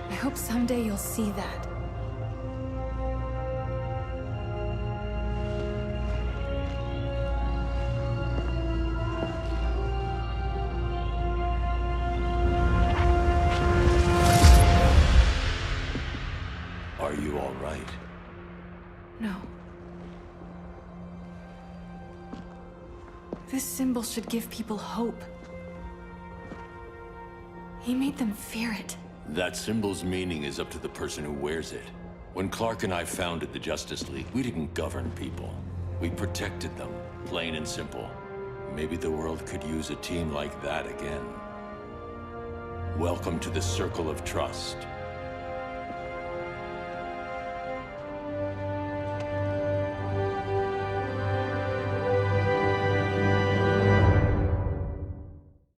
I hope someday you'll see that.
Are you all right?
No. This symbol should give people hope. He made them fear it.
That symbol's meaning is up to the person who wears it. When Clark and I founded the Justice League, we didn't govern people. We protected them, plain and simple. Maybe the world could use a team like that again. Welcome to the Circle of Trust.